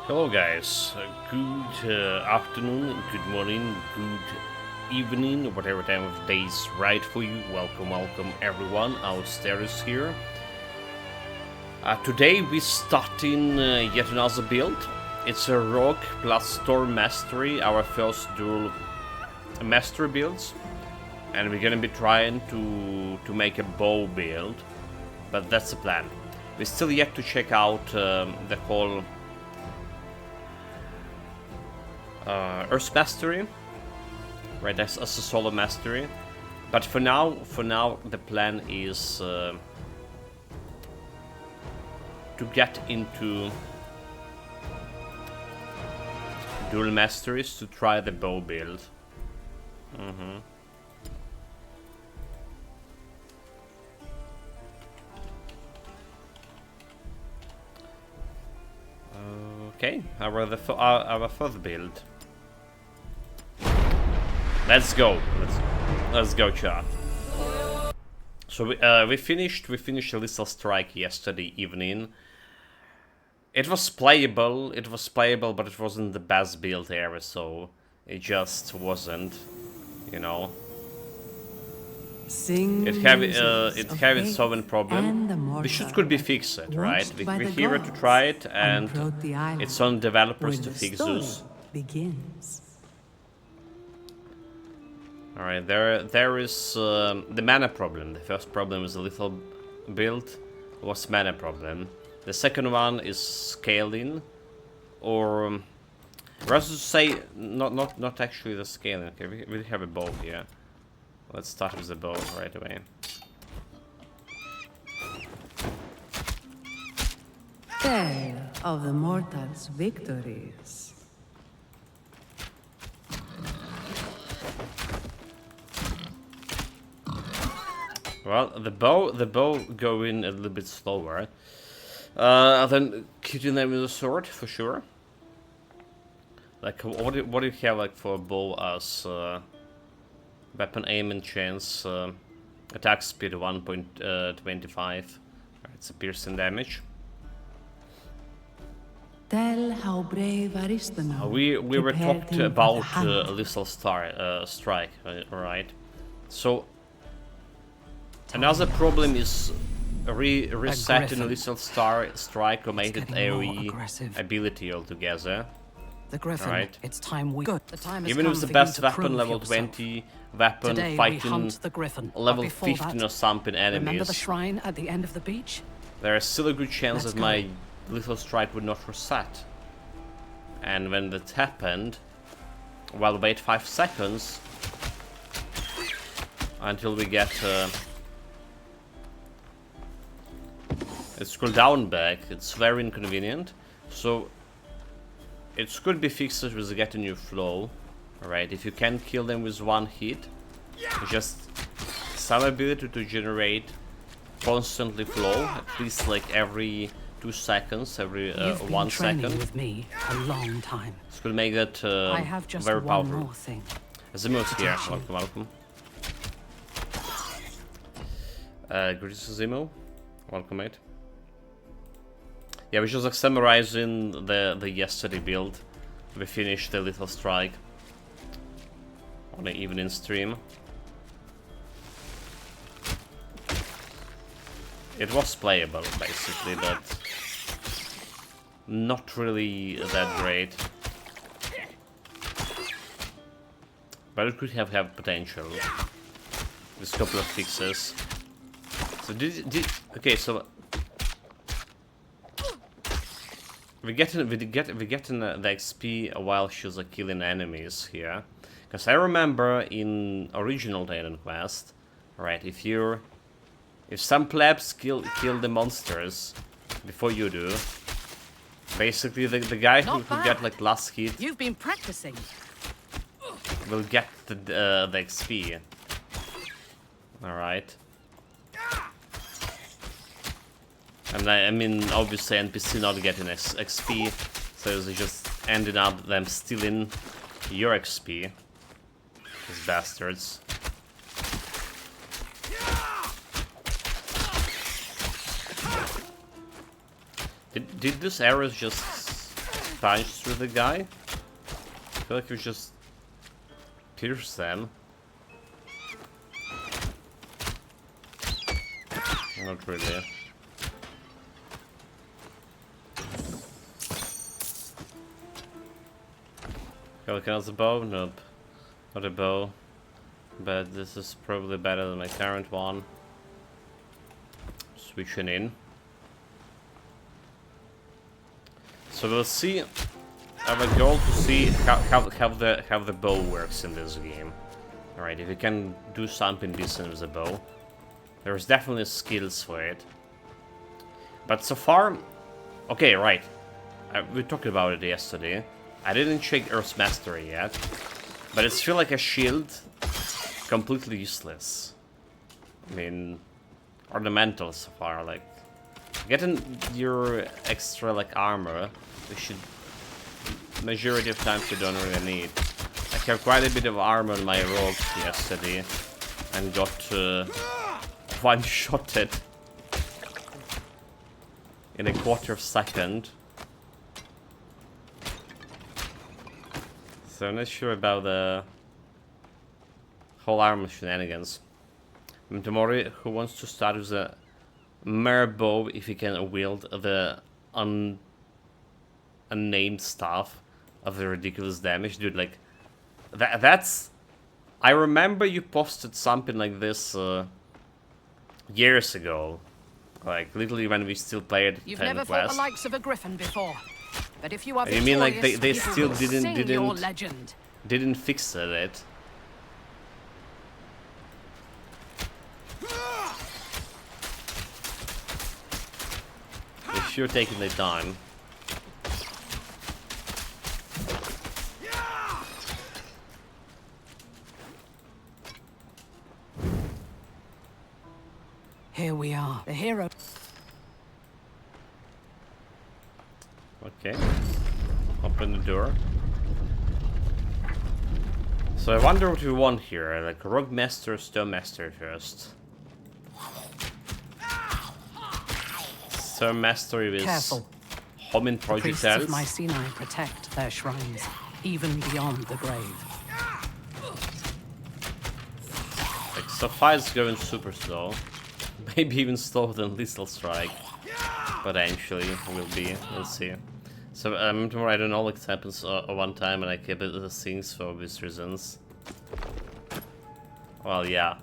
Hello guys, good afternoon, good morning, good evening, whatever time of day is right for you. Welcome everyone, our Masteries here. Today we starting yet another build. It's a Rogue plus Storm Mastery, our first dual Mastery builds. And we're gonna be trying to make a bow build, but that's the plan. We still yet to check out the whole Earth Mastery, right? As a solo mastery, but for now, the plan is to get into dual masteries to try the bow build. Okay, our first build. Let's go. Let's go, chat. So we finished a little strike yesterday evening. It was playable, but it wasn't the best build ever, so it just wasn't, you know. It have its own problem. We could be fixed, right? We're here to try it, and it's on developers to fix those. Alright, there is the mana problem. The first problem is a little build was mana problem. The second one is scaling, or rather to say, not actually the scaling. Okay, we have a bow here. Let's start with the bow right away. Tale of the mortals' victories. Well, the bow going a little bit slower than hitting them with a sword, for sure. Like, what do you have like for a bow as weapon aim and chance, attack speed 1.25. It's a piercing damage. Tell how brave Aristotle We were talked about a little strike, right? So another problem is resetting a little strike or make it AoE ability altogether. The Griffin, right. It's time we go. The time has Even come with the for best you to weapon, prove level yourself. 20 weapon, Today we fighting hunt the Griffin. level But before 15 that, or something remember the enemies, shrine at the end of the beach? there is still a good chance Let's that go. my little strike would not reset. And when that happened, well, wait 5 seconds until we get its cooldown back. It's very inconvenient. So it could be fixed with getting new flow. Alright, if you can kill them with one hit, just some ability to generate constantly flow, at least like every 2 seconds, every You've been 1 training second. with me a long time. This could make that I have just very one powerful. more thing. Zimo's here. teach you. Welcome. Greetings, Zimo. Welcome, mate. Yeah, we're just like summarizing the yesterday build. We finished the little strike on the evening stream. It was playable, basically, but not really that great. But it could have potential with a couple of fixes. So okay, so we getting the XP while she's like killing enemies here, because I remember in original Titan Quest, right? If some plebs kill the monsters before you do, basically the guy who get like last hit You've been practicing. will get the XP. All right. And I mean, obviously NPC not getting XP, so they just ended up them stealing your XP. These bastards. Did these arrows just punch through the guy? I feel like we just pierce them. Not really. Can I use a bow? Nope. Not a bow. But this is probably better than my current one. Switching in. So we'll see. I have a goal to see how the bow works in this game. Alright, if you can do something decent with the bow. There's definitely skills for it. But so far... Okay, right. We talked about it yesterday. I didn't check Earth's Mastery yet. But it's feel like a shield. Completely useless. I mean... Ornamental so far, like... Getting your extra, like, armor, we should... Majority of times you don't really need. I have quite a bit of armor on my rogue yesterday. And got one-shotted in a quarter of a second. So I'm not sure about the whole armor shenanigans. Tomori, who wants to start with a mere bow if he can wield the unnamed staff of the ridiculous damage? Dude, like, that's... I remember you posted something like this years ago. Like, literally when we still played You've 10 never fought the Quest. likes of a griffin before. But if you are You mean like they victorious, still people will sing your didn't legend. fix it? They're sure taking their time. Here we are, the hero. Okay. Open the door. So I wonder what we want here. Like Rogue Master or Stone Master first. Stone Master is Careful. Homing Priests of projectiles. Mycenae protect their shrines, even beyond the grave. Like Sapphire's going super slow. Maybe even slower than Lethal Strike. Potentially will be. We'll see. So tomorrow I don't know, like it happens one time and I keep it the things for obvious reasons. Well, yeah.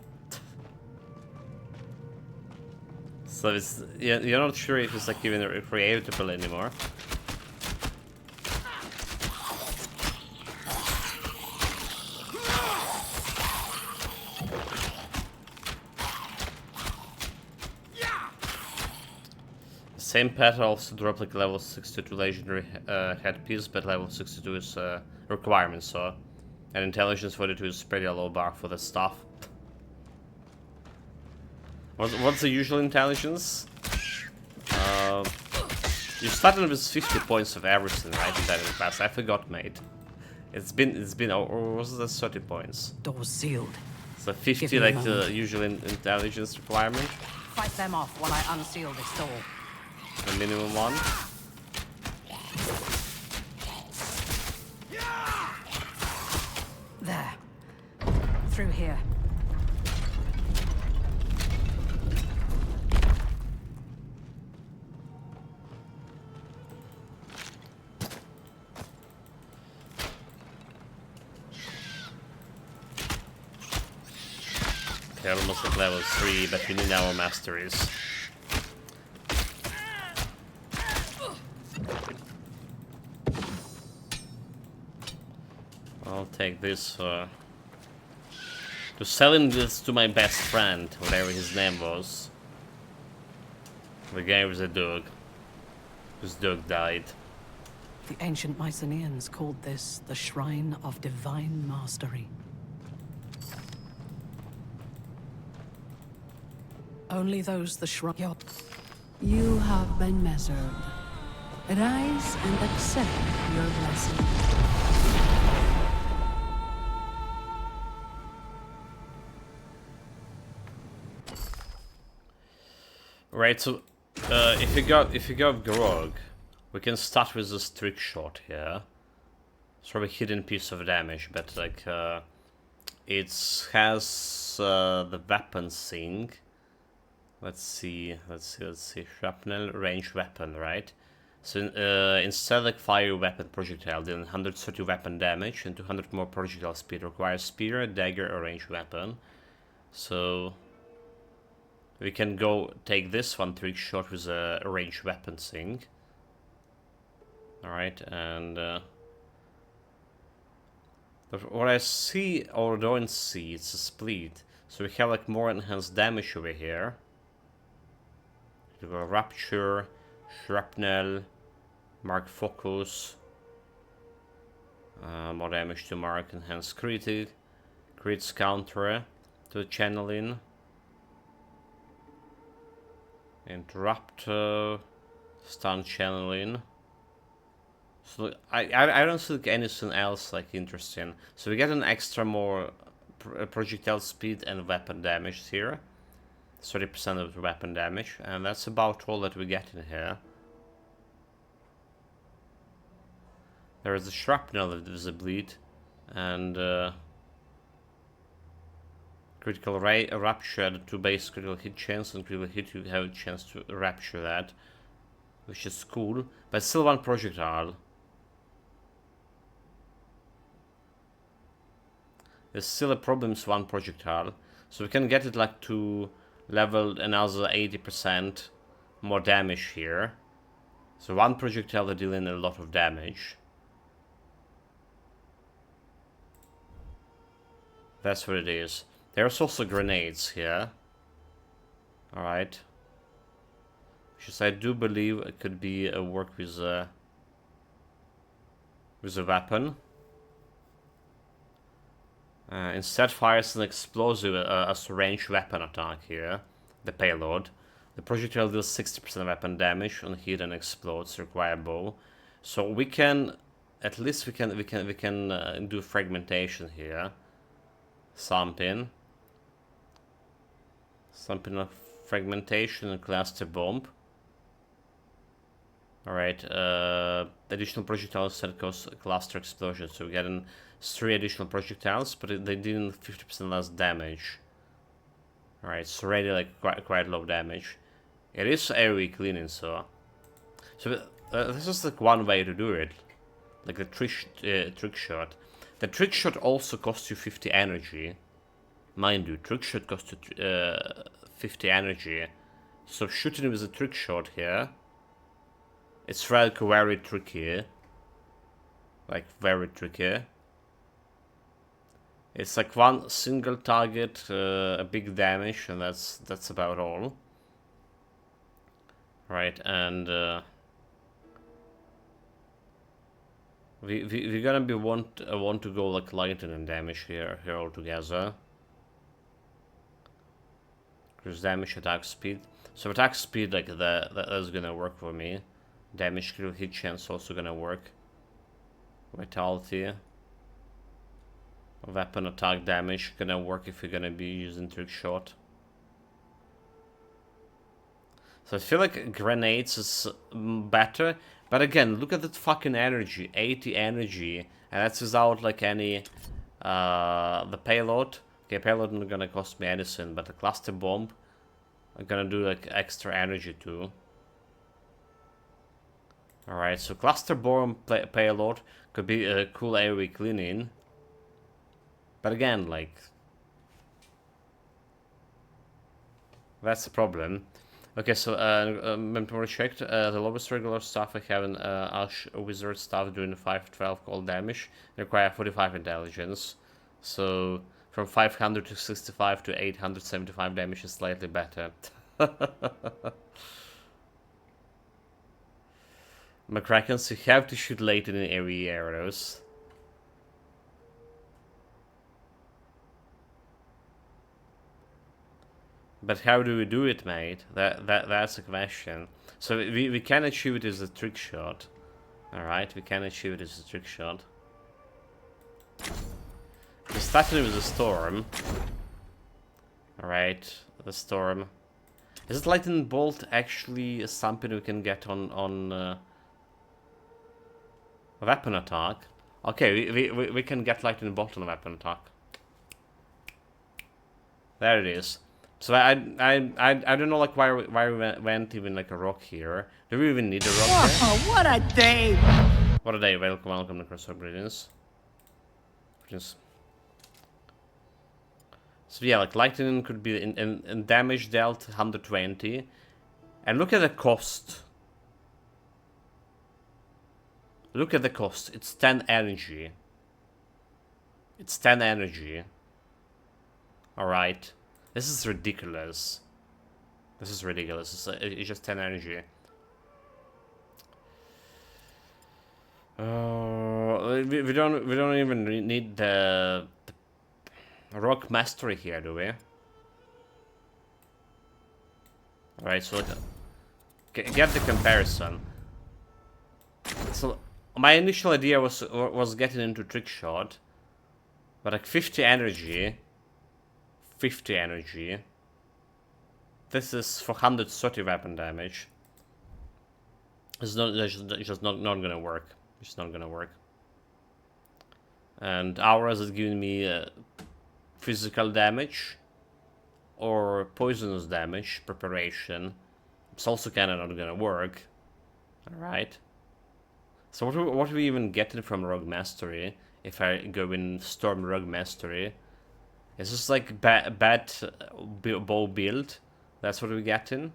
So it's you're not sure if it's like even creatable anymore. Same pet also drop like level 62 legendary headpiece, but level 62 is requirement, so and intelligence 42 is pretty low bar for the stuff. What's the usual intelligence? You started with 50 points of everything, right? In that class, I forgot, mate. It's been or was it 30 points? Doors sealed. So 50 Give me a like the moment. usual intelligence requirement, Fight them off while I unseal this door. the minimum one. There. Through here. Okay, almost at level 3, but we need our masteries. I'll take this to selling this to my best friend, whatever his name was. The guy was a dog. Whose dog died. The ancient Mycenaeans called this the Shrine of Divine Mastery. Only those the shrine... You have been measured. Rise and accept your blessing. Right, so if you go Grog, We can start with this trick shot here. It's probably a hidden piece of damage, but like it has the weapon thing. Let's see. Shrapnel range weapon, right? So instead like fire weapon projectile, dealing 130 weapon damage and 200 more projectile speed, requires spear, dagger, or range weapon. So we can go take this one trick shot with a range weapon thing. Alright, and what I see or don't see, it's a split. So we have like more enhanced damage over here. We go Rapture, Shrapnel, Mark Focus, more damage to Mark, Enhanced Critic, Crits Counter to the Channeling, Interrupt, Stun Channeling. So I don't see anything else like interesting. So we get an extra more projectile speed and weapon damage here. 30% of the weapon damage, and that's about all that we get in here. There is a shrapnel that is a bleed, and critical rapture to base critical hit chance, and critical hit you have a chance to rapture that, which is cool, but still one projectile. There's still a problem with one projectile, so we can get it like to level another 80% more damage here. So one projectile is dealing a lot of damage. That's what it is. There's also grenades here. Alright. Which I do believe it could be a work with a weapon. Instead fires an explosive as a ranged weapon attack here, the payload. The projectile deals 60% weapon damage on hit and explodes, require bow. So we can, at least we can do fragmentation here. Something of fragmentation and cluster bomb. Alright, additional projectiles that cause cluster explosion. So we get 3 additional projectiles, but they deal 50% less damage. Alright, it's already like quite low damage. It is AoE cleaning, so this is like one way to do it, like the trick shot. The trick shot also costs you 50 energy, mind you. Trick shot costs you 50 energy, so shooting with a trick shot here, it's like very tricky, like very tricky. It's like one single target, a big damage, and that's about all. Right, and we're gonna be want to go like lightning damage here altogether. Increase damage, attack speed. So attack speed, like that's gonna work for me. Damage, critical hit chance also gonna work. Vitality. Weapon attack damage gonna work if you're gonna be using trick shot. So I feel like grenades is better, but again, look at that fucking energy, 80 energy, and that's without like any the payload. Okay, payload not gonna cost me anything, but the cluster bomb are gonna do like extra energy too. Alright, so cluster bomb payload could be a cool AoE cleaning. But again, like, that's the problem. Okay, so memory checked. The lowest regular staff I have in Ash Wizard staff doing 512 cold damage require 45 intelligence. So from 500 to 65 to 875 damage is slightly better. McCrackens, you have to shoot late in AoE arrows. But how do we do it, mate? That's the question. So we can achieve it as a trick shot. Alright, we can achieve it as a trick shot. We started with the storm. Alright, the storm. Is it lightning bolt actually something we can get on Weapon attack. Okay, we can get lightning bolt on weapon attack. There it is. So I don't know like why we went even like a rock here. Do we even need a rock here? Oh, what a day! What a day! Welcome to Cross Greetings. So yeah, like lightning could be in damage dealt 120, and look at the cost. Look at the cost. It's 10 energy. It's 10 energy. Alright. This is ridiculous. This is ridiculous. It's just 10 energy. We don't even need the rock mastery here, do we? Alright, so get the comparison. So my initial idea was getting into trick shot, but like 50 energy. 50 energy. This is for 130 weapon damage. It's just not gonna work. It's not gonna work. And auras is giving me physical damage or poisonous damage preparation. It's also kind of not gonna work. All right. So what are we even getting from Rogue Mastery if I go in Storm Rogue Mastery? Is this like bad bow build? That's what we're getting.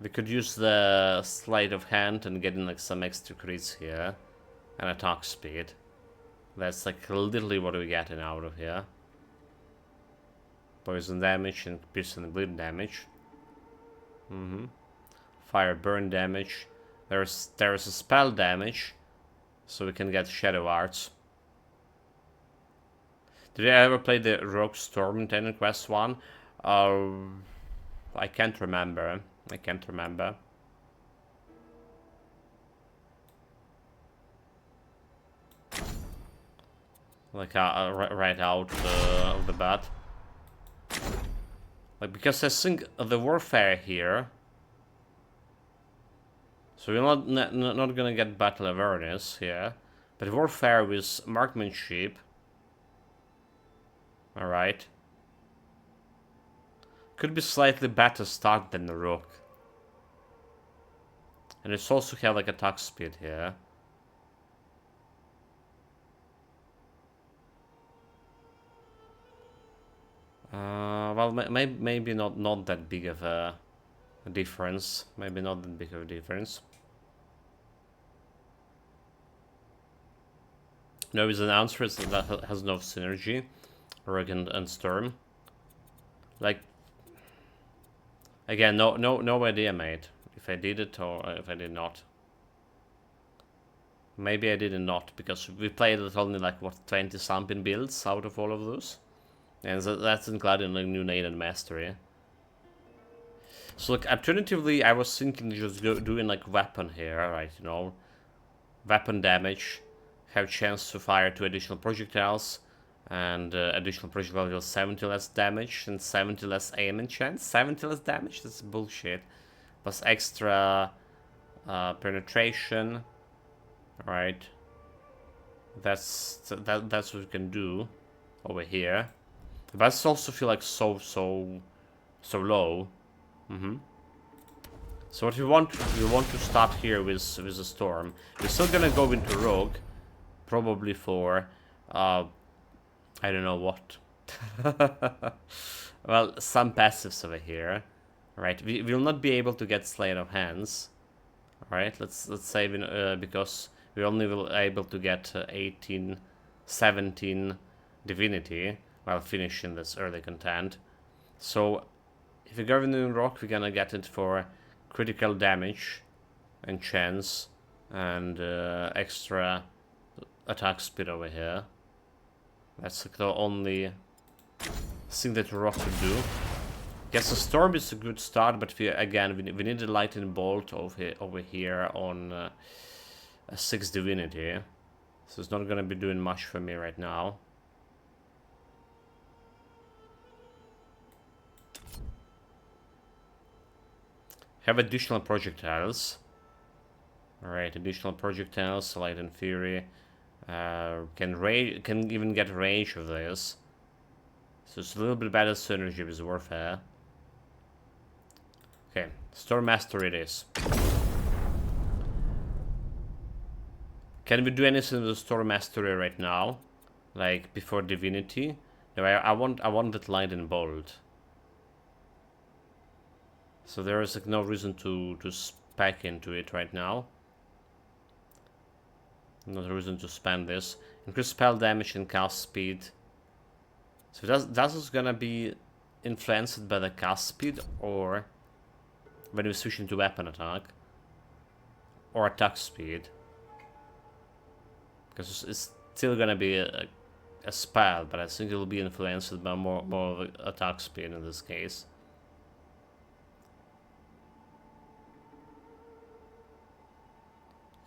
We could use the sleight of hand and get in like some extra crits here. And attack speed. That's like literally what we're getting out of here. Poison damage and piercing and bleed damage. Fire burn damage. There's a spell damage. So we can get Shadow Arts. Did I ever play the Rogue Storm in Quest 1? I can't remember. I can't remember. Like right out of the bat. Like because I think the warfare here. So we're not gonna get battle awareness here, but warfare with marksmanship. All right. Could be slightly better start than the rook. And it's also have like attack speed here. Well, maybe not that big of a difference. Maybe not that big of a difference. No, it's an answer that has no synergy. Rogue and Storm. Like, again, no idea, mate. If I did it or if I did not. Maybe I did not, because we played it only like, what, 20 something builds out of all of those? And that's including like new nade and mastery. So like, alternatively, I was thinking just doing like weapon here, right, you know. Weapon damage, have chance to fire 2 additional projectiles, and additional projectile deals 70 less damage and 70 less aim and chance. 70 less damage? That's bullshit. Plus extra penetration. Right. That's what we can do over here. But I also feel like so low. So what we want to start here with a storm. We're still gonna go into rogue, probably for I don't know what. Well, some passives over here, right? We will not be able to get sleight of hands, right? Let's say because we only will able to get 18, 17 divinity while finishing this early content. So if we go in rock, we're gonna get it for critical damage and chance and extra attack speed over here. That's like the only thing that rock could do. Guess the storm is a good start, but we need a lightning bolt over here on a 6 divinity. So it's not gonna be doing much for me right now. Have additional projectiles. Alright, additional projectiles, light and fury. Can even get range of this. So it's a little bit better synergy with warfare. Okay, Storm Master it is. Can we do anything with the Storm Mastery right now? Like before Divinity? No, I want that light and bolt. So there is like no reason to spec into it right now. No reason to spend this. Increase spell damage and cast speed. So that is gonna be influenced by the cast speed, or when we switch into weapon attack, or attack speed. Because it's still gonna be a spell, but I think it will be influenced by more of attack speed in this case.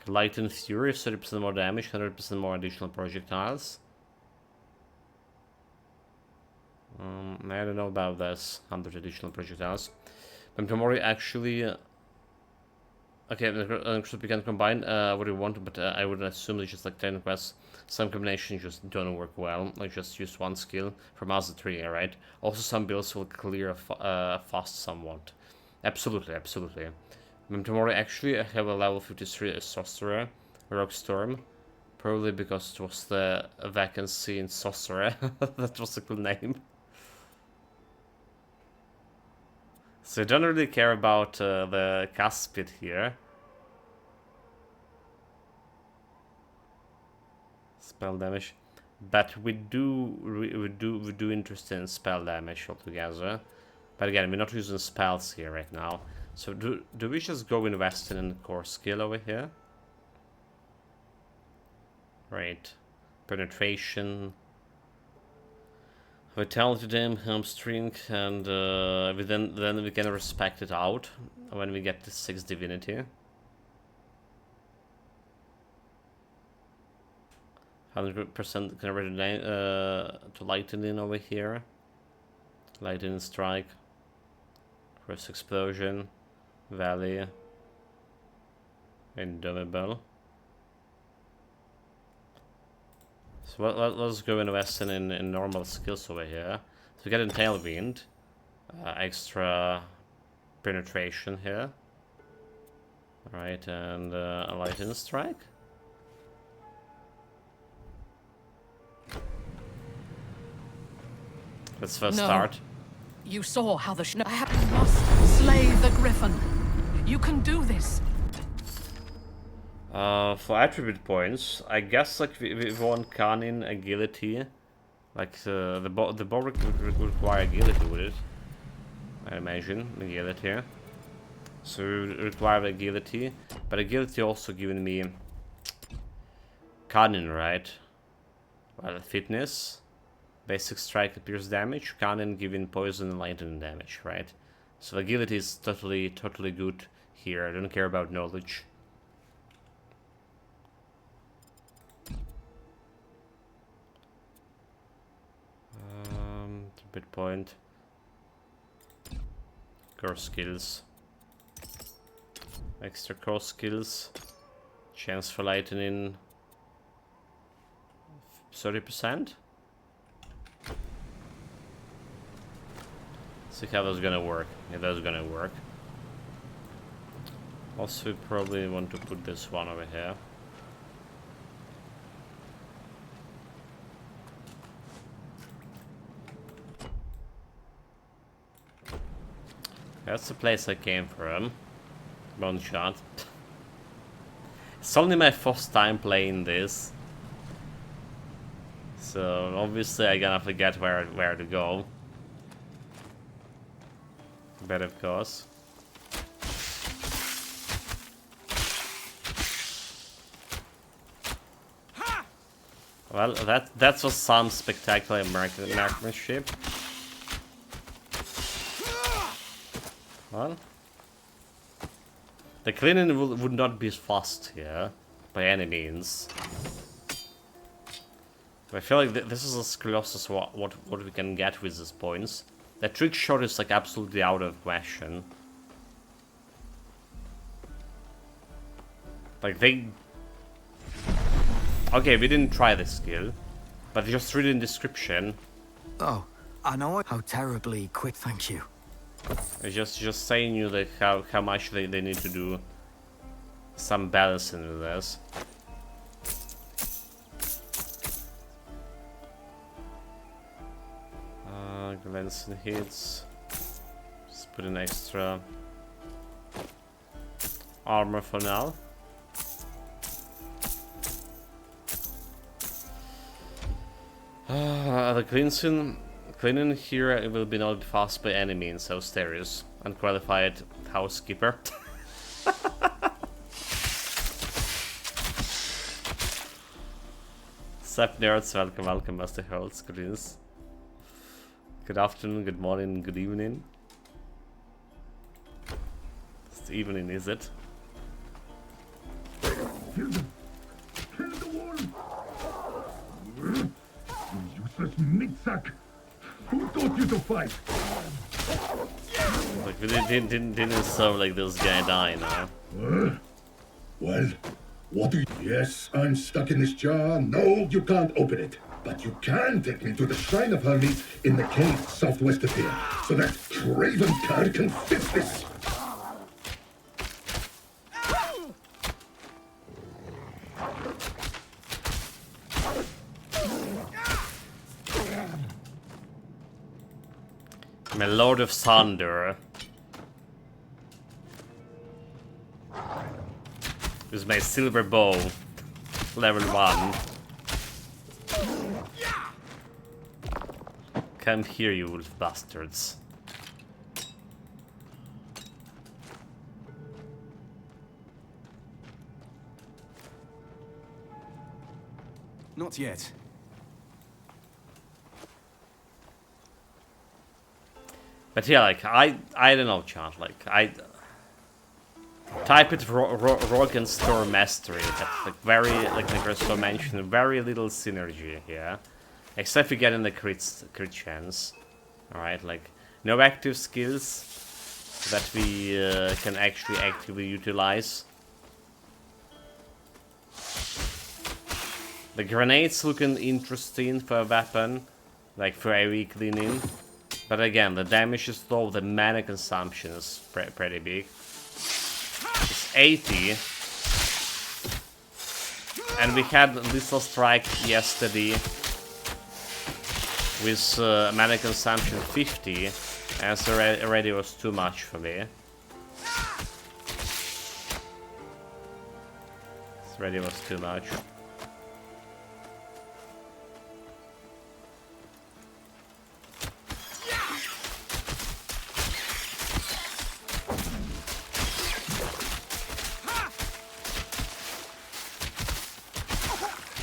Light and Fury, 30% more damage, 100% more additional projectiles. I don't know about this, 100 additional projectiles. But Tomori actually... okay, we can combine what you want, but I would assume it's just like 10 quests. Some combinations just don't work well, like just use one skill from Master 3, right? Also some builds will clear fast somewhat. Absolutely, absolutely. Tomorrow actually I have a level 53 sorcerer, Rock Storm. Probably because it was the vacancy in sorcerer. That was a cool name. So I don't really care about the cast speed here. Spell damage. But we do interested in spell damage altogether. But again, we're not using spells here right now. So do we just go invest in the core skill over here? Right. Penetration. Vitality Dam, Hamstring, and then we can respect it out when we get to 6 Divinity. 100% converted to Lightning over here. Lightning Strike. First Explosion. Valley. Indomitable. So let's go invest in normal skills over here. So we get a Tailwind. Extra penetration here. Alright, and a Lightning Strike. Let's first start. You saw how the I must slay the Griffin. You can do this. For attribute points, I guess like we want Cunning, Agility. Like the bow would require Agility, would it? I imagine Agility. So we require Agility, but Agility also giving me Cunning, right? Well, Fitness. Basic strike pierce damage, Cunning giving poison and lightning damage, right? So agility is totally good here. I don't care about knowledge. Bit point. Core skills. Extra core skills. Chance for lightning. 30%. See how that's gonna work. Yeah, that's gonna work. Also, we probably want to put this one over here. That's the place I came from. One shot. It's only my first time playing this, so obviously I'm gonna forget where to go. But of course. Well, that was some spectacular marksmanship. Well, the cleaning would not be fast here, by any means. But I feel like this is as close as what we can get with these points. The trick shot is like absolutely out of question. Like, they... Okay, we didn't try this skill, but just read in description. Oh, I know how terribly quick, thank you. It's just saying you like how much they need to do some balancing with this. Glancing hits. Just put an extra armor for now. The cleaning here it will be not fast by any means, so Stereos, unqualified housekeeper. Sup nerds, welcome Master Hold screens. Good afternoon, good morning, good evening. It's evening, is it? Kill them! Kill the wall! You useless meat-sack! Who taught you to fight? Like, we didn't sound like this guy dying, huh? Well, what do you... Yes, I'm stuck in this jar. No, you can't open it. But you can take me to the Shrine of Hermes in the cave southwest of here, so that craven cur can fix this. My Lord of Thunder. This is my silver bow. Level 1. Come here, you wolf bastards. Not yet. But yeah, like, I don't know, chat, like, I... Type it Rogue and Storm Mastery, that's like very, like Nicholas mentioned, very little synergy here. Except for getting the crit chance. Alright, like, no active skills that we can actually actively utilize. The grenades looking interesting for a weapon, like for AoE cleaning. But again, the damage is low, the mana consumption is pretty big. It's 80. And we had Lethal Strike yesterday with mana consumption 50, and so already was too much for me. It already was too much.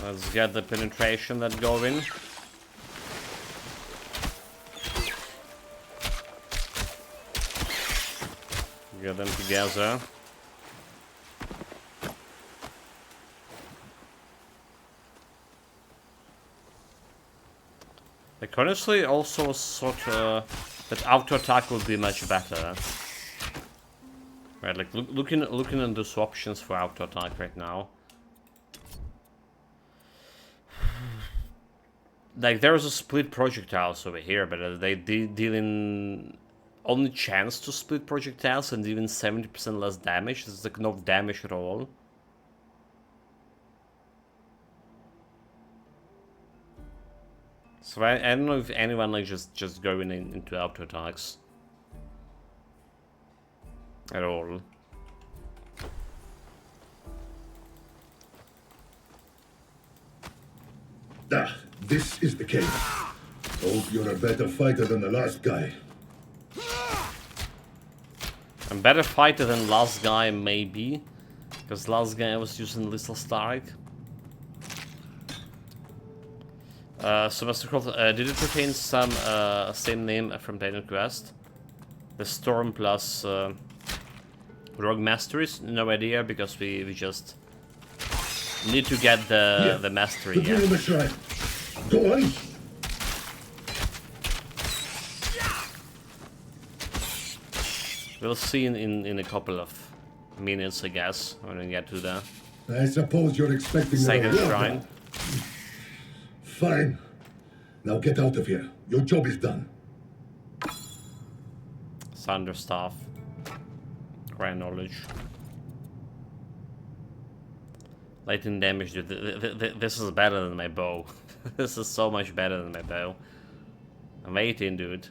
Let's get the penetration that going. Get them together. Like honestly, also sort that auto attack will be much better. Right, like looking at those options for auto attack right now. Like there's a split projectiles over here, but they dealing only chance to split projectiles and even 70% less damage. It's like no damage at all. So I don't know if anyone like just going into auto attacks at all. Ah, this is the cave. Hope you're a better fighter than the last guy. I'm better fighter than last guy, maybe. Because last guy I was using Lethal Strike. So Mr. Croft, did it retain some same name from Daniel Quest? The Storm plus Rogue Masteries? No idea, because we just need to get the mastery. Yeah. The shrine. Go on. We'll see in a couple of minutes, I guess, when we get to the I suppose you're expecting a Second reward. shrine. Fine. Now get out of here. Your job is done. Thunderstaff. Grand knowledge. Lightning damage, dude. This is better than my bow. This is so much better than my bow. I'm 18, dude.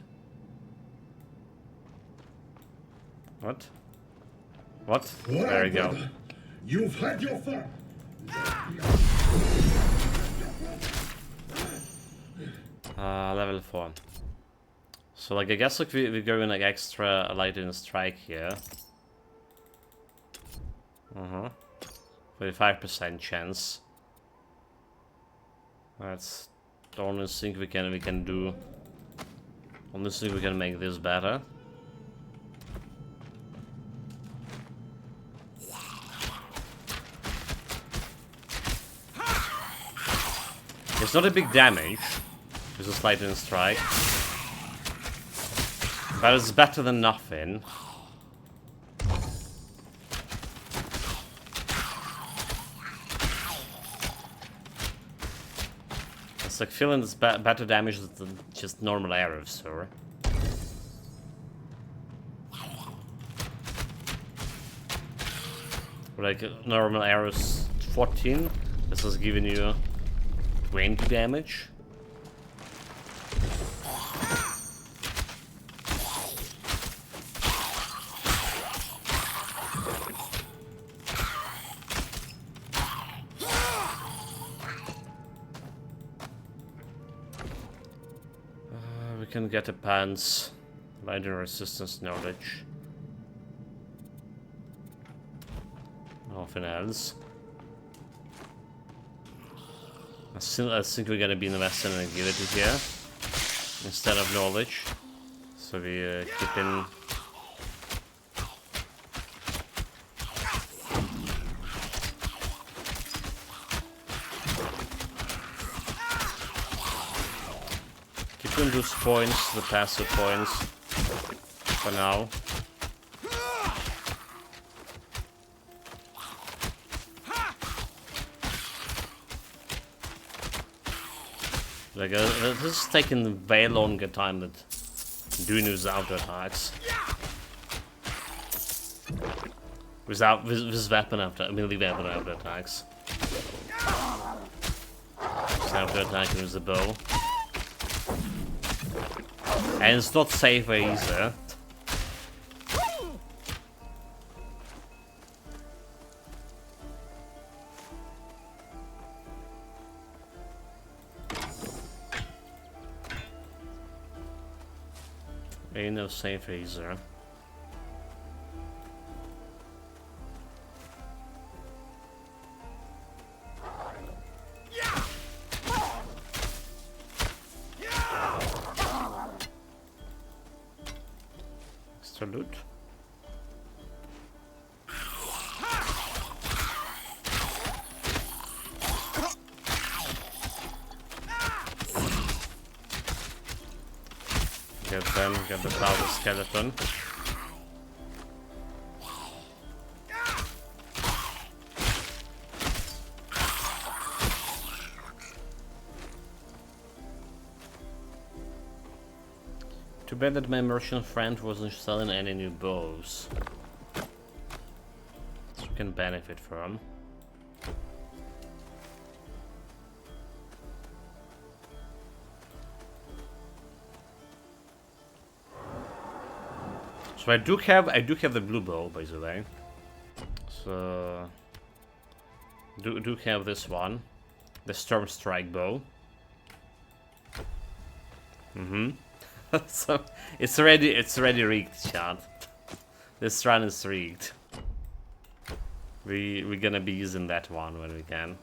What? What? Well, There we go. brother, you've had your fun. Level 4. So, like, I guess like we're going like extra lightning strike here. 45% chance. That's the only thing we can do. Only thing we can make this better. It's not a big damage. It's a lightning strike. But it's better than nothing. It's like feeling it's better damage than just normal arrows, or like normal arrows 14. This is giving you 20 damage. We can get a pants, lightning resistance knowledge. Nothing else. I think we're gonna be investing in agility here instead of knowledge. So we keep in. Keep in those points, the passive points, for now. Like, this is taking way longer time than doing his auto attacks. With weapon after, melee weapon after attacks. Just after attacking with the bow. And it's not safer either. Ain't no safe either. Extra loot. Get the powder skeleton. Too bad that my merchant friend wasn't selling any new bows. So we can benefit from. So I do have the blue bow, by the way. So do have this one, the Storm Strike bow. So it's already rigged, chat. This run is rigged. We're gonna be using that one when we can.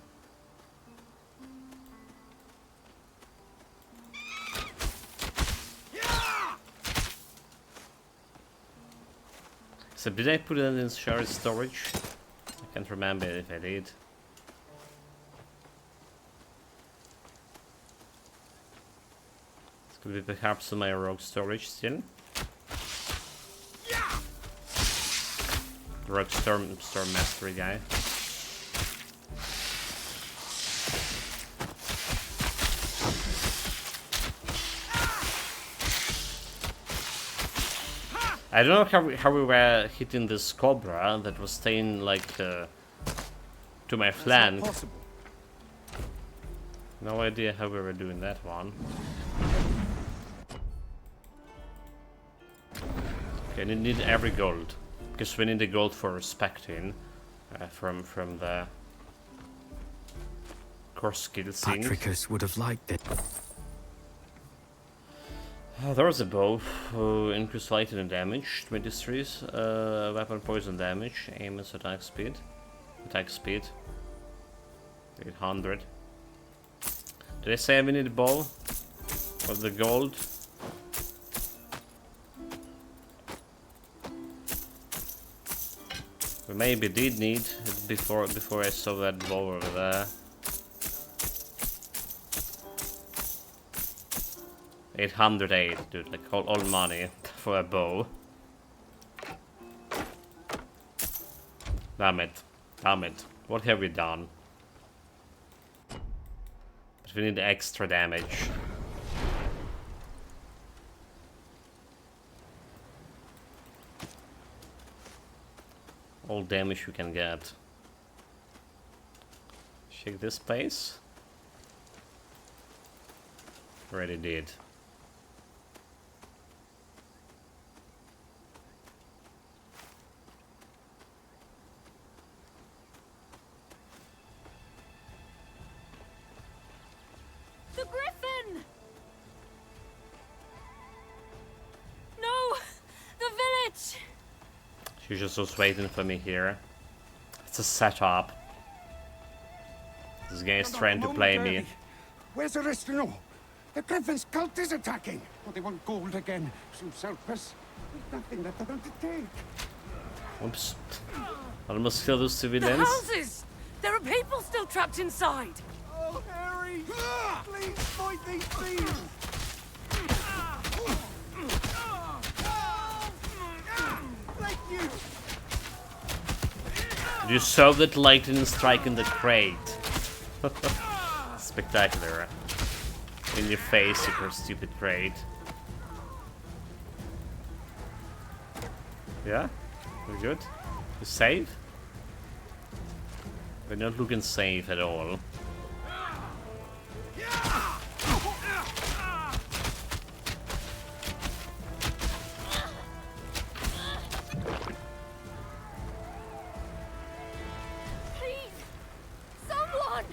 So did I put it in shared storage? I can't remember if I did. This could be perhaps in my rogue storage still. Rogue storm mastery guy. I don't know how we were hitting this cobra that was staying like to my flank. No idea how we were doing that one. Okay, we need every gold because we need the gold for respecting from the core skill scene. Patricus would have liked it. There was a bow, increased lightning and damage, 23, weapon poison damage, aim and attack speed, 800. Did I say we need a bow? Or the gold? We maybe did need it before I saw that bow over there. 808, dude, like all money for a bow. Damn it. What have we done? But we need extra damage. All damage we can get. Check this place. Already did. The griffin! No! The village! She just was waiting for me here. It's a setup. This guy is trying to play me. Where's Aristino? The Griffin's cult is attacking. Oh, they want gold again. So selfless. There's nothing left for them to take. Oops. Almost kill those The civilians. houses! There are people still trapped inside! Oh, Harry! Please fight these thieves! Thank you! You saw that lightning strike in the crate. Spectacular. In your face, super stupid crate. Yeah? We're good? You safe? We're not looking safe at all. Please! Someone!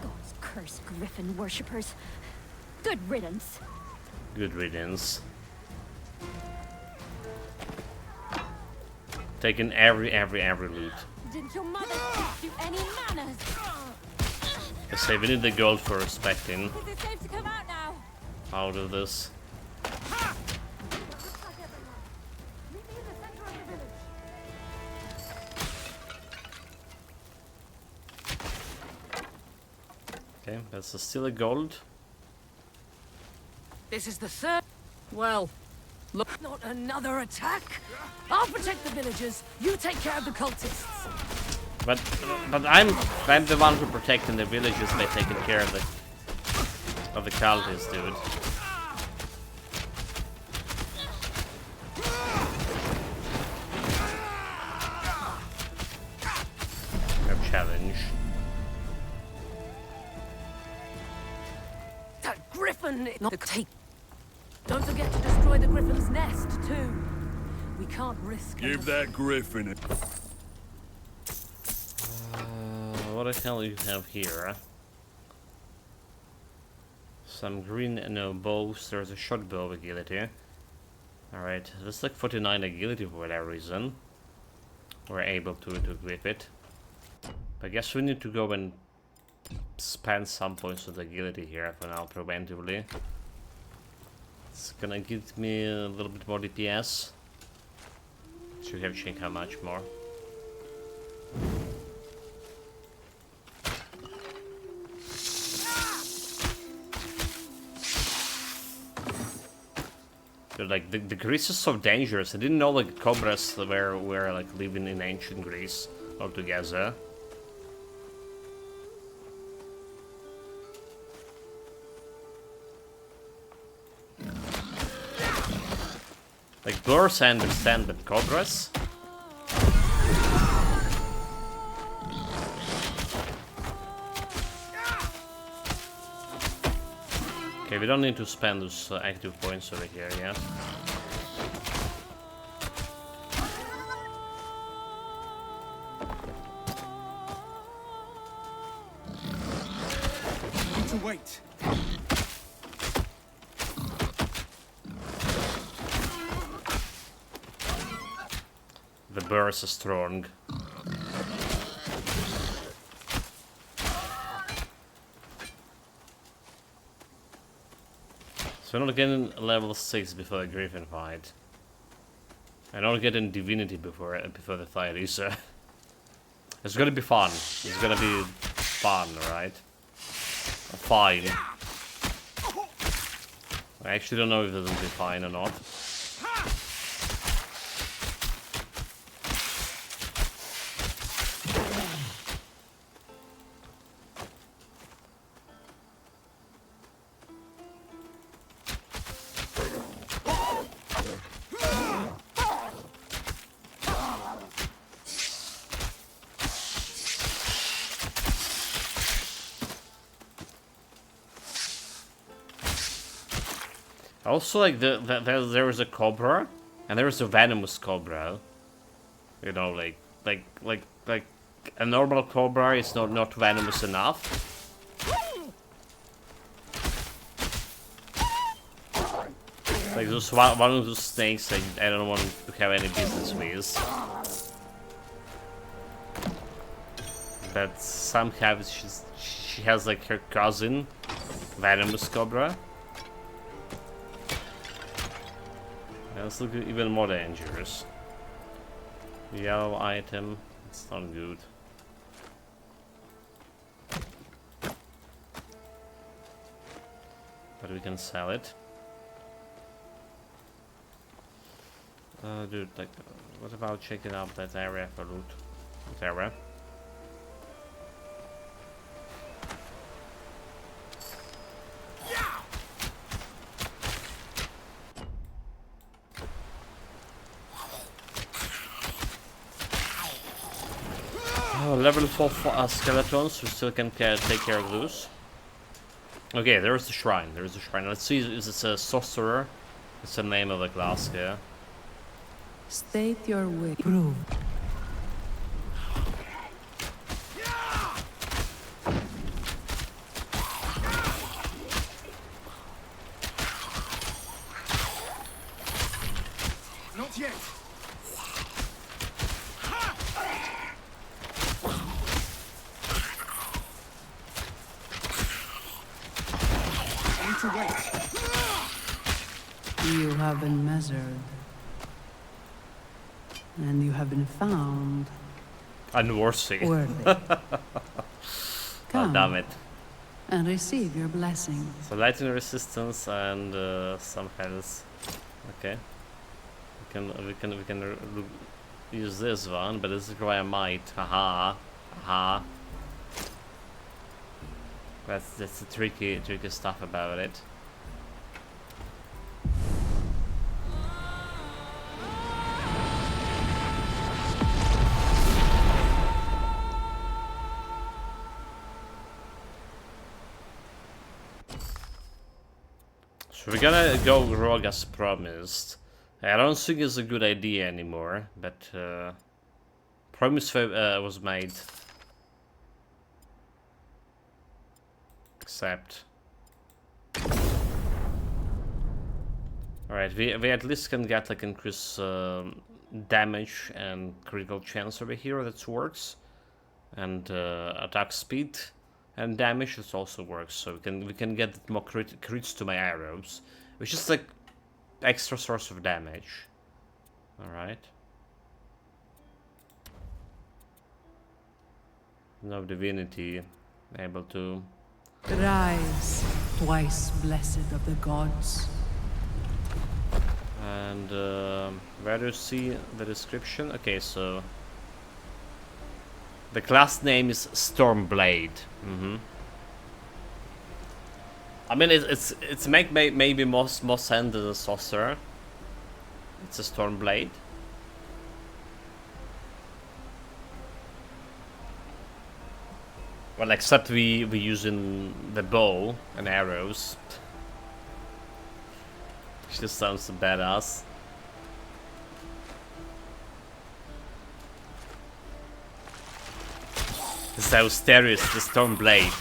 God's cursed griffin worshippers. Good riddance. Good riddance. Taking every loot. Didn't your mother teach you any manners? I say we need the gold for respecting Is it safe to come out now? out of this. Okay, that's still a gold. This is the third. Well, look, not another attack. I'll protect the villagers. You take care of the cultists. But I'm the one who protecting the villagers by taking care of the cultists, dude. No challenge. That griffin, not the take. Don't forget to destroy the griffin's nest too. We can't risk. Give that griffin a... What the hell do you have here? Some green bows. There's a short bow agility. Alright, that's like 49 agility for whatever reason. We're able to equip it. I guess we need to go and spend some points with agility here for now, preventively. It's gonna give me a little bit more DPS. Should have checked how much more. Dude, like the Greece is so dangerous. I didn't know like cobras were like living in ancient Greece. altogether. Like blurs I understand, but cobras? Okay, we don't need to spend those active points over here yet. Need to wait. The burst is strong. So we're not getting level 6 before the Griffin fight. And not getting Divinity before the fight either. It's gonna be fun. It's gonna be fun, right? Fine. I actually don't know if it'll be fine or not. Also, like there was a cobra, and there was a venomous cobra. You know, like a normal cobra is not venomous enough. Like those one of those snakes that I don't want to have any business with. But somehow she has like her cousin, venomous cobra. It's looking even more dangerous. Yellow item, it's not good. But we can sell it. Dude, like, what about checking out that area for loot? What area? Level 4 skeletons, we still can take care of those. Okay, there is a shrine, Let's see if it's a sorcerer. It's the name of the class here. State your way. Prove. Not yet. Need to wait. You have been measured. And you have been found Unworthy. worthy. Oh, Come damn it. and receive your blessing. So lightning resistance and some health. Okay. We can use this one, but this is why I might. Haha. Haha. That's the tricky stuff about it. So we're gonna go rogue as promised. I don't think it's a good idea anymore, but promise was made. Accept. Alright, we at least can get like increase damage and critical chance over here, that works. And attack speed and damage, this also works. So we can get more crits to my arrows, which is like extra source of damage. Alright. No divinity able to. Rise, twice blessed of the gods. And where do you see the description? Okay, so The class name is Stormblade. I mean, it's maybe more sense as a sorcerer. It's a Stormblade. Well, except we using the bow and arrows. Which just sounds so badass. This is Asterius, the Stormblade.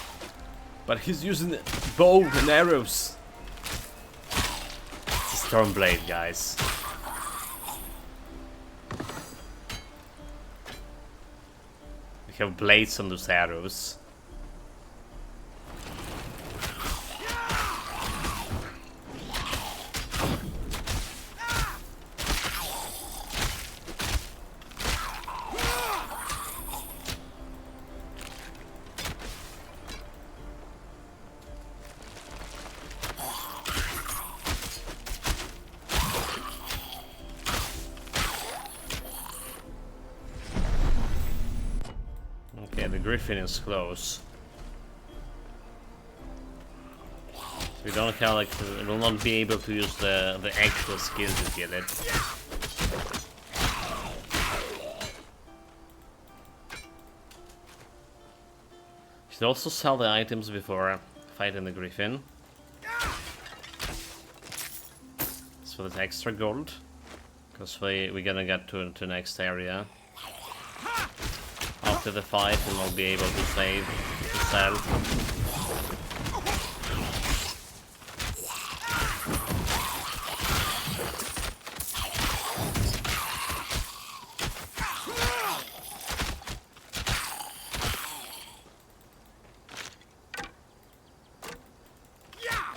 But he's using bow and arrows. It's a Stormblade, guys. We have blades on those arrows. Okay, the griffin is close. We don't have like we will not be able to use the actual skill to kill it. Should also sell the items before fighting the griffin. So that's extra gold, because we're gonna get to the next area. After the fight, and we'll be able to save, to sell.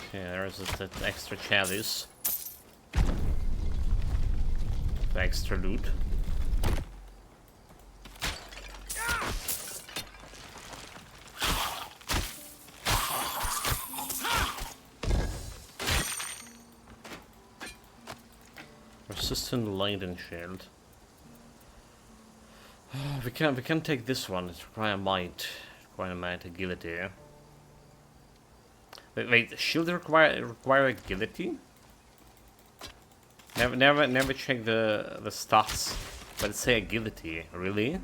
Okay, there's that extra chalice. The extra loot. Resistant lightning shield. We can take this one. It requires might agility. Wait, shield require agility? Never check the stats, but it say agility. Really?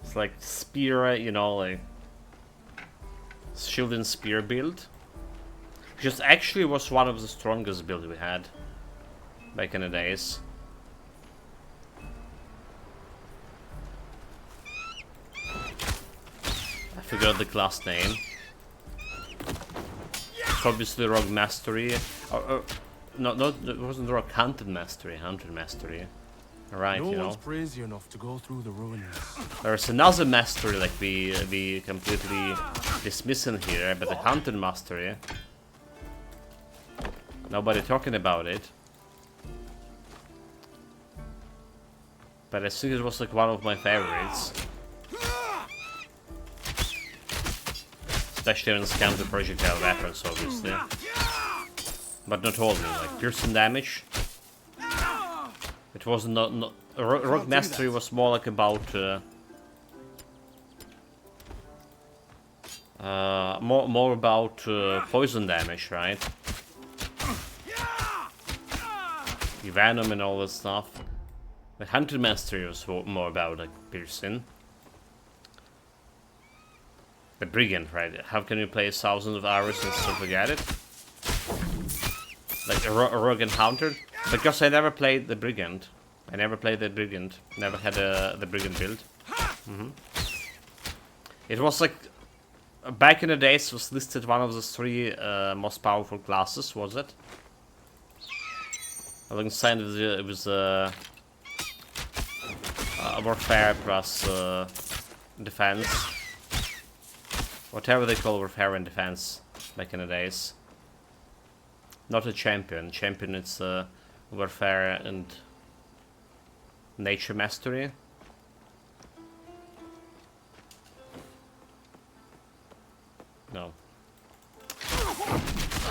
It's like spear, you know, like shield and spear build. Which actually was one of the strongest builds we had back in the days. I forgot the class name. It's obviously Rogue Mastery. No, it wasn't Rogue Hunted Mastery. Hunted Mastery. Right, you know. one's crazy enough to go through the ruins. There's another mastery like we completely dismissing here, but the Hunted Mastery. Nobody talking about it. But I think it was like one of my favorites. Especially when it's come to projectile weapons, obviously. But not only, like piercing damage. It was not Rogue Mastery was more like about more about poison damage, right? Venom and all that stuff. The Hunted Mastery was more about like piercing. The Brigand, right? How can you play thousands of hours and still forget it? Like a Rogue and Hunter? Because I never played the Brigand. Never had the Brigand build. It was like back in the days it was listed one of the 3 most powerful classes, was it? Alongside it was warfare plus defense. Whatever they call warfare and defense back in the days. Not a champion. Champion it's warfare and nature mastery. No.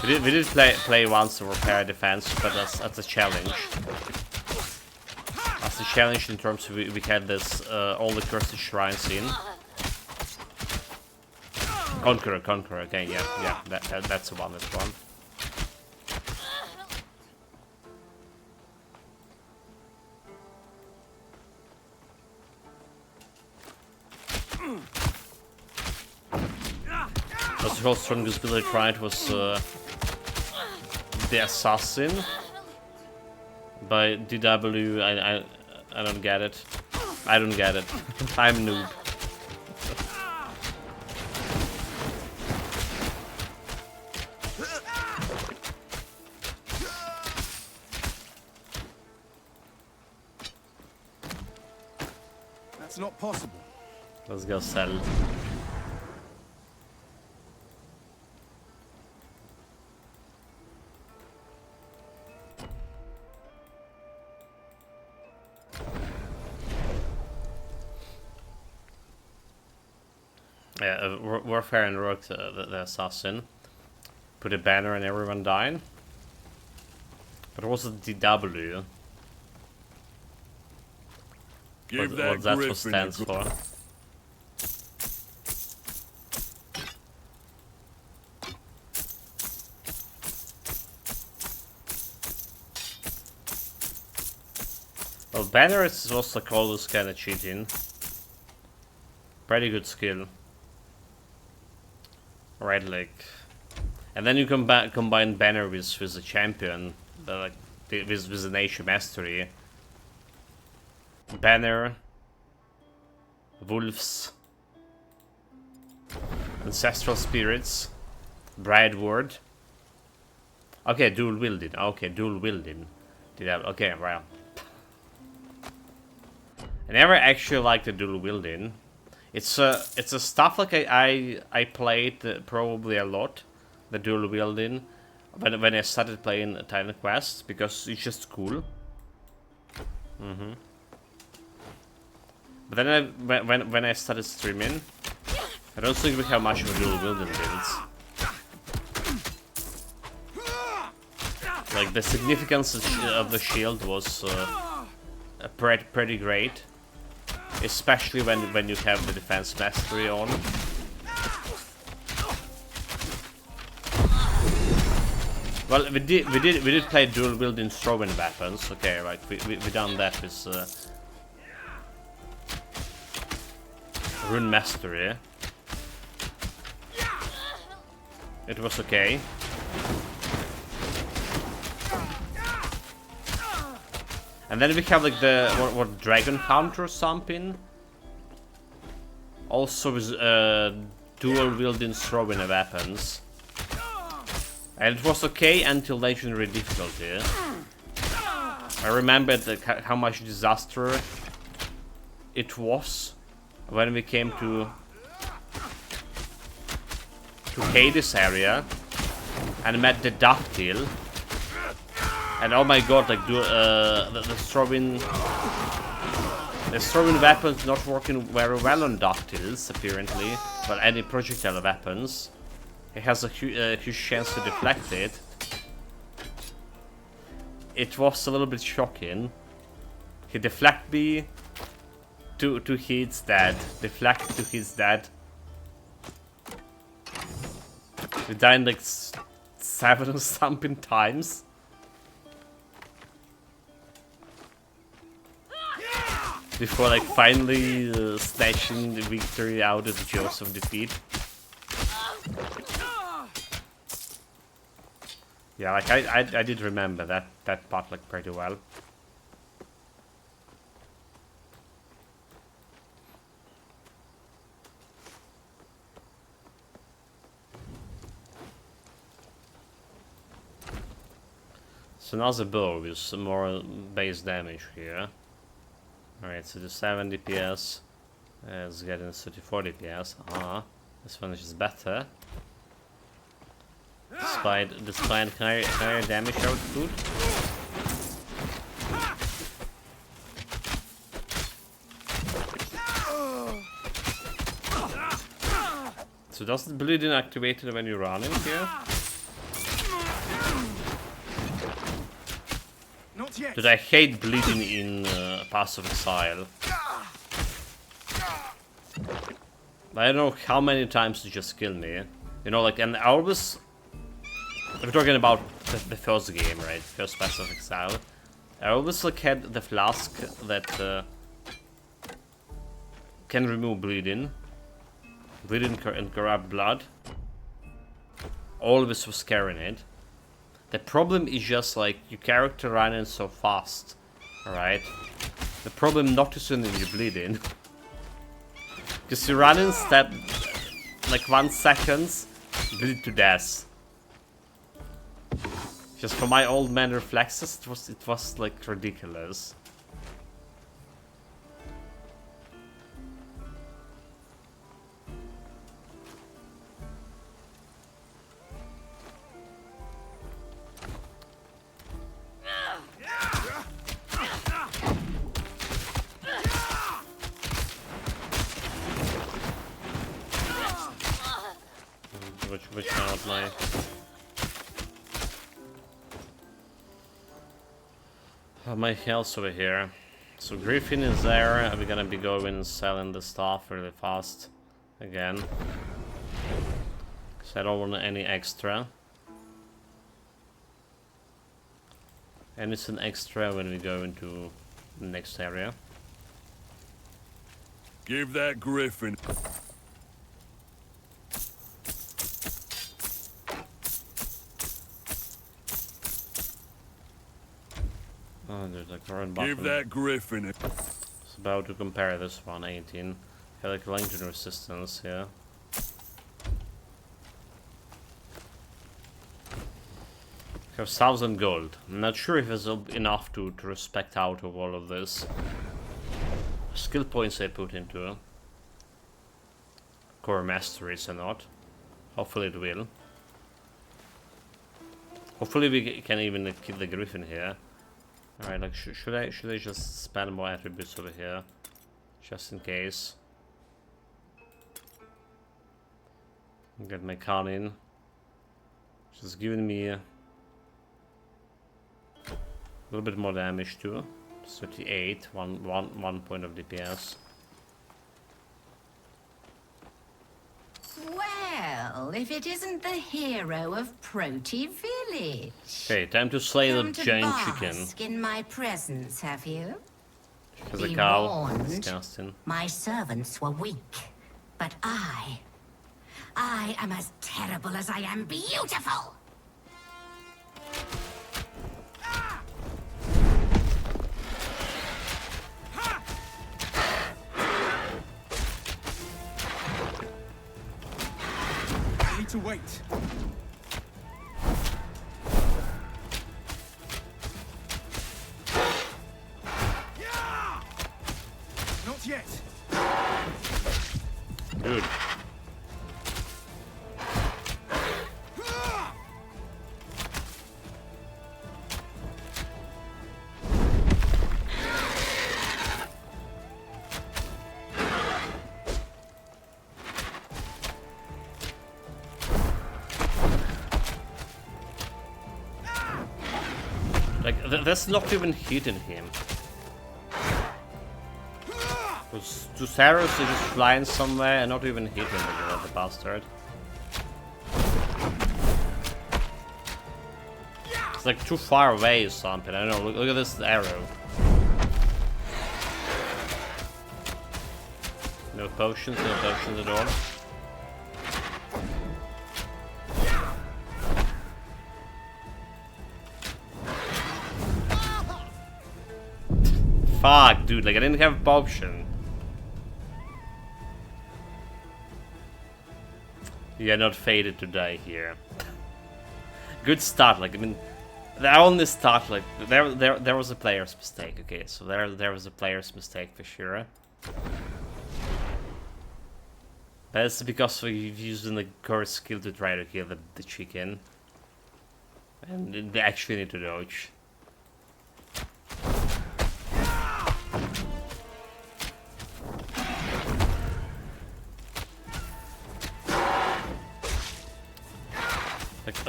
We did play once warfare defense, but that's a challenge. As the challenge in terms of we had this all the cursed shrines in. Conqueror, okay, yeah, that's the one, that's one. That's the whole strongest build I tried was the Assassin by DW. I don't get it. I don't get it. I'm noob. That's not possible. Let's go sell. Yeah, Warfare and Rogue, the assassin. Put a banner and everyone died. But what was the DW? What that stands for. Well, banner is also called this kind of cheating. Pretty good skill. Right leg. And then you combine banner with the champion, with the nature mastery. Banner, wolves, ancestral spirits, bride ward. Okay, dual wielding. Okay, dual wielding. Okay, well. I never actually liked the dual wielding. It's a stuff like I played probably a lot, the dual wielding, when I started playing Titan Quest, because it's just cool. But then when I started streaming, I don't think we have much of a dual wielding builds. Like the significance of the shield was pretty great. Especially when you have the defense mastery on. Well, we did play dual wielding throwing weapons. Okay, right. We done that with rune mastery. It was okay. And then we have like the what dragon counter or something. Also with dual wielding throwing weapons. And it was okay until legendary difficulty. I remembered how much disaster it was when we came to Hades area and met the Ductile. And oh my god, like the throwing weapons not working very well on Ductiles, apparently. But any projectile weapons, it has a huge chance to deflect it. It was a little bit shocking. He deflect me, two hits dead. Deflect, 2 hits dead. We died like 7 or something times. Before like finally snatching the victory out of the jaws of defeat. Yeah, like I did remember that part like pretty well. So now the bow with some more base damage here. Alright, so the 7 DPS is getting 34 DPS. This one is better. Despite higher damage output. So does the bleeding activated when you're running here? Not yet. Dude, I hate bleeding in passive exile. I don't know how many times to just kill me. You know, like, and I always... We're talking about the first game, right? First passive exile. I always like had the flask that can remove bleeding. Bleeding and corrupt blood. Always was carrying it. The problem is just like your character running so fast, alright? The problem not to soon you're bleeding. Because you run in step like 1 second, bleed to death. Just for my old man reflexes, it was like ridiculous. Which one was my... My health over here. So Griffin is there. We're gonna be going and selling the stuff really fast again. Cause I don't want any extra. And it's an extra when we go into the next area. Give that Griffin. Oh, there's a current button. Give that Griffin. It's about to compare this one, 18. Got like Langton resistance, yeah. Have 1000 gold. I'm not sure if it's enough to respect out of all of this. Skill points I put into core masteries or not. Hopefully it will. Hopefully we can even kill the Griffin here. Alright, like should I just spend more attributes over here? Just in case. Get my con in. Just giving me a little bit more damage too. 38, one point of DPS. Well, if it isn't the hero of Proti Village. Okay, time to slay the giant chicken. In my presence, have you? Because the cow is disgusting. My servants were weak, but I am as terrible as I am beautiful. To wait. Not yet. Dude. That's not even hitting him. Those two arrows are just flying somewhere and not even hitting the bastard. It's like too far away or something. I don't know. Look at this arrow. No potions at all. Fuck, dude, like I didn't have a potion. Yeah, not fated to die here. Good start, like I mean, the only start, like there was a player's mistake. Okay, so there was a player's mistake for sure. But it's because we're using the core skill to try to kill the chicken, and they actually need to dodge.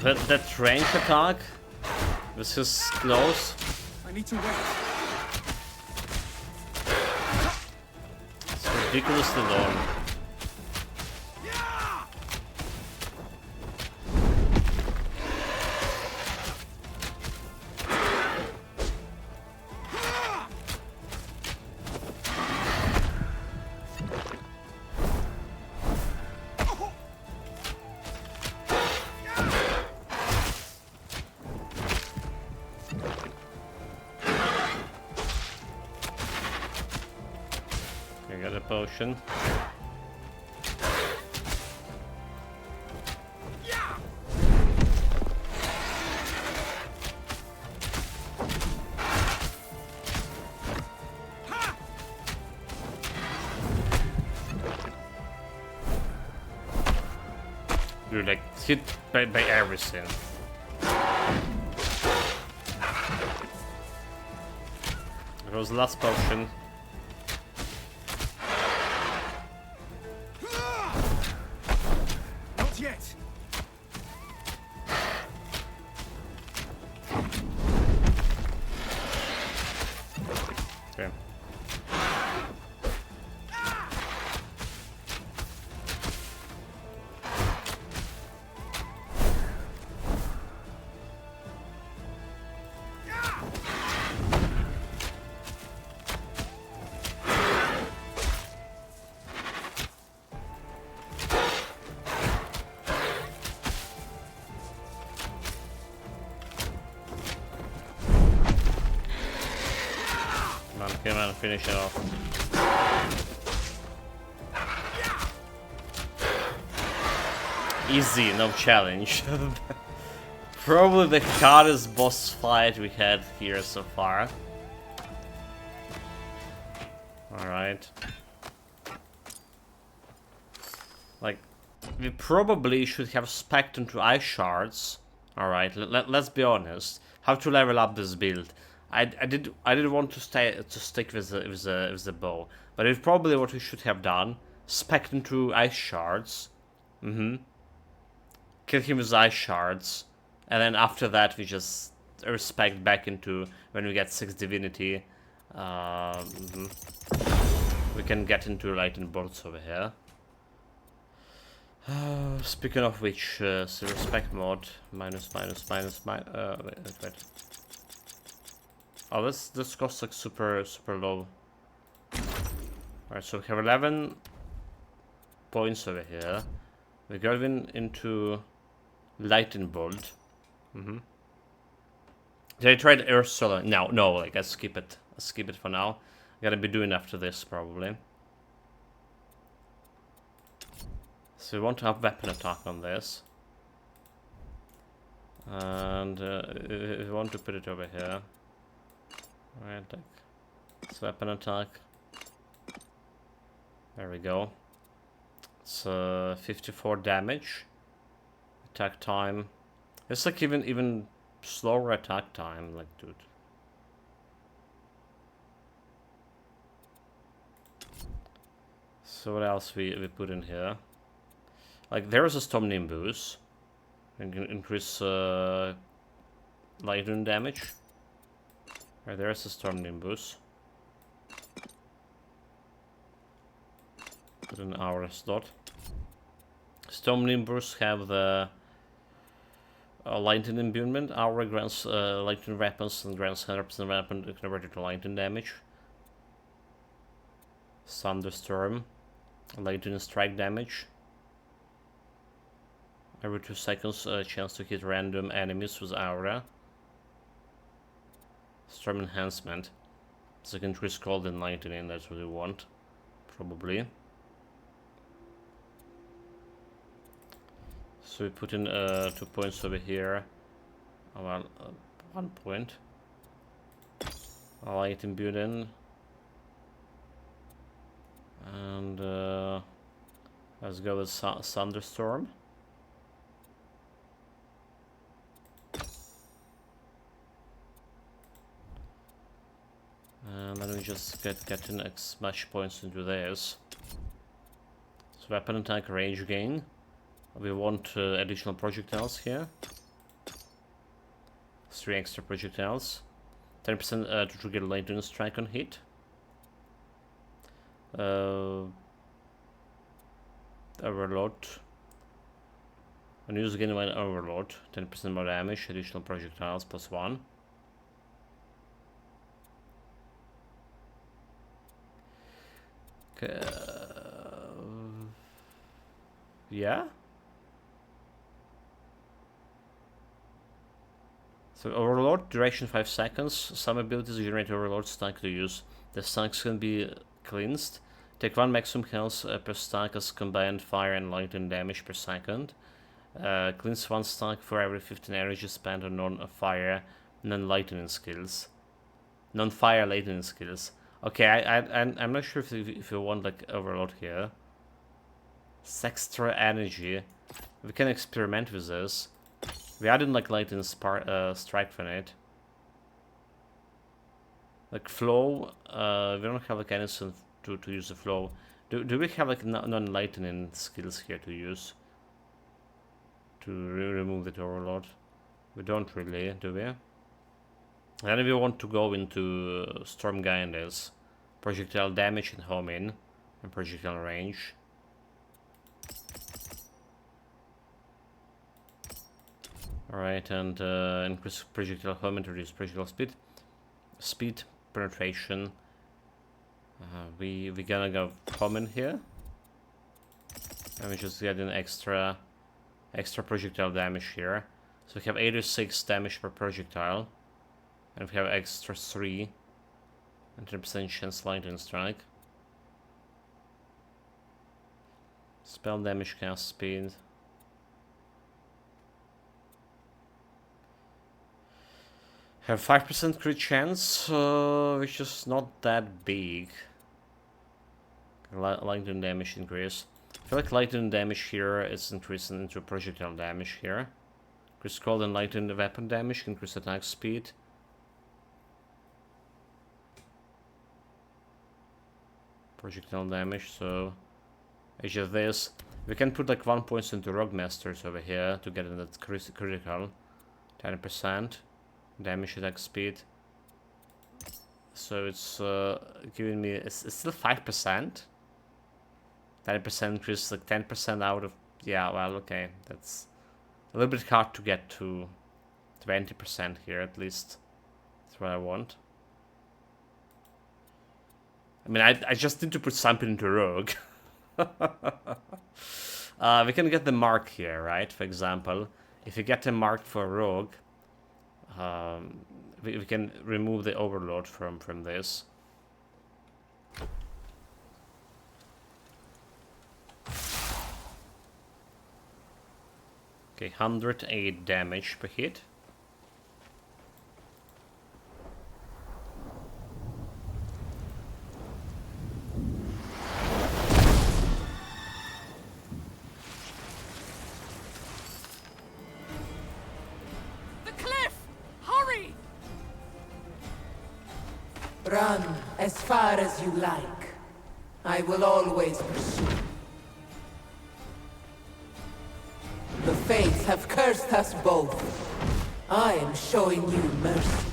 Like that range attack with his close. I need to wait. ridiculously long. I got a potion. You're like hit by everything. It was the last potion. Not yet. Okay. Come on, finish it off. Easy, no challenge. Probably the hardest boss fight we had here so far. Alright. Like, we probably should have spec'd into ice shards. Alright, let's be honest. How to level up this build. I did want to stick with the bow, but it's probably what we should have done. Spec'd into ice shards. Kill him with ice shards, and then after that we just respect back into when we get 6 divinity. We can get into lightning bolts over here. Speaking of which, so respect mod minus. Wait. Oh, this costs like super low. Alright, so we have 11 points over here. We got into lightning bolt. Did I try the earth solar? No, like I skip it. I skip it for now. Gotta be doing after this probably. So we want to have weapon attack on this. And we want to put it over here. Alright, it's weapon attack. There we go. It's 54 damage. Attack time. It's like even slower attack time, like dude. So what else we put in here? Like there is a Storm Nimbus. And can increase lightning damage. Right, there's a Storm Nimbus. Put an hour slot. Storm Nimbus have the lightning imbuement. Aura grants lightning weapons and grants 100% weapon converted to lightning damage. Thunderstorm. Lightning strike damage. Every 2 seconds, a chance to hit random enemies with aura. Storm enhancement. So you can increase cold and lightning, that's what we want. Probably. So we put in 2 points over here. Well, 1 point. Light imbued in. And let's go with Thunderstorm. And then we just get in smash points into this. So weapon attack range gain. We want additional projectiles here. 3 extra projectiles. 10% to trigger lightning strike on hit. Overload. When used again by an overload, 10% more damage, additional projectiles +1. Okay. Yeah? So overload, duration 5 seconds. Some abilities generate overload stack to use. The stacks can be cleansed. Take 1 maximum health per stack as combined fire and lightning damage per second. Cleanse 1 stack for every 15 energy spent on non-fire, non-lightning skills. Non-fire lightning skills. Okay, I'm not sure if you want like overload here. It's extra energy. We can experiment with this. We added like lightning strike from it. Like flow, we don't have like anything to use the flow. Do we have like non-lightning skills here to use? To remove the overload? We don't really, do we? Then we want to go into Stormblade, projectile damage and home in, and projectile range. Alright, and increase projectile home and reduce projectile speed, penetration. We gonna go home in here, and we just get an extra projectile damage here. So we have 86 damage per projectile. And we have extra 3 and 10% chance lightning strike. Spell damage, cast speed. Have 5% crit chance, which is not that big. Lightning damage increase. I feel like lightning damage here is increasing into projectile damage here. Increase cold and lightning weapon damage, increase attack speed. Projectile damage, so it's just this. We can put like 1 point into Rogue Masters over here to get that critical. 10% damage attack speed. So it's giving me, it's still 5%. 10% increase, like 10% out of, yeah, well, okay. That's a little bit hard to get to 20% here at least. That's what I want. I mean, I just need to put something into Rogue. We can get the mark here, right? For example, if you get a mark for Rogue, we can remove the overload from this. Okay, 108 damage per hit. Run as far as you like. I will always pursue. The fates have cursed us both. I am showing you mercy.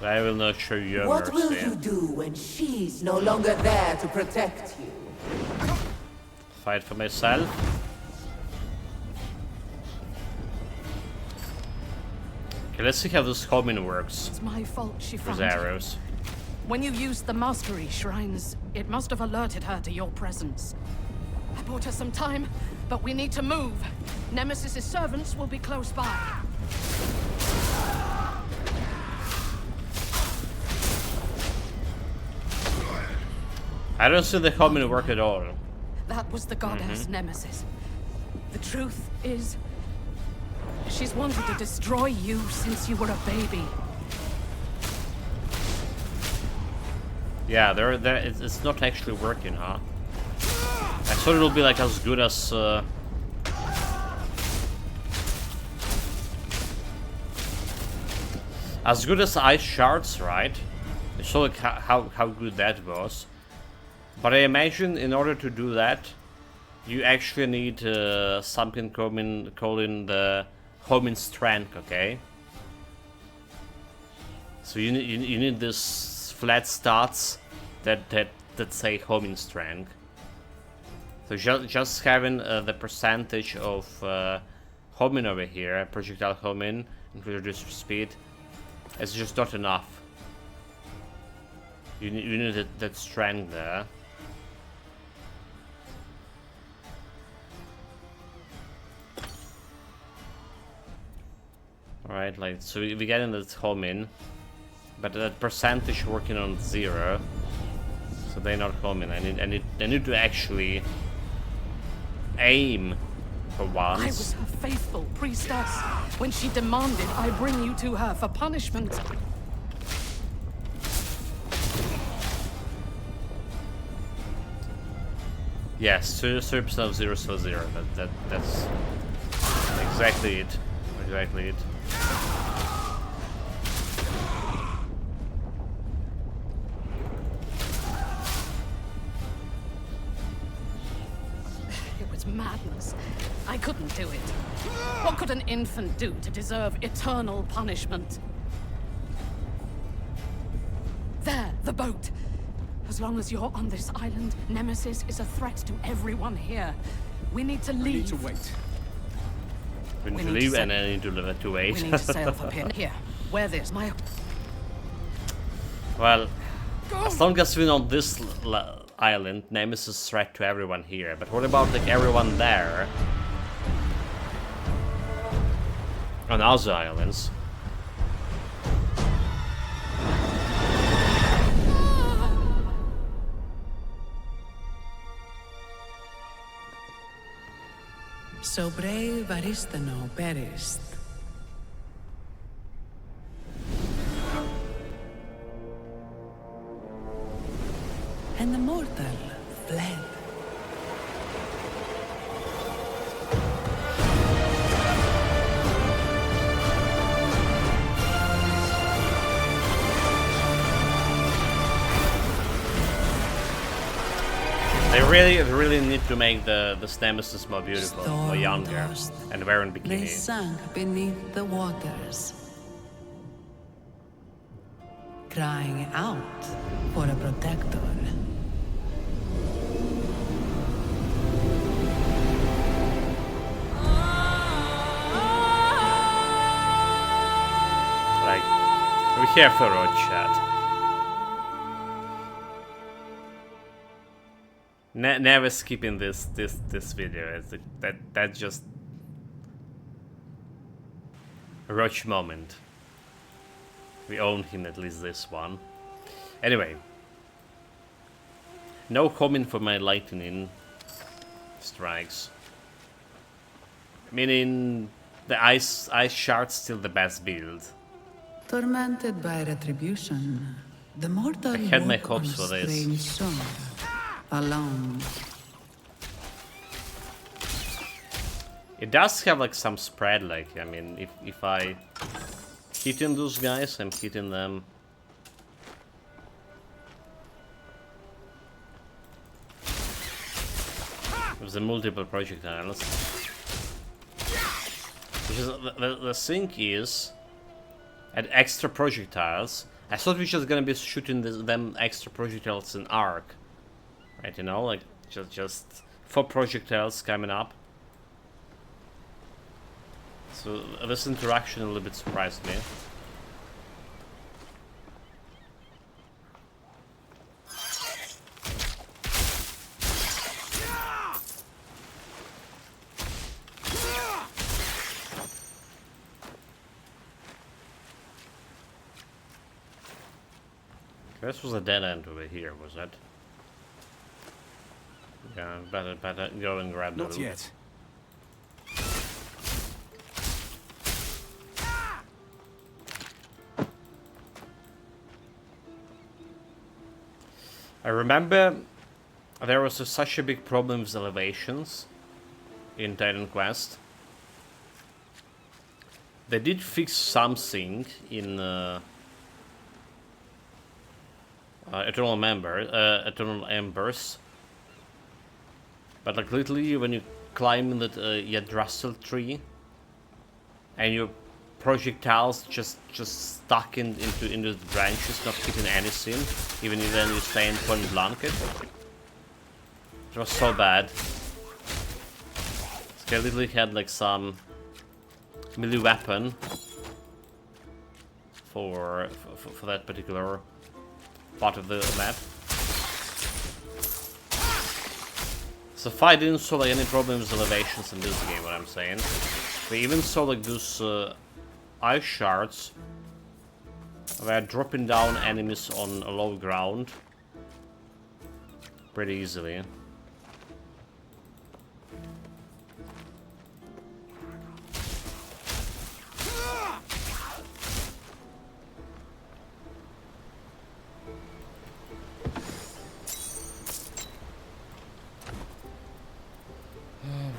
I will not show you What mercy. will you do when she's no longer there to protect you? Fight for myself. Okay, let's see how this homing works. It's my fault she With found you. arrows. When you used the mastery shrines, it must have alerted her to your presence. I bought her some time, but we need to move. Nemesis's servants will be close by. I don't see the homing work at all. That was the goddess Nemesis. The truth is, she's wanted to destroy you since you were a baby. Yeah, it's not actually working, huh? I thought it'll be like as good as ice shards, right? I saw like how good that was. But I imagine in order to do that, you actually need something calling the homing strength, okay? So you need this flat stats that that say homing strength. So just having the percentage of homing over here, projectile homing, and reduced speed, it's just not enough. You need that strength there. Alright, like, so we get in that homing, but that percentage working on 0, so they're not homing. I need to actually aim for once. I was her faithful priestess when she demanded I bring you to her for punishment. Yes, 30% of 0 so 0. That's exactly it. Exactly it. It was madness. I couldn't do it. What could an infant do to deserve eternal punishment? There, the boat. As long as you're on this island, Nemesis is a threat to everyone here. We need to leave. We need to wait. We need to leave, and I need to wait. We need to sail for Pin. Here, wear this. My. Well, as long as we're on this island, Nemesis is a threat to everyone here. But what about like everyone there? On other islands? So brave Aristano perished. And the mortal fled. They really need to make the Nemesis more beautiful, more younger, Stardust. and wearing They bikini. sank beneath the waters, crying out for a protector. Like, we're here for road chat. Never skipping this video. It's that's just a Roach moment. We own him, at least this one. Anyway, no comment for my lightning strikes. Meaning the ice shard's still the best build. Tormented by retribution, the mortal I had my walk hopes on for this. strange shore, alone. It does have like some spread, like, I mean, if I hitting those guys, I'm hitting them. With the multiple projectiles. Because the thing is, at extra projectiles, I thought we were just gonna be shooting them extra projectiles in arc. Right, you know, like, just 4 projectiles coming up. So this interaction a little bit surprised me. This was a dead end over here, was it? Yeah, better go and grab the loot. Not yet. I remember there was such a big problem with elevations in Titan Quest. They did fix something in Eternal Embers, but like literally when you climb that Yggdrasil tree and you projectiles just stuck into the branches, not hitting anything, even when you stay in point blank it. It was so bad. I literally had like some melee weapon for that particular part of the map. So if I didn't saw like any problems with elevations in this game, what I'm saying. We even saw like those ice shards where dropping down enemies on a low ground pretty easily.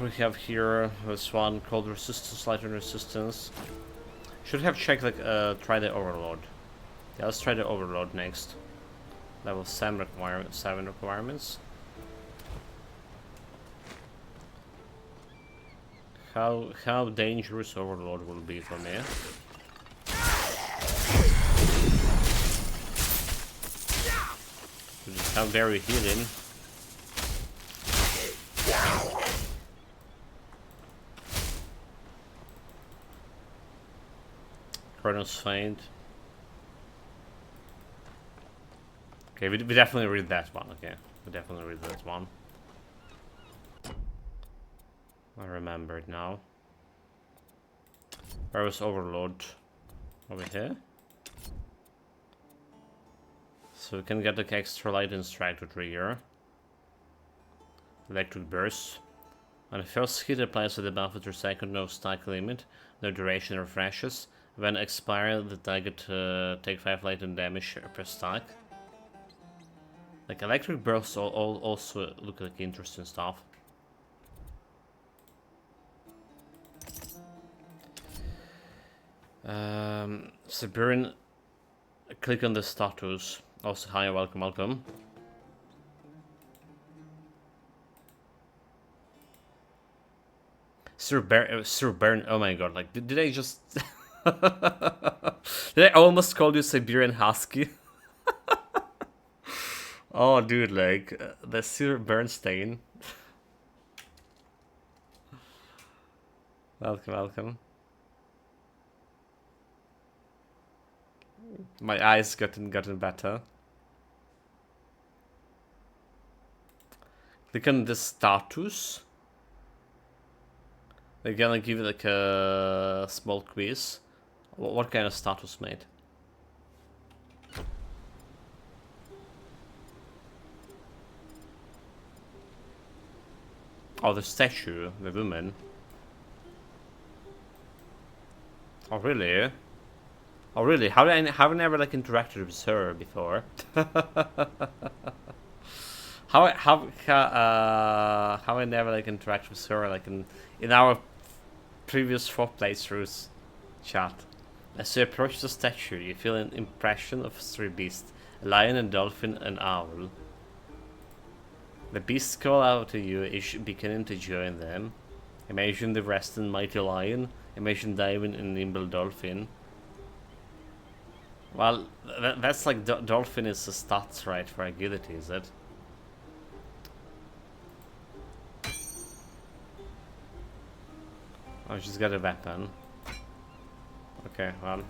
We have here this one called resistance, light and resistance. Should have checked like try the overload. Yeah, let's try the overload next. Level 7 requirements. How dangerous overload will be for me. How very healing. Chronos Feint. Okay, we definitely read that one. Okay, we definitely read that one. I remember it now. Where was Overload? Over here? So we can get like extra light and strike to trigger. Electric Burst. On the first hit applies to the buff with your second, no stack limit, no duration refreshes. When expired, the target take 5 light and damage per stack. Like electric bursts also look like interesting stuff. Siberian, click on the status. Also, hi, welcome. Sir Baron, oh my god, like, did I just... Did I almost call you Siberian Husky? Oh, dude, like, the Sir Bernstein. Welcome. My eyes gotten better. Click on the status. They're gonna give it like a small quiz. What kind of status, mate? Oh, the statue, the woman. Oh, really? Oh, really? Have I never like interacted with her before? How I never like interacted with her like in our previous 4 playthroughs chat. As you approach the statue, you feel an impression of 3 beasts: a lion, a dolphin, an owl. The beasts call out to you, each beginning to join them. Imagine the resting mighty lion. Imagine diving in nimble dolphin. Well, that's like dolphin is the stats, right, for agility, is it? Oh, she's got a weapon. Okay, well.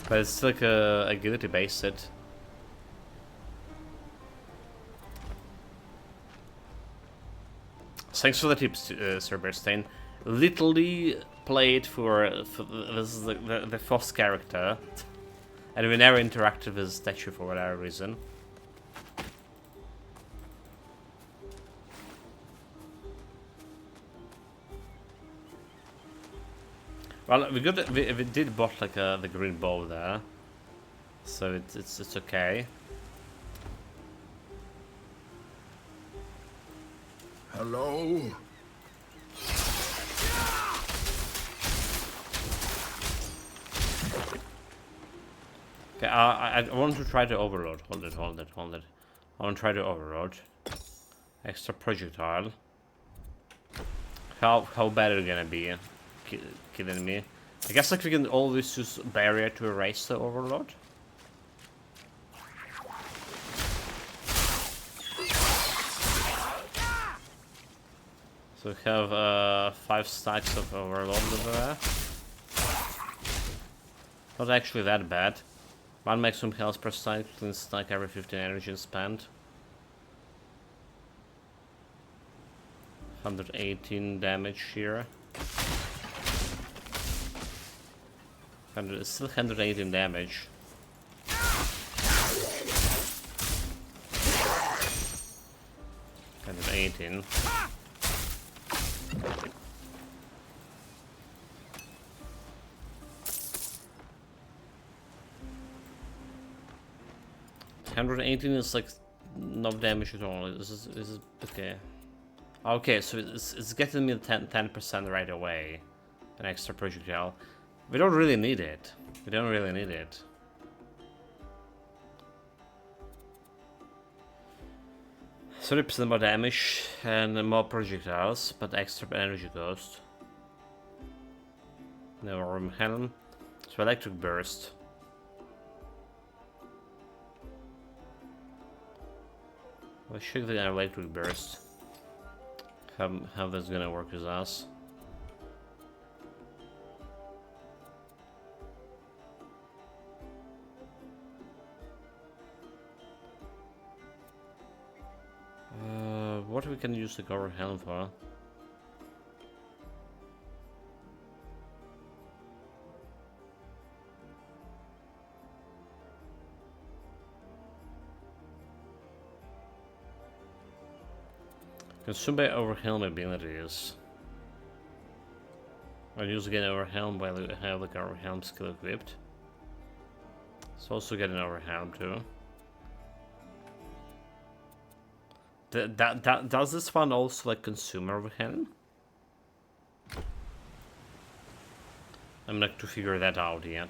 But it's like a agility base set. Thanks for the tips, Sir Bernstein. Literally played for this is the first character. And we never interacted with the statue for whatever reason. Well, we did bought like the green bow there, so it's okay. Hello? Okay, I want to try to overload. Hold it. I want to try to overload. Extra projectile. How bad are you gonna be killing me? I guess like we can always use barrier to erase the overload. So we have 5 stacks of overload over there. Not actually that bad. 1 maximum health per stack, clean stack every 15 energy spent. 118 damage here. It's still 118 damage. Kind of 18. Is like no damage at all. Is okay? Okay, so it's getting me 10% right away. An extra projectile. We don't really need it. We don't really need it. So 30% more damage and more projectiles, but extra energy cost. No arm helm. So electric burst. Let's check the electric burst. How that's gonna work with us. What we can use the cover helm for? Consumed by overhelm abilities. I'll use again overhelm while I have the overhelm skill equipped. It's also getting overhelm too. Does this one also like consume overhelm? I'm not to figure that out yet.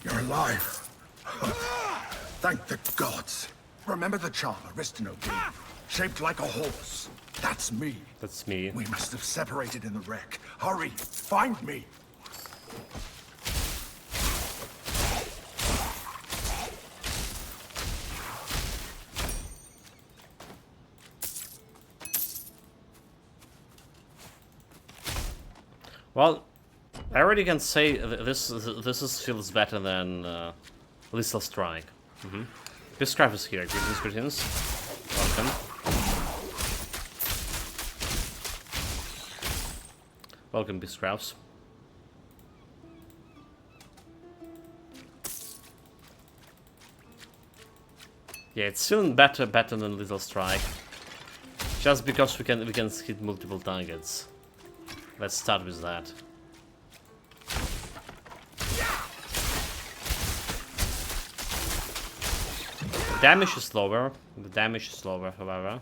You're alive. Thank the gods. Remember the charm Aristino gave? Shaped like a horse. That's me. That's me. We must have separated in the wreck. Hurry, find me. Well, I already can say this feels better than Lethal Strike. Biscraft is here. Greetings. Welcome. Welcome, Biscrafts. Yeah, it's still better than Lethal Strike. Just because we can hit multiple targets. Let's start with that. The damage is lower. However.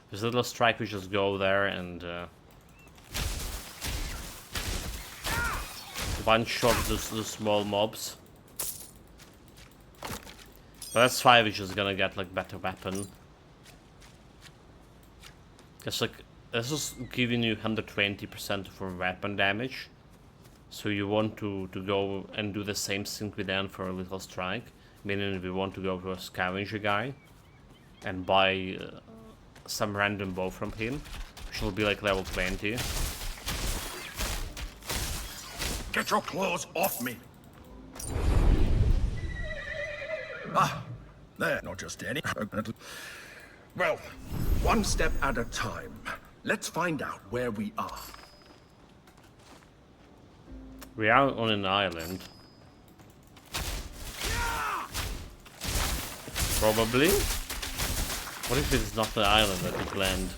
With Little Strike, we just go there and one-shot the small mobs. But that's 5, which is gonna get like better weapon. Just like this is giving you 120% for weapon damage. So you want to go and do the same thing we done for a Little Strike. Meaning we want to go to a scavenger guy and buy some random bow from him, which will be like level 20. Get your claws off me! Ah, there, not just any. Well, one step at a time. Let's find out where we are. We are on an island. Probably. What if it's not the island that we planned?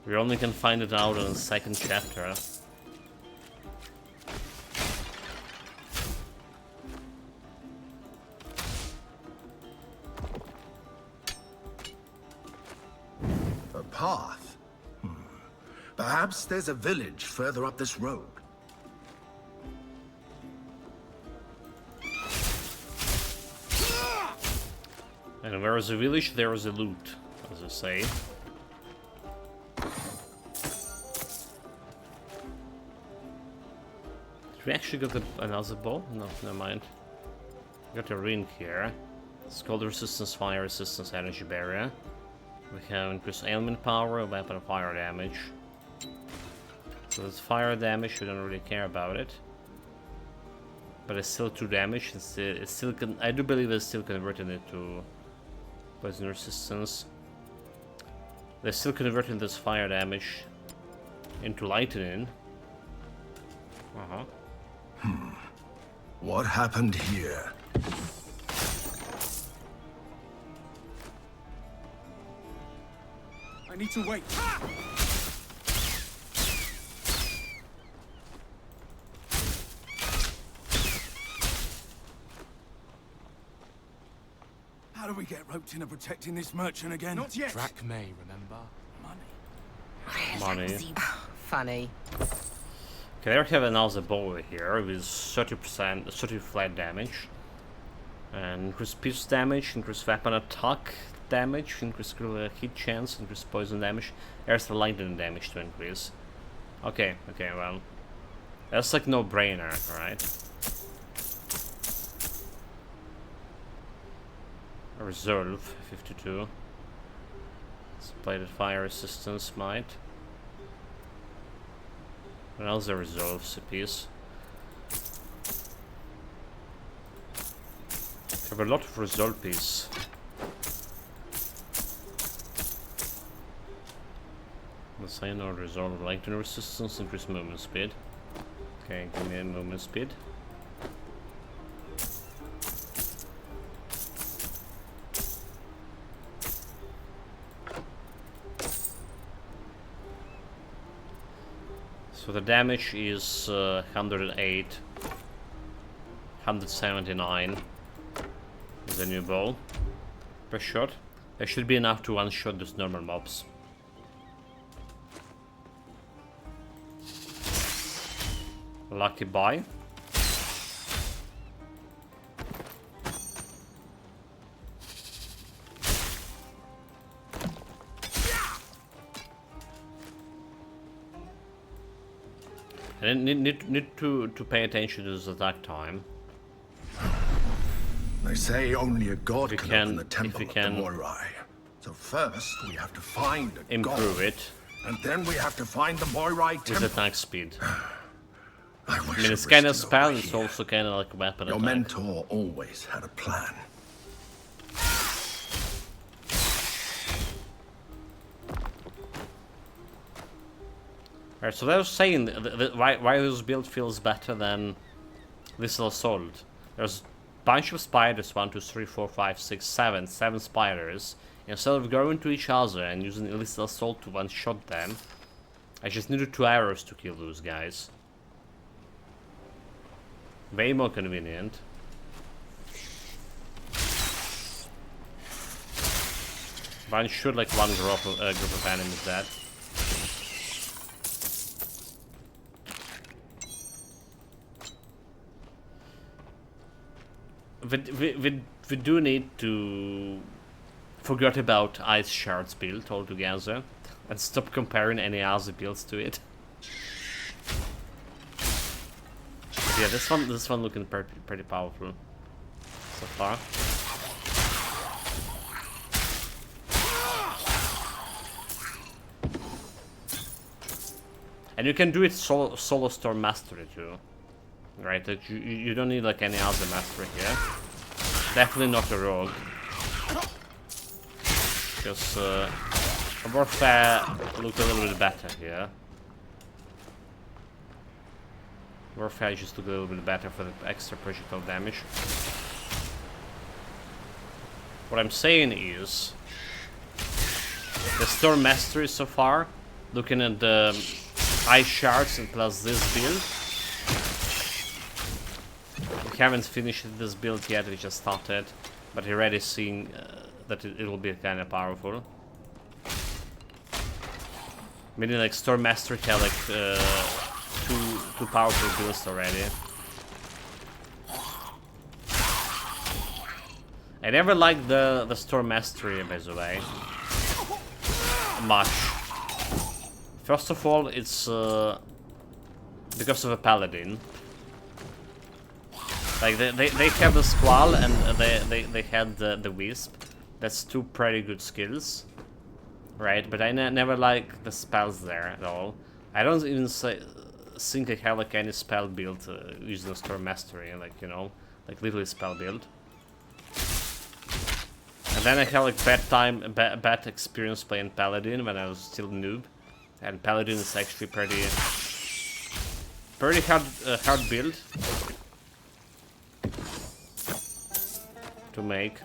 We only can find it out in the second chapter. A path? Perhaps there's a village further up this road. And where is a village, there is a loot. as I say. Did we actually get another bow? No, never mind. We got a ring here. It's called resistance, fire resistance, energy barrier. We have increased ailment power, weapon fire damage. So it's fire damage, we don't really care about it. But it's still 2 damage. It's still I do believe it's still converting it to poison resistance. They're still converting this fire damage into lightning. What happened here? I need to wait. How do we get roped into protecting this merchant again? Not yet. Drachmae, remember? Money. Funny. Okay, there we have another bow here with 30% flat damage. And increased pierce damage, increased weapon attack damage, increased hit chance, increased poison damage. There's the lightning damage to increase. Okay, well. That's like no brainer, right? Resolve 52. Splitted fire resistance might. Another resolves a piece. Have a lot of resolve piece. Let's say no resolve lightning resistance, increase movement speed. Okay, give me a movement speed. So the damage is 108, 179 is the new bow per shot. That should be enough to one-shot those normal mobs. Lucky buy. And need to pay attention to this attack time. They say only a god If we can can- open the temple if we of can the Moirai. So first we have to find a improve god, it and then we have to find the Moirai with temple. attack speed. I I wish mean, it it's was kind of still spell, over it's here. also kind of like a weapon Your attack. mentor always had a plan. Alright, so they were saying why this build feels better than Lethal Assault. There's a bunch of spiders, 1, 2, 3, 4, 5, 6, 7 spiders. Instead of going to each other and using Lethal Assault to one-shot them, I just needed 2 arrows to kill those guys. Way more convenient. One shoot like one group of enemies dead. We do need to forget about Ice Shards build altogether and stop comparing any other builds to it. But yeah, this one looking pretty powerful so far. And you can do it solo Storm Mastery too. Right, like you don't need like any other mastery here. Definitely not a rogue. Because Warfare looked a little bit better here. Warfare just looked a little bit better for the extra projectile damage. What I'm saying is the Storm Mastery so far, looking at the Ice Shards and plus this build. We haven't finished this build yet, we just started, but you're already seeing that it will be kind of powerful. Meaning like Storm Mastery have like two powerful builds already. I never liked the Storm Mastery, by the way. much. First of all, it's because of a paladin. Like they have the Squall and they had the Wisp. That's two pretty good skills, right? But I never like the spells there at all. I don't even think I have like any spell build using the Storm Mastery, like, you know, like literally spell build. And then I had like bad experience playing Paladin when I was still noob, and Paladin is actually pretty hard build to make.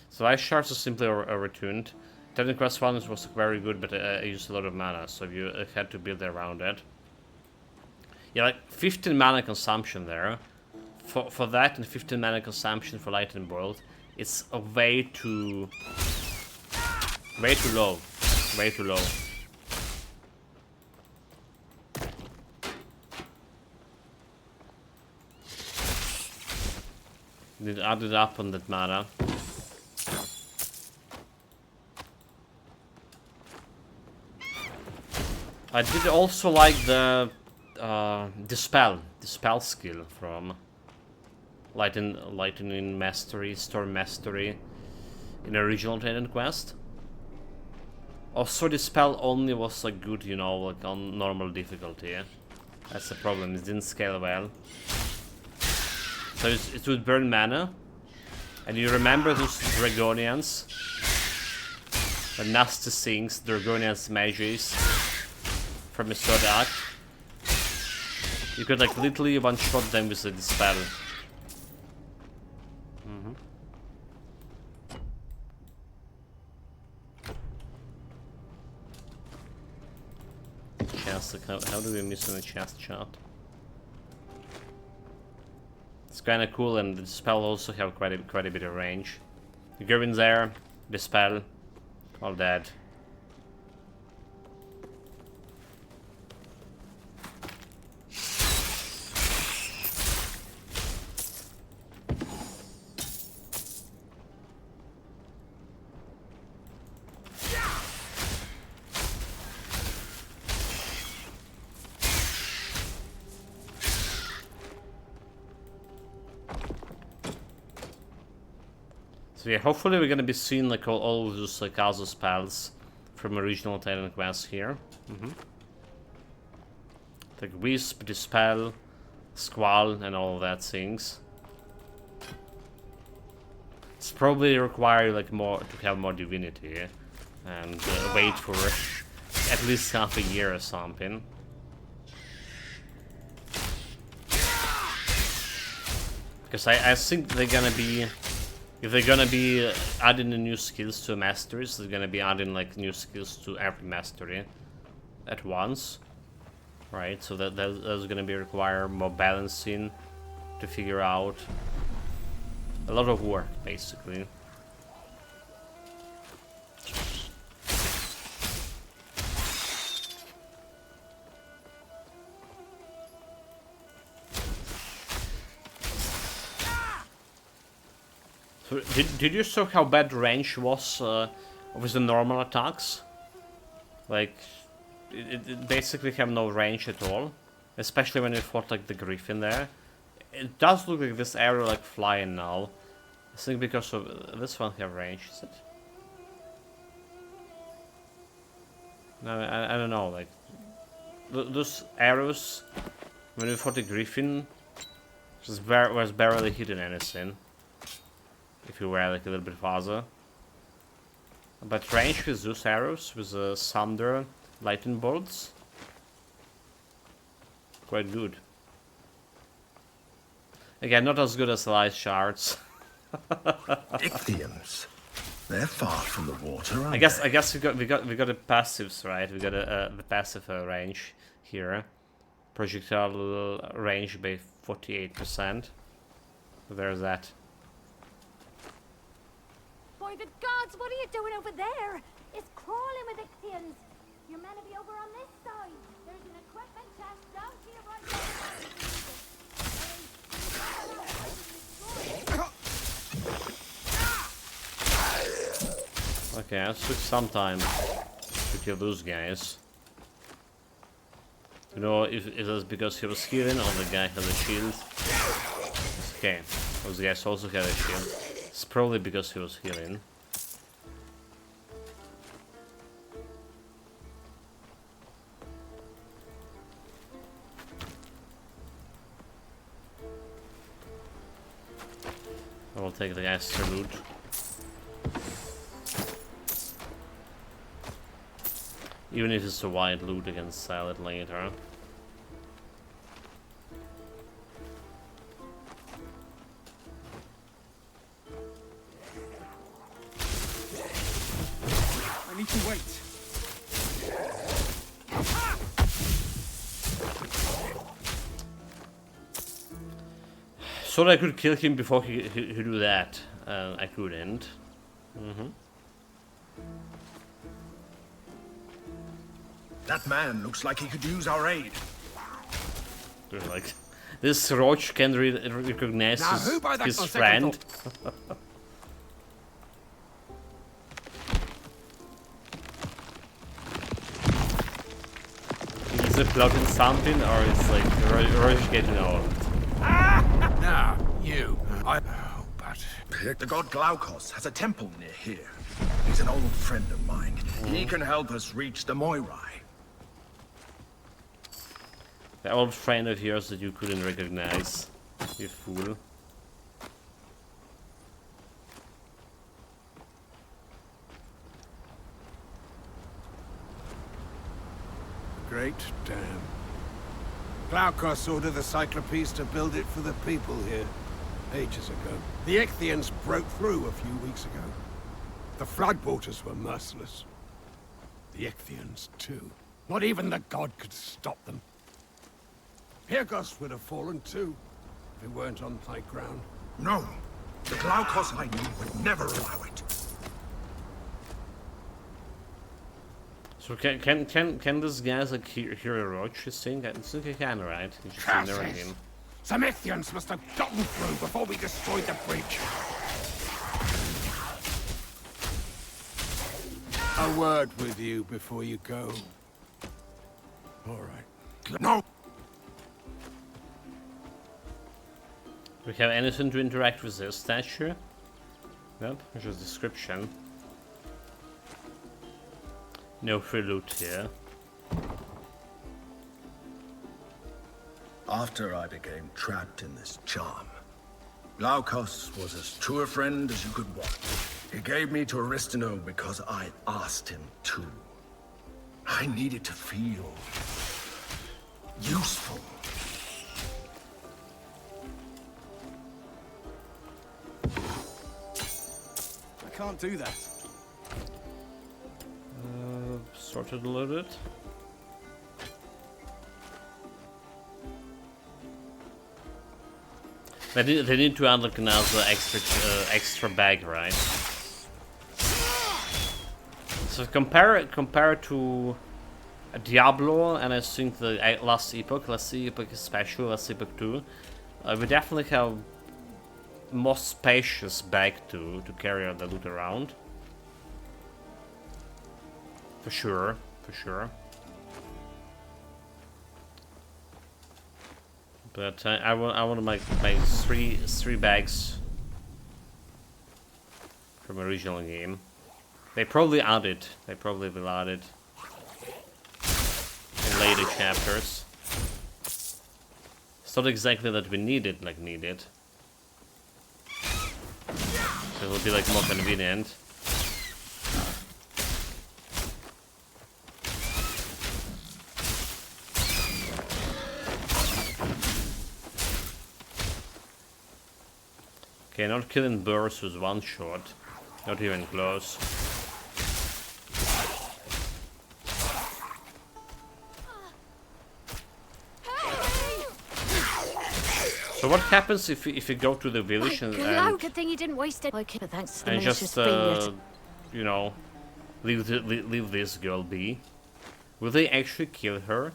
So Ice Shards are simply overtuned. Titan Quest 1 was very good, but I used a lot of mana, so you had to build around that. Yeah, like 15 mana consumption there. For that and 15 mana consumption for Lightning Bolt, it's a way too low. Way too low. Need to add it up on that mana. I did also like the Dispel skill from Lightning Mastery, Storm Mastery in original Titan Quest. Also, Dispel only was like good, you know, like on normal difficulty. That's the problem, it didn't scale well. So it would burn mana. And you remember those Dragonians? The nasty things, Dragonians mages from the third act. You could like literally one-shot them with the Dispel. Chest, like how do we miss in the chest shot? It's kinda cool, and the spell also have quite a bit of range. You go in there, Dispel, all dead. So yeah, hopefully we're gonna be seeing like all of those like Azu spells from original Titan Quest here. Like Wisp, Dispel, Squall, and all of that things. It's probably require like more to have more divinity and wait for at least half a year or something. Because I think they're gonna be. If they're gonna be adding the new skills to masteries, they're gonna be adding like new skills to every mastery at once, right? So that's gonna be require more balancing to figure out. A lot of work, basically. So did you saw how bad range was with the normal attacks? Like, it basically have no range at all, especially when you fought like the Griffin there. It does look like this arrow like flying now. I think because of this one have range, is it? No, I don't know. Like those arrows when we fought the Griffin, was barely hitting anything. If you were like a little bit farther. But range with those arrows, with the thunder, lightning bolts, quite good. Again, not as good as the ice shards. Ichthyans. They're far from the water, aren't I guess we got the passives, right? We got the passive range here. Projectile range by 48%. There's that. By the gods, what are you doing over there? It's crawling with Ichthyans. You're meant to be over on this side. There's an equipment chest down to your right. Okay, it took some time to kill those guys. You know, if it was because he was healing or the guy had a shield. Okay, those guys also had a shield. It's probably because he was healing. I will take the guy's loot. Even if it's a white loot, I can sell it later. I need to wait. So I could kill him before he do that. I couldn't. That man looks like he could use our aid. Like, this roach can recognize his friend. Is it plotting something, or it's like roach getting old? Now, you. But the god Glaukos has a temple near here. He's an old friend of mine. He can help us reach the Moirai. The old friend of yours that you couldn't recognize, you fool. Great dam. Glaukos ordered the Cyclopes to build it for the people here, ages ago. The Ichthians broke through a few weeks ago. The Floodwaters were merciless. The Ichthians, too. Not even the god could stop them. Pyrgos would have fallen, too, if it weren't on high ground. No, the Glaukos I knew would never allow it. So can this guy like hear a roach? You think? I think he can, right? He just never him. Some Ichthians must have gotten through before we destroyed the bridge. A word with you before you go. All right. No. Do we have anything to interact with this statue? Nope, just description. No free loot here. After I became trapped in this charm, Glaukos was as true a friend as you could want. He gave me to Aristino because I asked him to. I needed to feel useful. I can't do that. Sorted a little bit. They need to unlock another extra bag, right? So compare to Diablo, and I think the last epoch is special, last epoch 2. We definitely have more spacious bag to carry the loot around. For sure, for sure. But I want to make three bags from original game. They probably add it. They probably will add it in later chapters. It's not exactly that we need it, like need it. So it will be like more convenient. Okay, not killing birds with one shot. Not even close. So what happens if you go to the village and good thing you didn't waste it. Okay, thanks to the just you know, leave this girl be? Will they actually kill her?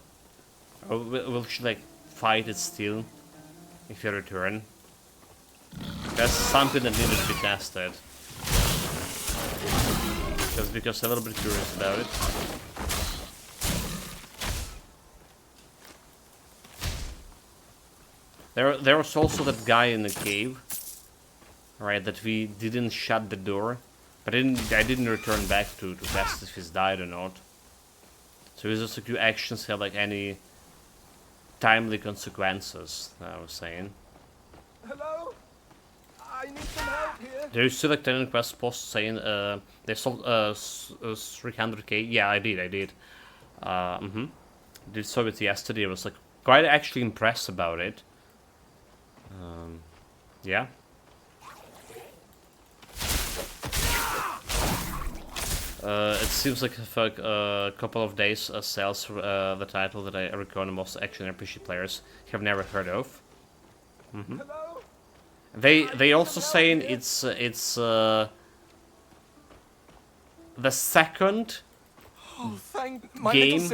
Or will she like fight it still if you return? That's something that needed to be tested. just because I'm a little bit curious about it. There was also that guy in the cave, right? That we didn't shut the door, but I didn't return back to test if he's died or not. So is this your actions have like any timely consequences? I was saying. Hello? I need some help here. There is still like 10 quest posts saying they sold 300k. Yeah, I did. Did saw it yesterday. I was like quite actually impressed about it. Yeah. It seems like for a couple of days sales for the title that I reckon most action RPG players have never heard of. They also saying it's the second game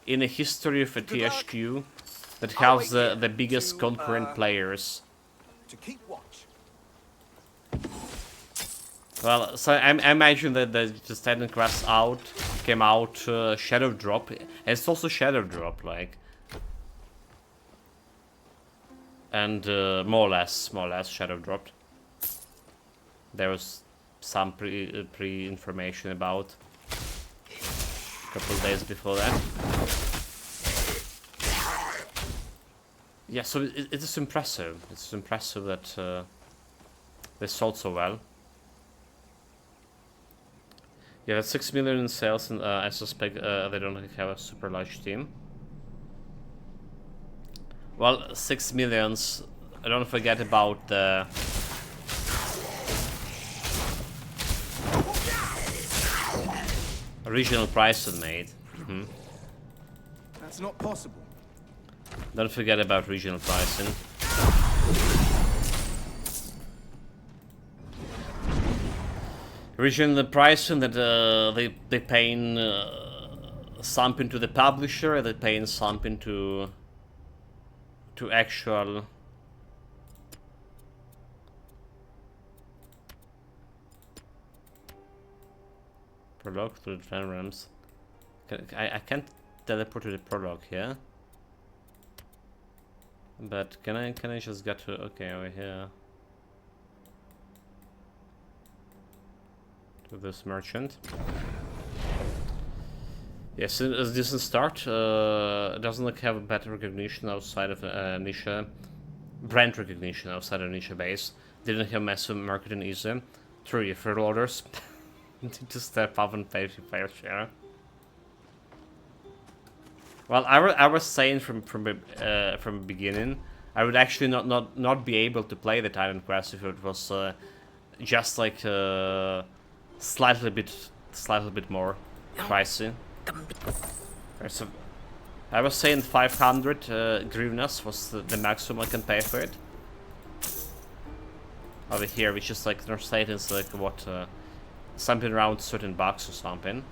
in the history of a THQ that has the biggest concurrent players. To keep watch. Well, so I imagine that the Titan Quest came out Shadow Drop. It's also Shadow Drop, like, and more or less Shadow dropped. There was some pre information about a couple of days before that. Yeah, so it is impressive. It's impressive that they sold so well. Yeah, that's 6 million in sales, and I suspect they don't have a super large team. Well, 6 millions. Don't forget about the original price it made. That's not possible. Don't forget about regional pricing. Regional pricing that they paying something to the publisher, they paying something to actual prologue to the Rams. I can't teleport to the prologue here. But can I just get to over here to this merchant? Yes, it's a decent start. Doesn't like have a better recognition outside of niche brand recognition outside of niche base. Didn't have massive marketing either. True, for orders to step up and pay fair share. Well, I was saying from the beginning, I would actually not be able to play the Titan Quest if it was just like slightly bit more pricey. So I was saying 500 hryvnias was the maximum I can pay for it. Over here, which is like translated is like what something around $13 or something.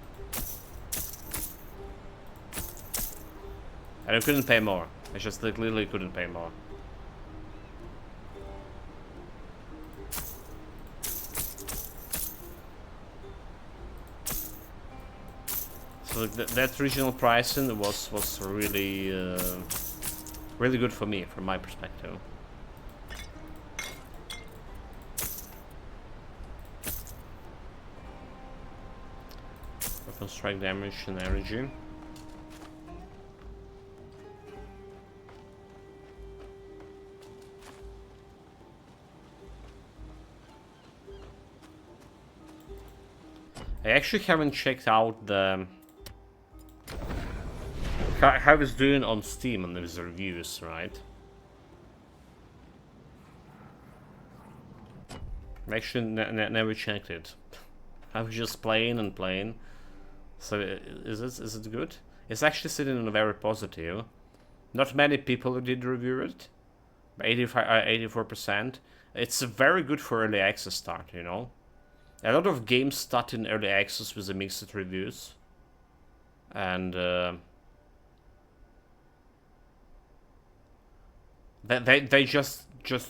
And I couldn't pay more. I just like, literally couldn't pay more. So that regional pricing was really really good for me, from my perspective. Weapon strike damage and energy. I actually haven't checked out the how it's doing on Steam and these reviews, right? I actually never checked it. I was just playing and playing. So is it good? It's actually sitting on a very positive. Not many people did review it. 84%. It's very good for early access start, you know. A lot of games start in early access with the mixed reviews, and they just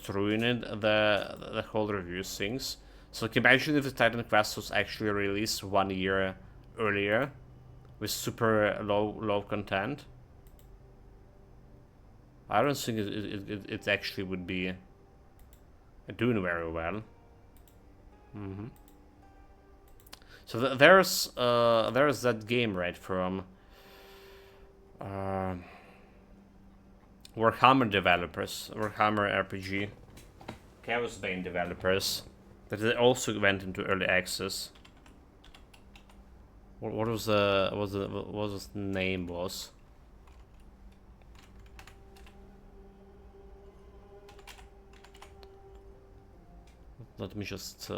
ruined the whole review things. So like, imagine if the Titan Quest was actually released 1 year earlier with super low content. I don't think it actually would be doing very well. So there's that game, right, from Warhammer developers, Warhammer RPG, Chaosbane developers, that they also went into early access. What was the name was? Let me just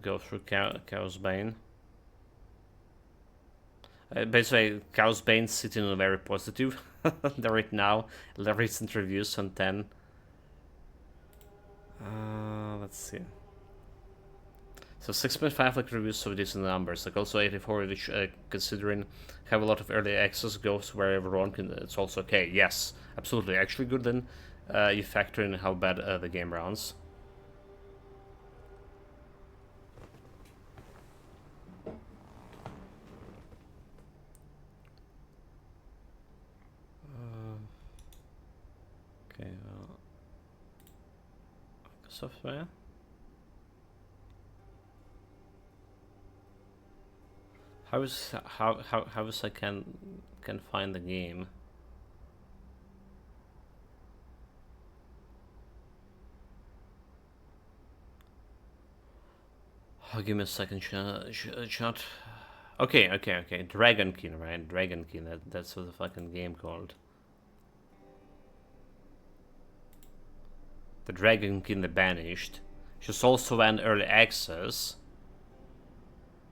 go through Chaosbane. Basically, Chaosbane's sitting on a very positive right now. The recent reviews on 10. Let's see. So 6.5 like reviews, so decent numbers. Like also 84, which considering have a lot of early access goes where everyone can. It's also okay. Yes, absolutely. Actually good then. You factor in how bad the game runs. Okay. Software. How is I can find the game? Oh, give me a second, chat. Okay. Dragon King, right? Dragon King. That's what the fucking game called. The Dragon King the Banished. Just also an early access.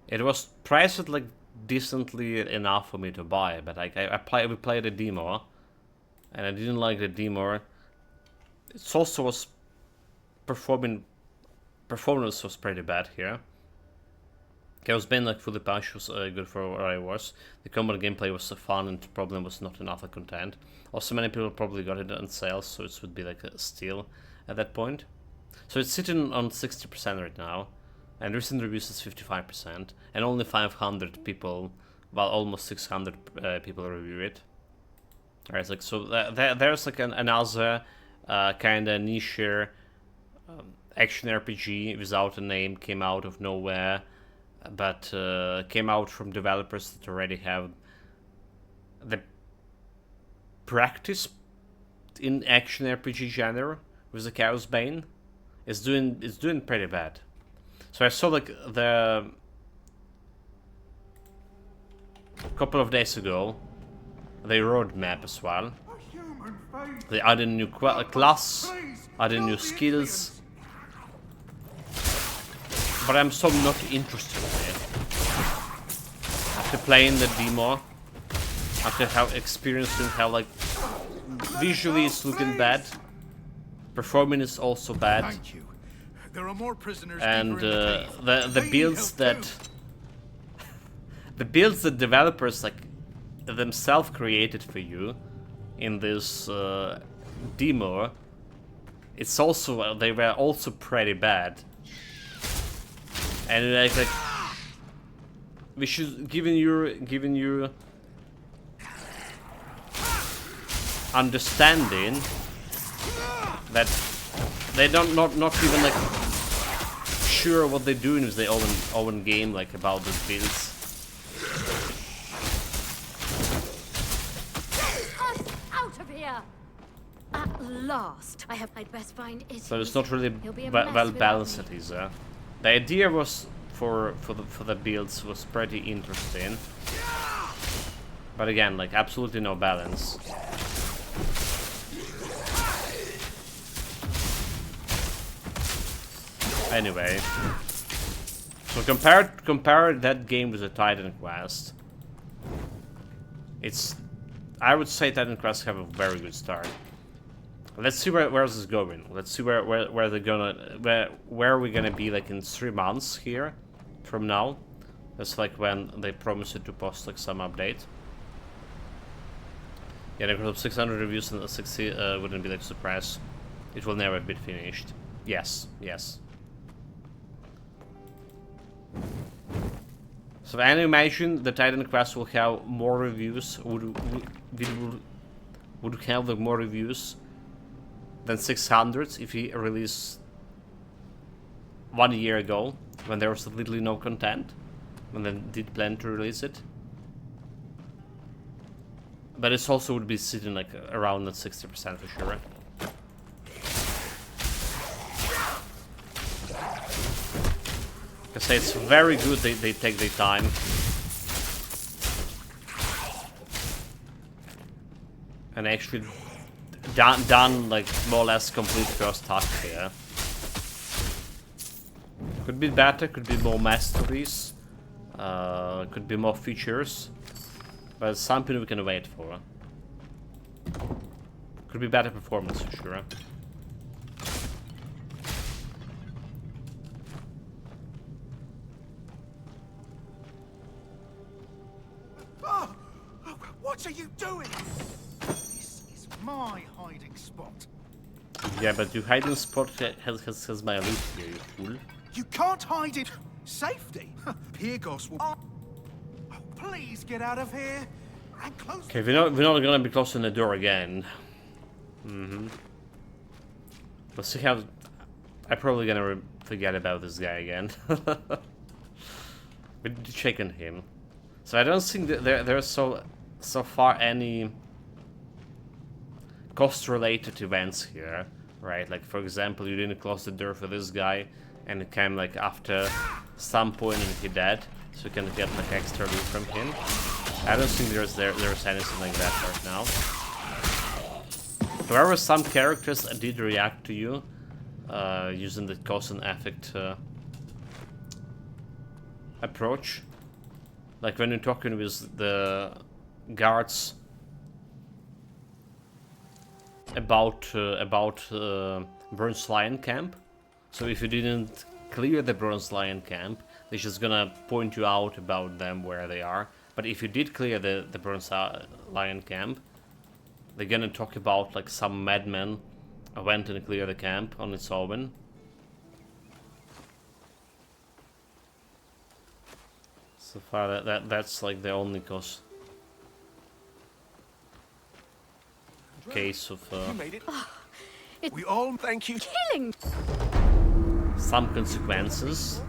It was priced like decently enough for me to buy, but like we played the demo, and I didn't like the demo. It also was performance was pretty bad here. Chaosbane like fully patched was good for what I was. The combat gameplay was so fun, and the problem was not enough of content. Also, many people probably got it on sale, so it would be like a steal at that point. So it's sitting on 60% right now. And recent reviews is 55%, and only 500 people, well, almost 600 people review it. Alright, like so, there's like another kind of niche action RPG without a name, came out of nowhere, but came out from developers that already have the practice in action RPG genre with the Chaosbane. It's doing pretty bad. So I saw like a couple of days ago, they roadmap as well. They added a new class, added new skills, but I'm so not interested in it. After playing the demo, after experiencing how like visually it's looking bad, performing is also bad. Thank you. There are more prisoners, and the builds that developers like themselves created for you in this demo, it's also they were also pretty bad, and like we should given you understanding that they don't not even like sure what they're doing with their own game, like about these builds. Get us out of here! At last, I have my best find is. So it's not really well balanced, it is. The idea was for the builds was pretty interesting, but again, like absolutely no balance. Anyway, so compare that game with the Titan Quest. I would say Titan Quest have a very good start. Let's see where this is going. Let's see where they're gonna where we're gonna be like in 3 months here from now. That's like when they promised to post like some update. Yeah, there could 600 reviews and 60 wouldn't be like a surprise. It will never be finished. Yes. So I imagine the Titan Quest will have more reviews, would have like more reviews than 600 if he released 1 year ago, when there was literally no content, when they did plan to release it. But it also would be sitting like around at 60% for sure. I say it's very good they take their time. And actually done like more or less complete first task here. Could be better, could be more masteries, could be more features, but it's something we can wait for. Could be better performance for sure. Oh, what are you doing? This is my hiding spot. Yeah, but your hiding spot has my loot here, you fool. You can't hide it. Safety. Pyrgos will. Oh, please get out of here. And close. Okay, we're not gonna be closing the door again. Let's see how. I'm probably gonna forget about this guy again. We did check on him, so I don't think that there's so far any cost-related events here, right? Like for example, you didn't close the door for this guy, and it came like after some point and he dead, so you can get like extra loot from him. I don't think there's anything like that right now. However, some characters did react to you using the cause and effect approach. Like when you're talking with the guards about Bronze Lion Camp. So if you didn't clear the Bronze Lion Camp, they're just gonna point you out about them where they are. But if you did clear the Bronze Lion Camp, they're gonna talk about like some madman went and cleared the camp on its own. So far that's like the only case of You made it. We all thank you. Killing. Some consequences.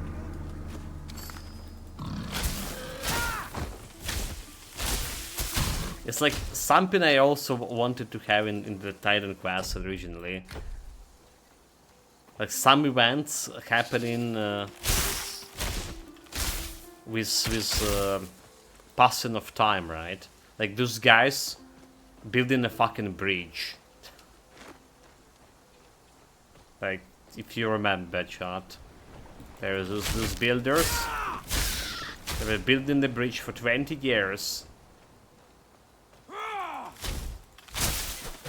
It's like something I also wanted to have in the Titan Quest originally. Like some events happening with passing of time, right? Like those guys building a fucking bridge. Like if you remember that shot, there was those builders. They were building the bridge for 20 years.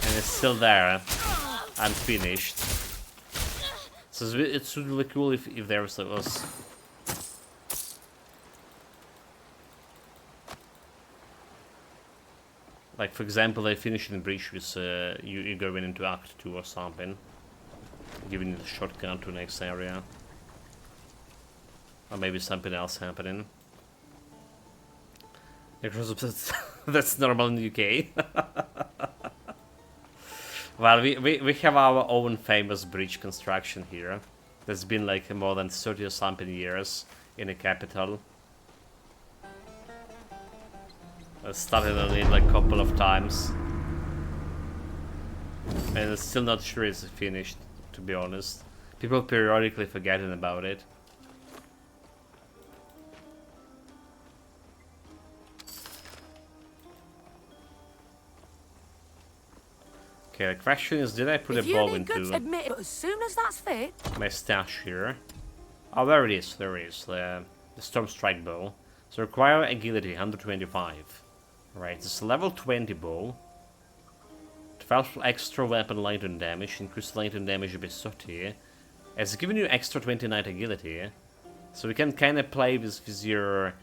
And it's still there, unfinished. So it's really cool if there was like, for example, they finish the bridge with you going into Act 2 or something, giving you the shotgun to the next area, or maybe something else happening. Because that's normal in the UK. Well, we have our own famous bridge construction here. That's been like more than 30 or something years in the capital. I started on it like a couple of times. And I'm still not sure it's finished, to be honest. People periodically forgetting about it. Okay, the question is, did I put a bow into admit it, as soon as that's fit. my stash here? Oh, there it is, the Storm Strike bow. So require agility, 125. Right, it's a level 20 bow. 12 extra weapon lantern damage, increase lantern damage by 30. It's giving you extra 29 agility. So we can kind of play with your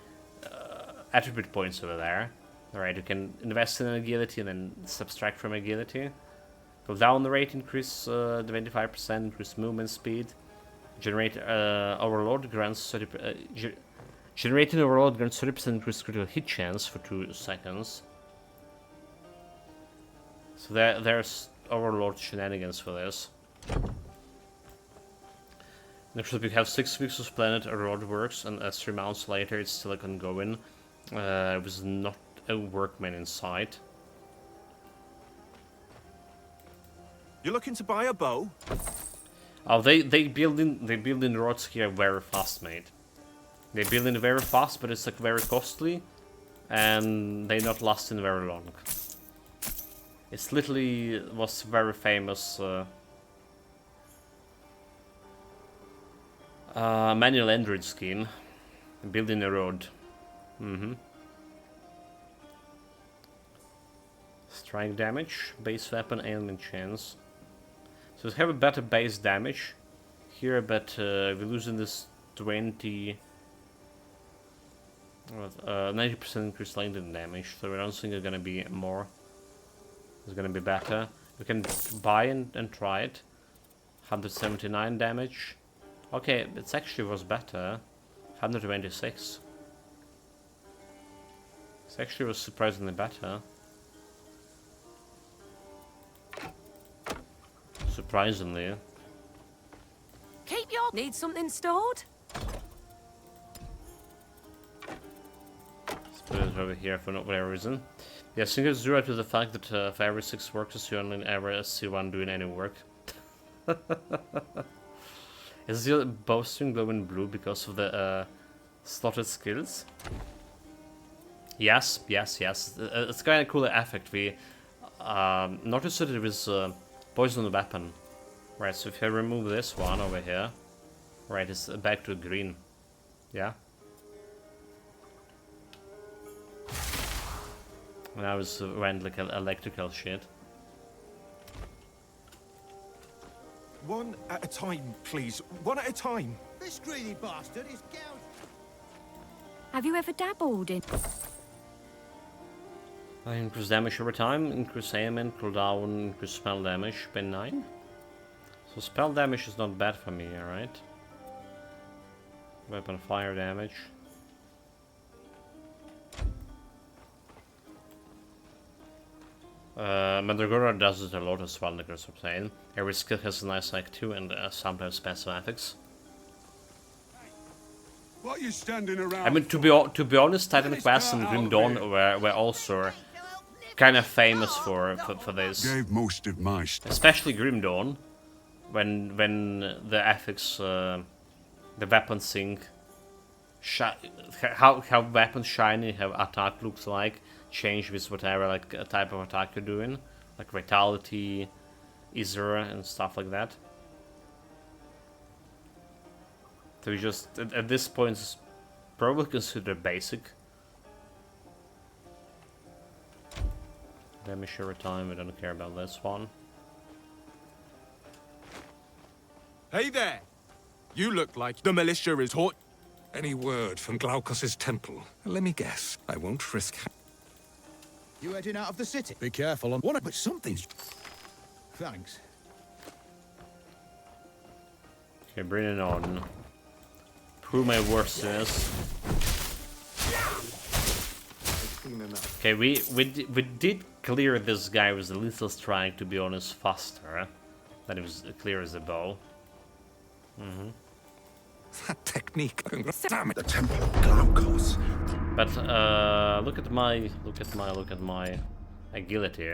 attribute points over there. Alright, you can invest in agility and then subtract from agility. Cooldown rate increase 25%, increase movement speed. Generate Overload grants 30%. Generating overload grants 30% increased critical hit chance for 2 seconds. So there's overload shenanigans for this. Next up, you have 6 weeks of planet overload works, and 3 months later it's still ongoing. It was not a workman in sight. You're looking to buy a bow? Oh, they build in roads here very fast, mate. They build in very fast, but it's like very costly, and they not lasting very long. It's literally was very famous manual android scheme, building a road. Strike damage, base weapon, ailment chance. So we have a better base damage here, but we're losing this 90% increased lightning damage, so I don't think it's gonna be more. It's gonna be better. We can buy and try it. 179 damage. Okay, it actually was better. 126. It actually was surprisingly better. Surprisingly. Keep your... Need something stored? Let's put it over here for whatever reason. Yeah, I think it's due to the fact that for every 6 workers you only ever see one doing any work. Is your bowstring glowing blue because of the slotted skills? Yes. It's kind of cool effect. We noticed that it was poison weapon. Right, so if I remove this one over here, right, it's back to green. Yeah. Now it's went like electrical shit. One at a time, please. One at a time. This greedy bastard is gouged. Have you ever dabbled in... Increase damage over time, increase ailment, cooldown, increase spell damage by 9. So spell damage is not bad for me, alright? Weapon fire damage. Mandragora does it a lot as well, like I was saying. Every skill has a nice like too, and sometimes special effects. What are you standing around? I mean, to be honest, Titan Quest and Grim Dawn were also kind of famous for this. Gave most of my especially Grim Dawn, when the ethics, the weapon sync, how weapons shiny, how attack looks like, change with whatever like type of attack you're doing, like vitality, Ether, and stuff like that. So we just at this point it's probably considered basic. Damage over time, we don't care about this one. Hey there! You look like the militia is hot. Any word from Glaukos' temple? Let me guess. I won't risk... You heading out of the city? Be careful on one, but something's... Thanks. Okay, bring it on. Prove my worstness. Okay, we did clear this guy with the lethal strike, to be honest, faster than it was clear as a bow. That technique. Damn it, the temple of Glaukos. But look at my agility.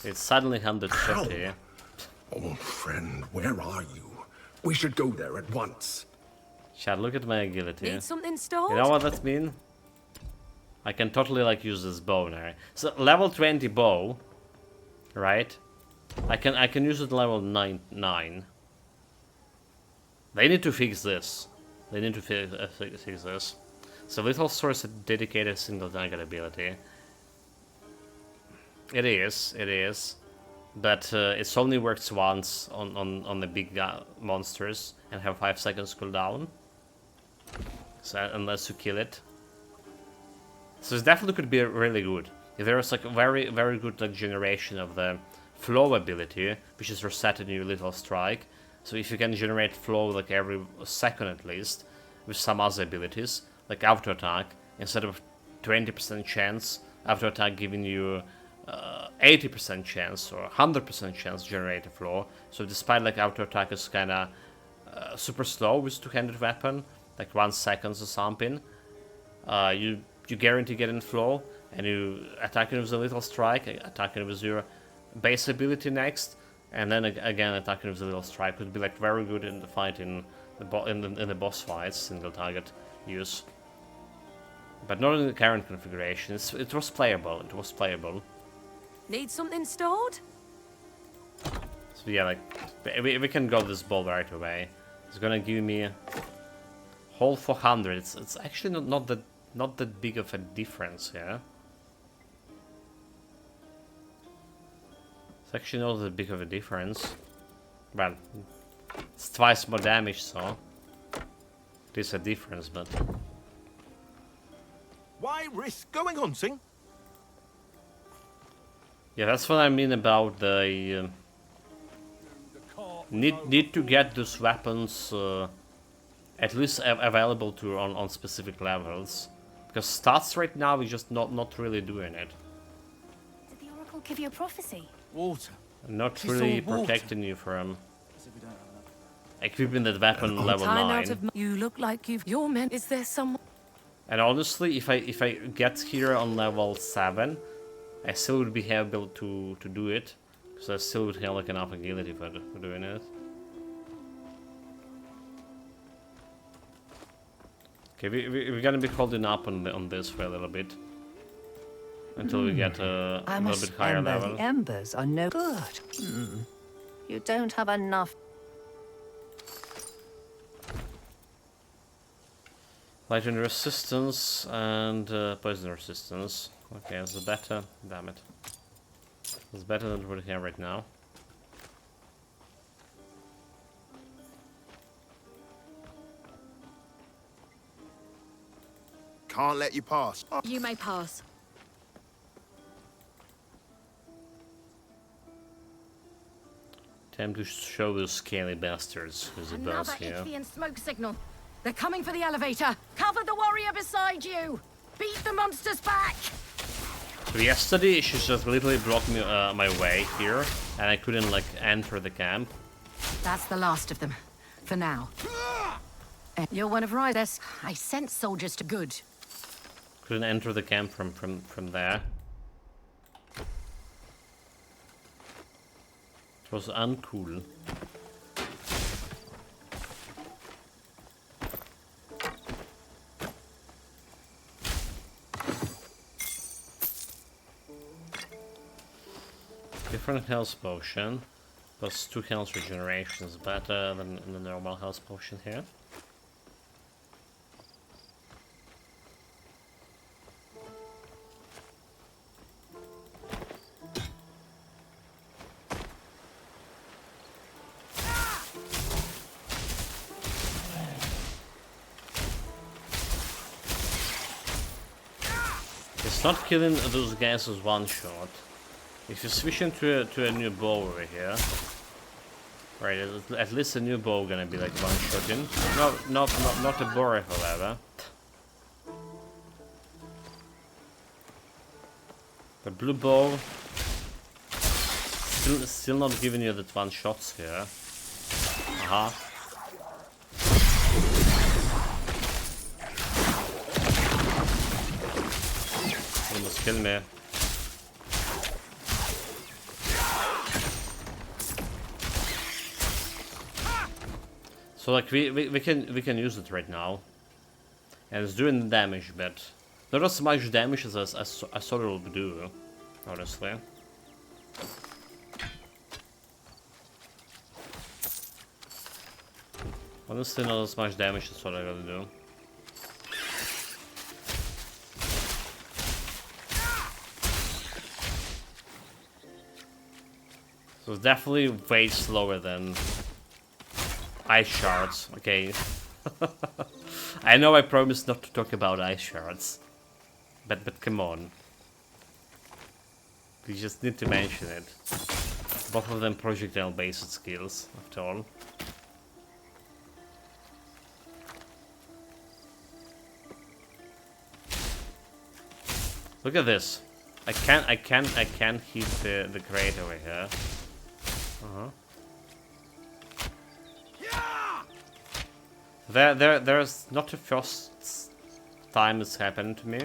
It's suddenly 150. Old friend, where are you? We should go there at once. Chad, look at my agility. Need something stored? You know what that means? I can totally like use this bow now. So level 20 bow, right? I can use it level 9. They need to fix this. They need to fix this. So Lethal Sword is a dedicated single target ability. It is. But it only works once on the big monsters and have 5 seconds cooldown. So unless you kill it. So it definitely could be really good. If there was like a very good like generation of the flow ability, which is reset in your Lethal Strike. So if you can generate flow like every second at least, with some other abilities, like auto attack. Instead of 20% chance, auto attack giving you 80% chance or 100% chance to generate a flow. So despite like auto attack is kind of super slow with two-handed weapon, like 1 second or something, you guarantee getting flow, and you attacking with a little strike, attacking with your base ability next, and then again attacking with a little strike would be like very good in the fight in the boss fights, single target use. But not in the current configuration. It was playable. It was playable. Need something stored? So yeah, like we can go this bow right away. It's gonna give me whole 400. It's actually not that big of a difference here. It's actually not that big of a difference. Well, it's twice more damage, so it is a difference, but why risk going hunting? Yeah, that's what I mean about the need to get those weapons at least available to on specific levels, because stats right now is just not really doing it. Did the Oracle give you a prophecy? Water. Not really protecting you from equipping that weapon level 9. You look like you're meant. Is there someone? And honestly, if I get here on level 7, I still would be able to do it, because I still would have like enough agility for doing it. Okay, we're gonna be holding up on this for a little bit until we get a little bit higher level. The embers are no good. You don't have enough. Lightning resistance and poison resistance. Okay, that's better. Damn it. That's better than what we have right now. Can't let you pass. You may pass. Time to show those scaly bastards who's the boss here. Another Ichthian smoke signal. They're coming for the elevator. Cover the warrior beside you. Beat the monsters back. So yesterday she just literally blocked me my way here, and I couldn't like enter the camp. That's the last of them, for now. You're one of Ryder's. I sent soldiers to good. Couldn't enter the camp from there. It was uncool. Different health potion, plus 2 health regeneration is better than the normal health potion here. It's not killing those guys with one shot. If you switch into a new bow over here, right? At least a new bow gonna be like one shotting. No, not a bow rifle, however. The blue bow still not giving you that one shots here. Aha. Almost kill me. So like we can use it right now, and it's doing damage, but not as much damage as I thought it would do, honestly. Honestly, not as much damage as what I gotta do. So it's definitely way slower than ice shards. Okay. I know I promised not to talk about ice shards, but come on. We just need to mention it. Both of them projectile based skills, after all. Look at this. I can't hit the crate over here. There's not the first time it's happened to me.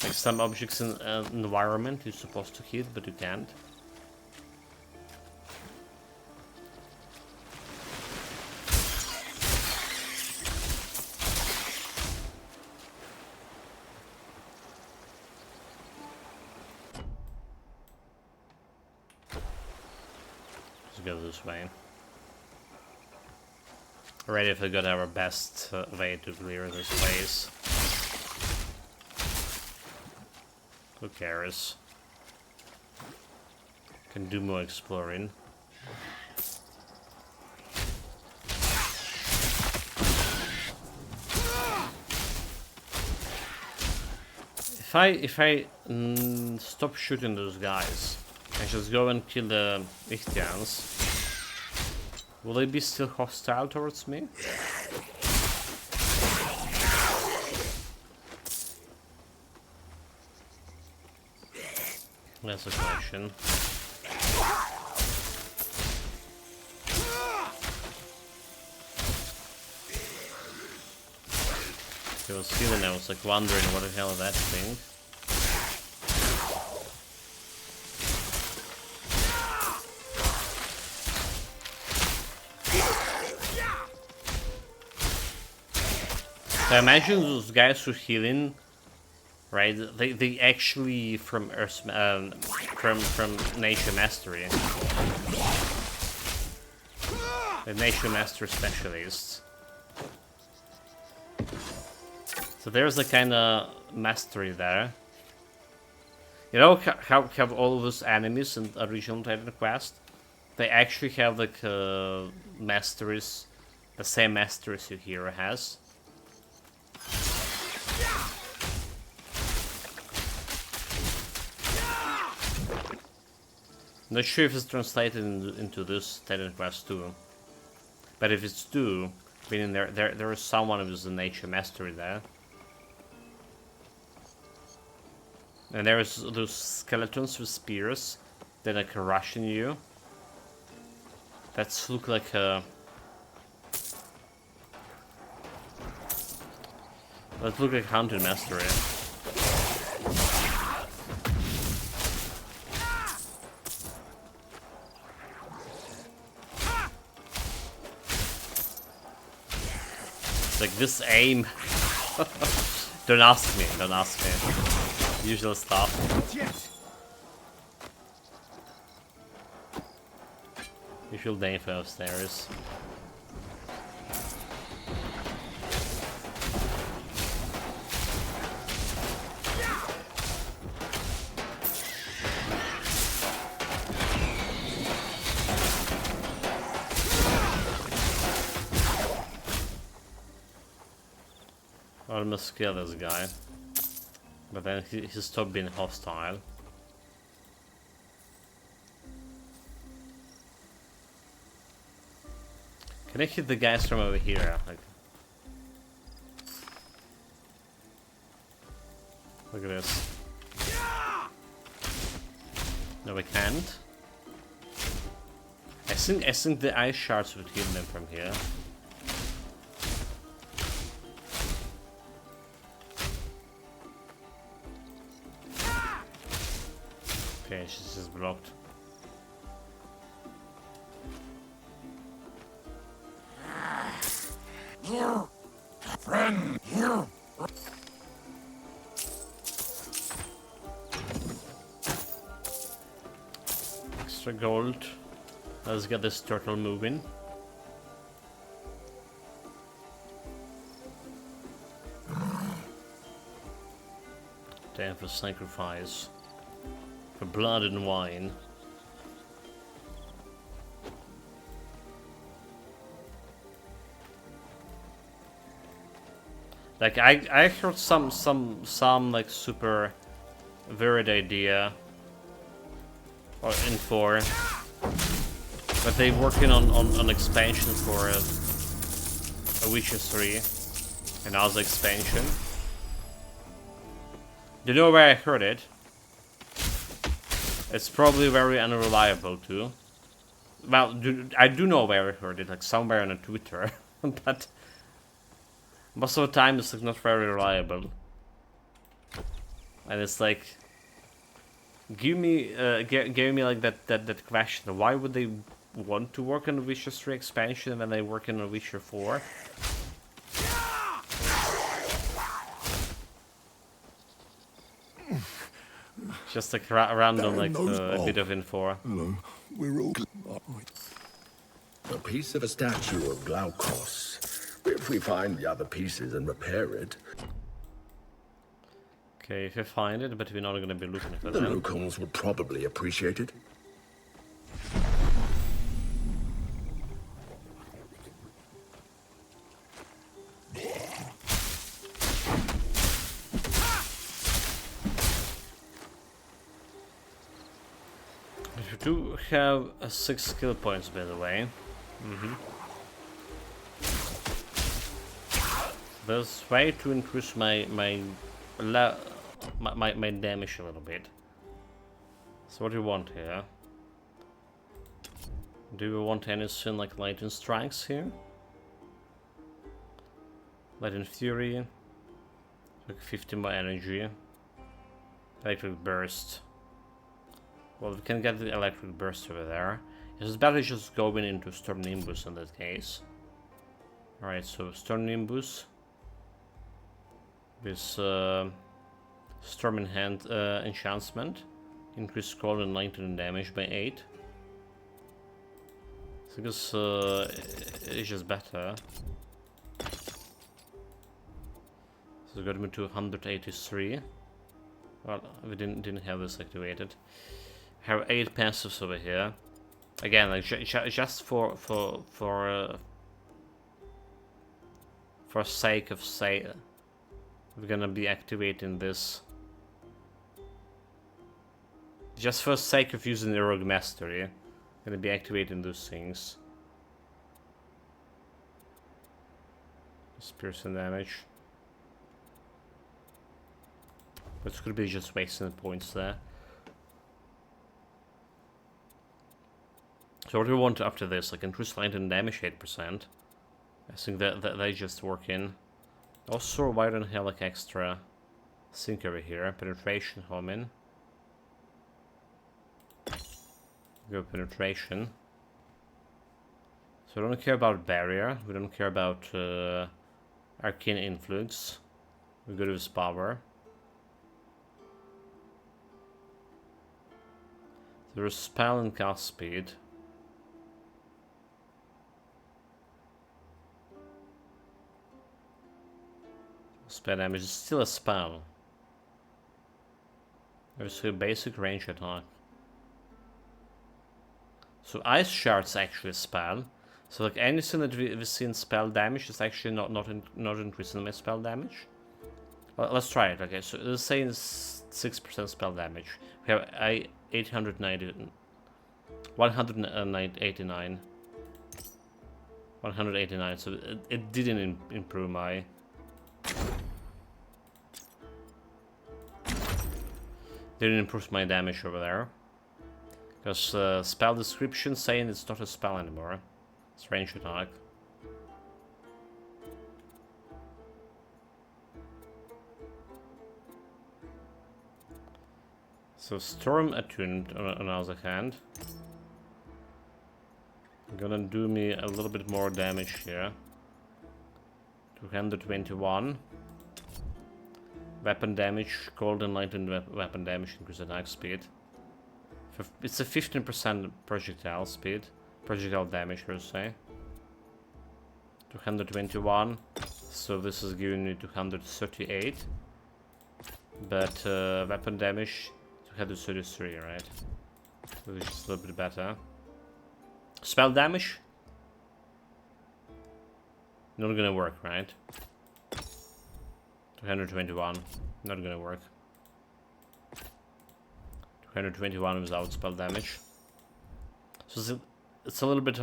Like some objects in an environment you're supposed to hit, but you can't. Let's go this way. Ready if we got our best way to clear this place. Who cares? Can do more exploring. If I stop shooting those guys and just go and kill the Ichthyans, will they be still hostile towards me? That's a question. I was feeling, I was like wondering what the hell is that thing. So I imagine those guys who healing, right? They actually from Earth, from Nature Mastery. The Nature Mastery specialists. So there's a kind of mastery there. You know how all of those enemies in original Titan Quest, they actually have like masteries, the same masteries your hero has. Not sure if it's translated into this Titan Quest 2, but if it's 2, meaning there is someone who's a nature mastery there. And there's those skeletons with spears that are like rushing you. That's look like a... That look like Haunted Mastery. It's like this aim. Don't ask me, don't ask me. Usual stuff. Usual danger upstairs. I almost kill this guy. But then he stopped being hostile. Can I hit the guys from over here? Like, look at this. No, we can't. I think the ice shards would hit them from here. Okay, she's just blocked. You, friend, you. Extra gold. Let's get this turtle moving. Time for sacrifice. For blood and wine. Like I heard some like super varied idea or info, but they working on expansion for a Witcher 3, another expansion. Do you know where I heard it? It's probably very unreliable too. Well, I do know where I heard it, like somewhere on a Twitter, but most of the time it's like not very reliable. And it's like, give me like that question. Why would they want to work on the Witcher 3 expansion when they work on the Witcher 4? Just like random, like a bit of info. Hello. We're all a piece of a statue of Glaukos. If we find the other pieces and repair it. Okay, if you find it, but we're not gonna be looking for The them. locals would probably appreciate it. You do have 6 skill points, by the way. There's a way to increase my damage a little bit. So what do you want here? Do we want anything like lightning strikes here? Lightning fury, like 50 more energy. Electric burst. Well, we can get the electric burst over there. It's better just going into Storm Nimbus in that case. Alright, so Storm Nimbus. With Storm in Hand enchantment. Increase scroll and 19 damage by 8. So I guess it's just better. So it got me to 183. Well, we didn't have this activated. Have 8 passives over here. Again, like just for sake of we're gonna be activating this. Just for sake of using the rogue mastery, gonna be activating those things. Just piercing damage. But it could be just wasting the points there. So what do we want after this? Like increase lightning damage 8%. I think that they just work in. Also, why don't I have like extra sync over here? Penetration, home in. Go penetration. So we don't care about barrier. We don't care about arcane influence. We go to his power. There's spell and cast speed. Spell damage is still a spell. There's a basic range attack. So Ice Shard's actually a spell. So like anything that we see in spell damage is actually not increasing my spell damage. Well, let's try it. Okay, so let's say it's 6% spell damage. We have 189. 189. So it didn't improve my. Didn't improve my damage over there. Because spell description saying it's not a spell anymore. It's range attack. So Storm Attuned on the other hand. Gonna do me a little bit more damage here. 221. Weapon damage, cold and light and weapon damage increase attack speed. It's a 15% projectile speed. Projectile damage, per se. 221. So this is giving me 238. But weapon damage, 233, right? So this is a little bit better. Spell damage? Not gonna work, right? 221, not gonna work. 221 without spell damage. So it's a little bit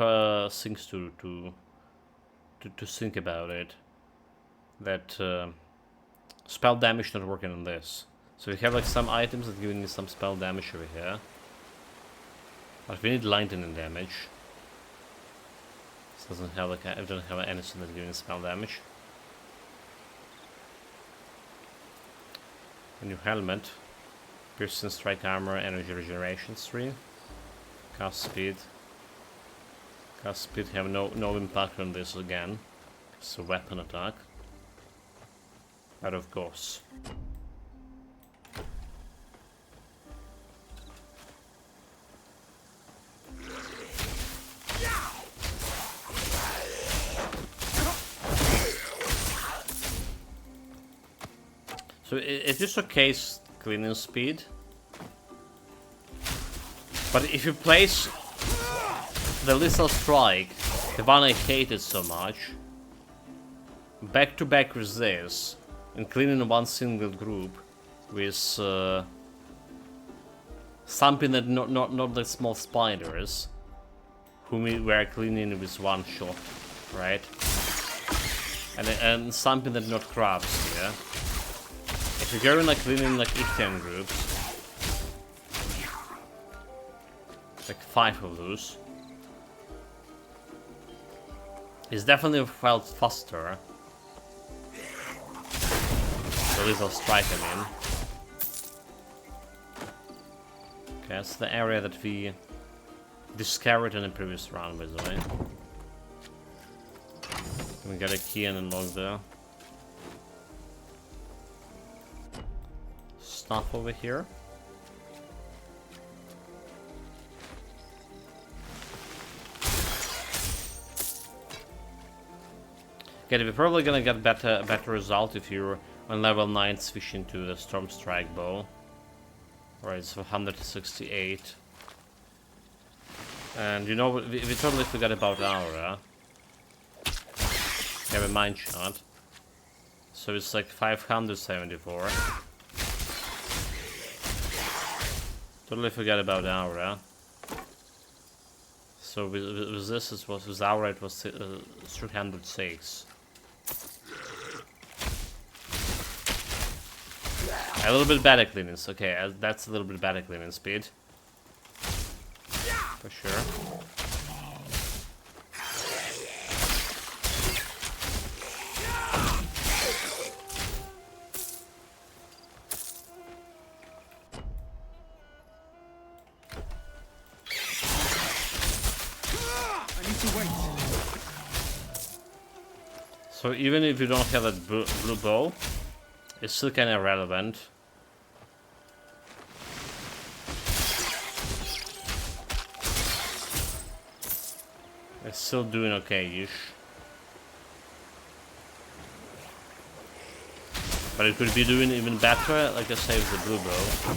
things to think about it. That spell damage not working on this. So we have like some items that give me some spell damage over here. But we need lightning damage. This doesn't have like I don't have anything that's giving spell damage. A new helmet. Piercing strike armor, energy regeneration 3. Cast speed. Cast speed have no impact on this again. It's a weapon attack. But of course. So it is okay cleaning speed. But if you place the lethal strike, the one I hated so much, back to back with this, and cleaning one single group with something that not the small spiders, whom we were cleaning with one shot, right? And something that not crabs here. If you're going like cleaning like Ichthian groups, like 5 of those, it's definitely felt faster. The lethal strike, I mean. Okay, that's the area that we discovered in the previous round, by the way. We got a key and unlock there. Stuff over here. Okay, we're probably gonna get better result if you're on level 9 switching to the Storm Strike bow. Alright, it's 168. And you know, we totally forgot about Aura. We have a Mind Shot. So it's like 574. Totally forgot about Aura. So with this, with Aura it was 306. A little bit better cleanance, okay, that's a little bit better cleaning speed. For sure. So even if you don't have that blue bow, it's still kind of relevant. It's still doing okay-ish. But it could be doing even better, like I say, with the blue bow.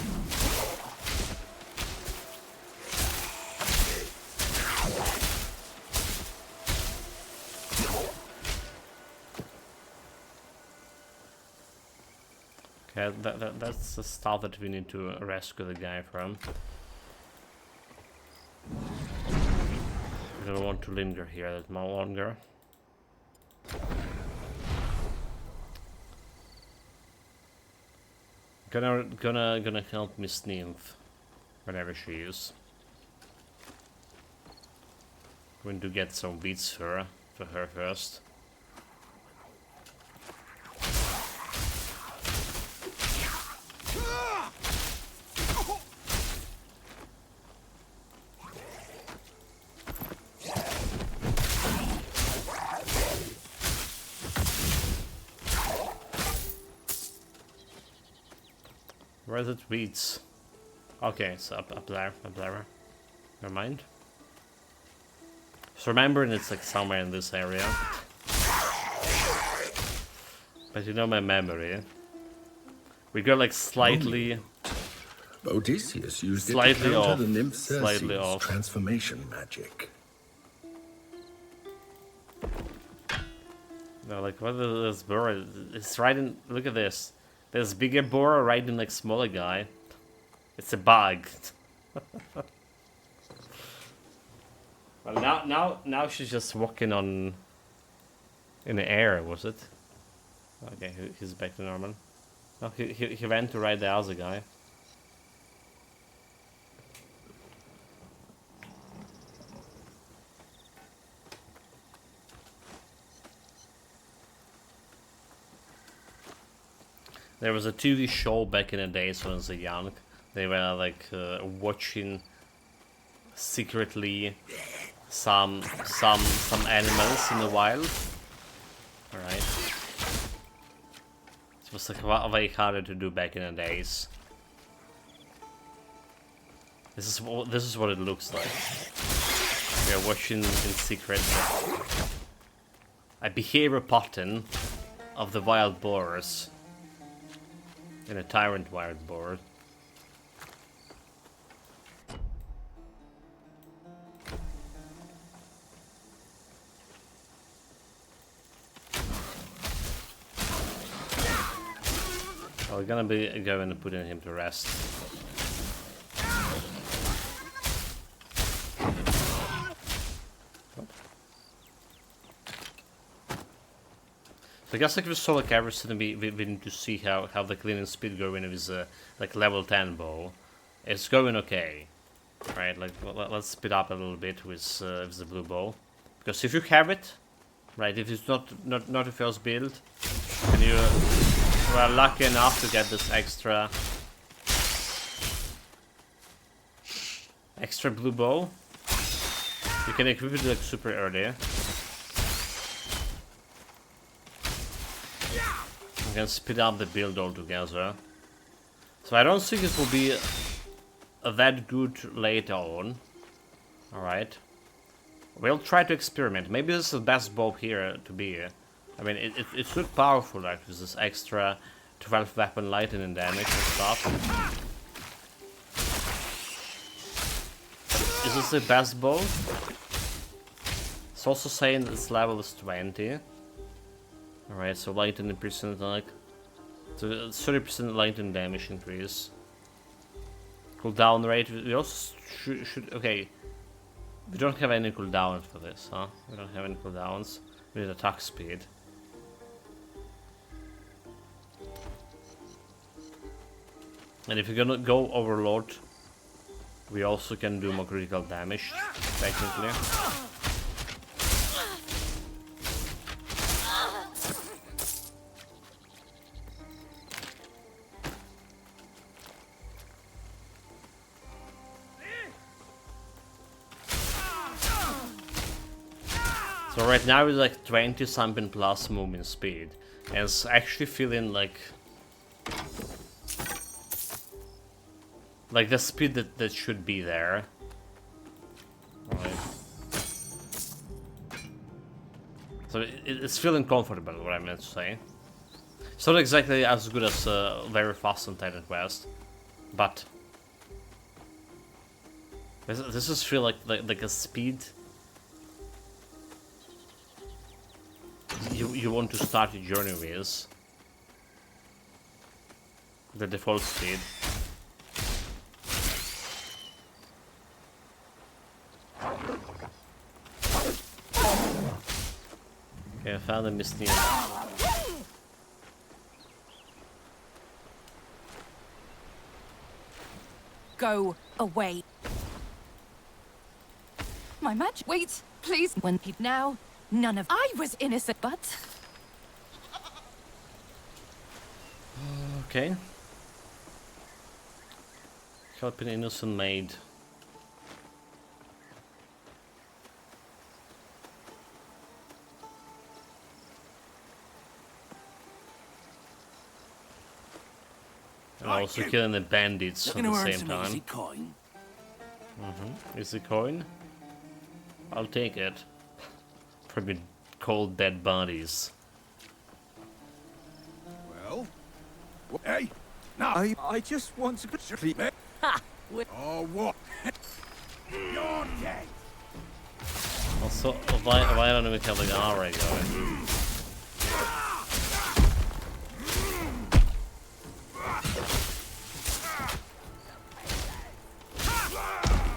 Okay, that's the stuff that we need to rescue the guy from. I don't want to linger here that much longer. Gonna help Miss Nymph whenever she is. Going to get some beats for her first. Where is it? Weeds. Okay, so up there. Never mind. So remembering it's like somewhere in this area. But you know my memory. We got like slightly... Odysseus used it slightly to counter off. the nymph Slightly Circe's off. transformation magic. No, like what is this boar? It's riding. Look at this. There's bigger boar riding like smaller guy. It's a bug. Well, now she's just walking on in the air. Was it? Okay, he's back to normal. Oh, he went to right the other guy. There was a TV show back in the days when I was young. They were like watching secretly some animals in the wild. Alright. It was like way harder to do back in the days. This is what it looks like. We are watching in secret a behavior pattern of the wild boars in a tyrant wild boar. We're gonna be going and putting him to rest. So I guess like with Solar Caverson, we need to see how the cleaning speed going with like level 10 bow. It's going okay, right? Like let's speed up a little bit with the blue bow, because if you have it, right, if it's not a first build, and you are lucky enough to get this extra blue bow, you can equip it like super early. You can speed up the build altogether. So I don't think it will be that good later on. Alright. We'll try to experiment. Maybe this is the best bow here to be. I mean, it's look powerful, like with this extra 12 weapon lightning damage and stuff. Is this the best bow? It's also saying its level is 20. Alright, so lightning percent, like, so 30% lightning damage increase. Cooldown rate, we also should, okay. We don't have any cooldowns for this, huh? We don't have any cooldowns. We need attack speed. And if you're gonna go Overlord, we also can do more critical damage, technically. So right now it's like 20 something plus movement speed, and it's actually feeling like the speed that should be there. Right. So it's feeling comfortable, what I meant to say. It's not exactly as good as very fast on Titan Quest, but this is feel like a speed you want to start your journey with. The default speed. Okay, I found a Misty. Go away. My match. Wait, please. When people now, none of I was innocent, but okay. Help an innocent maid. And also killing the bandits at the same time. Easy coin. Easy coin? I'll take it. From cold dead bodies. Well, hey, no, I just want to treat me. ha! Oh, what? You're dead. Also, why don't we kill the guy already going?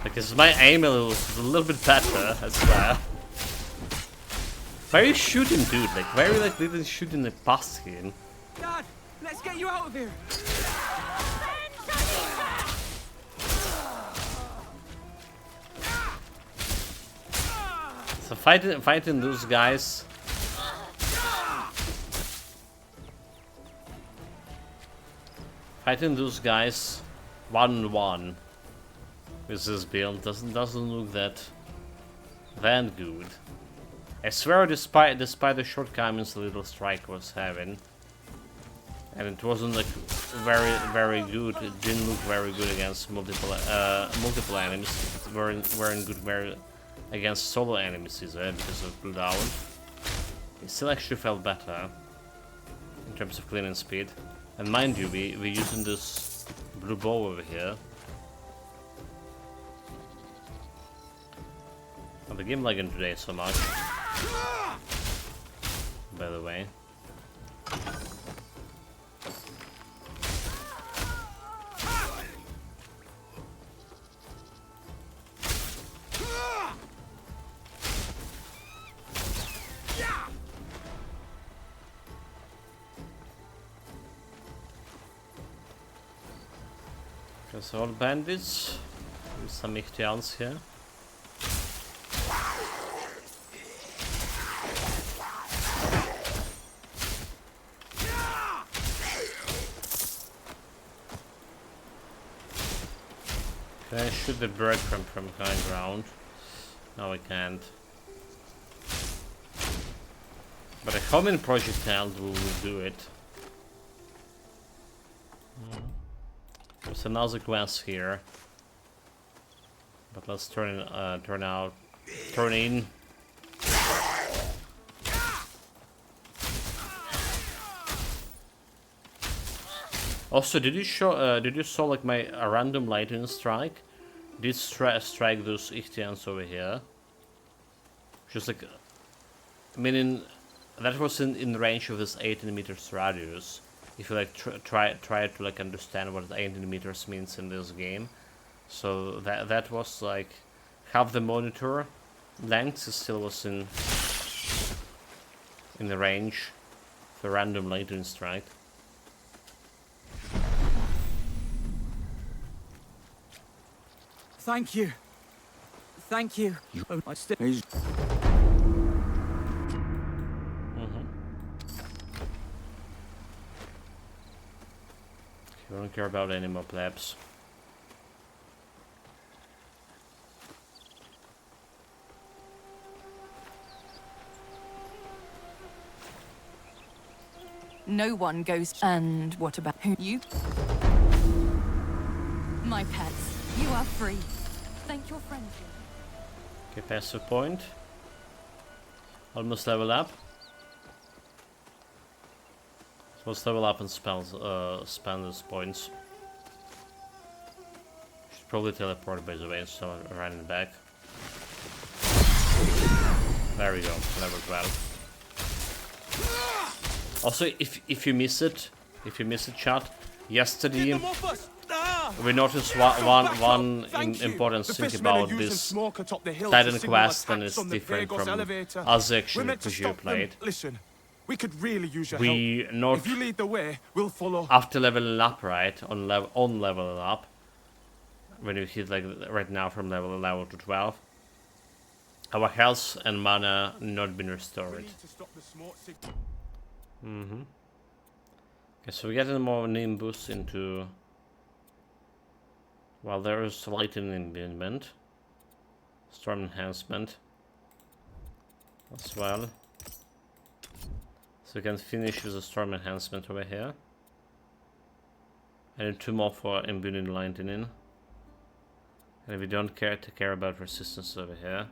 Because my aim was a little bit better, I swear. Why are you shooting, dude? Like, why are you like literally shooting the past him? God, Let's get you out of here! So fighting those guys. Fighting those guys 1-on-1 with this build doesn't look that good. I swear, despite the shortcomings the little strike was having, and it wasn't like very good. It didn't look very good against multiple enemies. It weren't good against solo enemies either because of cooldown. It still actually felt better in terms of cleaning speed. And mind you, we're using this blue bow over here. And the game lagging today so much. By the way. There's all bandits. With some Ichthyan's here. Can I shoot the bird from high ground? No, I can't. But a homing projectile will do it. There's another quest here. But let's turn in. Also, did you saw like my random lightning strike? Did strike those Ichthyan's over here? Just like, meaning that was in range of this 18 meters radius. If you like try to like understand what 18 meters means in this game, so that was like half the monitor length still was in the range for random lightning strike. Thank you. Thank you. I still. I don't care about any more plebs. No one goes. And what about who? You? My pets, you are free. Thank your friends. Okay, passive point. Almost level up. Let's level up and spend those points. Should probably teleport by the way, so I'm running back. There we go, level 12. Also, if you miss it, chat, yesterday we noticed one important thing about this Titan quest, and it's different from other action RPG you played. Listen. We could really use your help. Not if you lead the way, we'll follow. After leveling up, right? On leveling up, when you hit like right now from level 11 to 12, our health and mana not been restored. Okay, so we're getting more Nimbus into. Well, there is lightning embedment, storm enhancement as well. So we can finish with the storm enhancement over here. I need 2 more for imbuing lightning. And we don't care about resistance over here.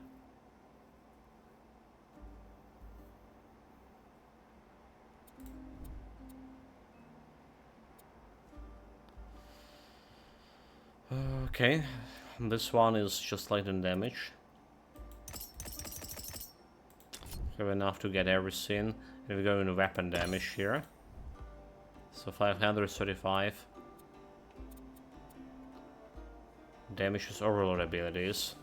Okay, this one is just lightning damage. We have enough to get everything. And we go into weapon damage here. So 535. Damage with overload abilities.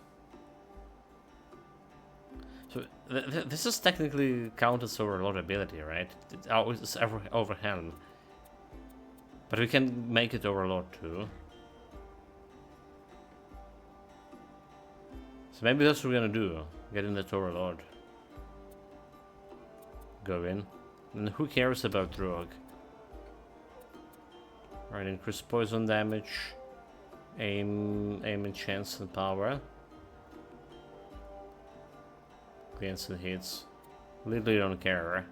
So this is technically counted as overload ability, right? It's overwhelm. But we can make it Overlord too. So maybe that's what we're gonna do. Get in that Overlord. Go in. And who cares about Rogue? Alright, increase poison damage. Aim and chance and power. Cleans and hits. Literally don't care.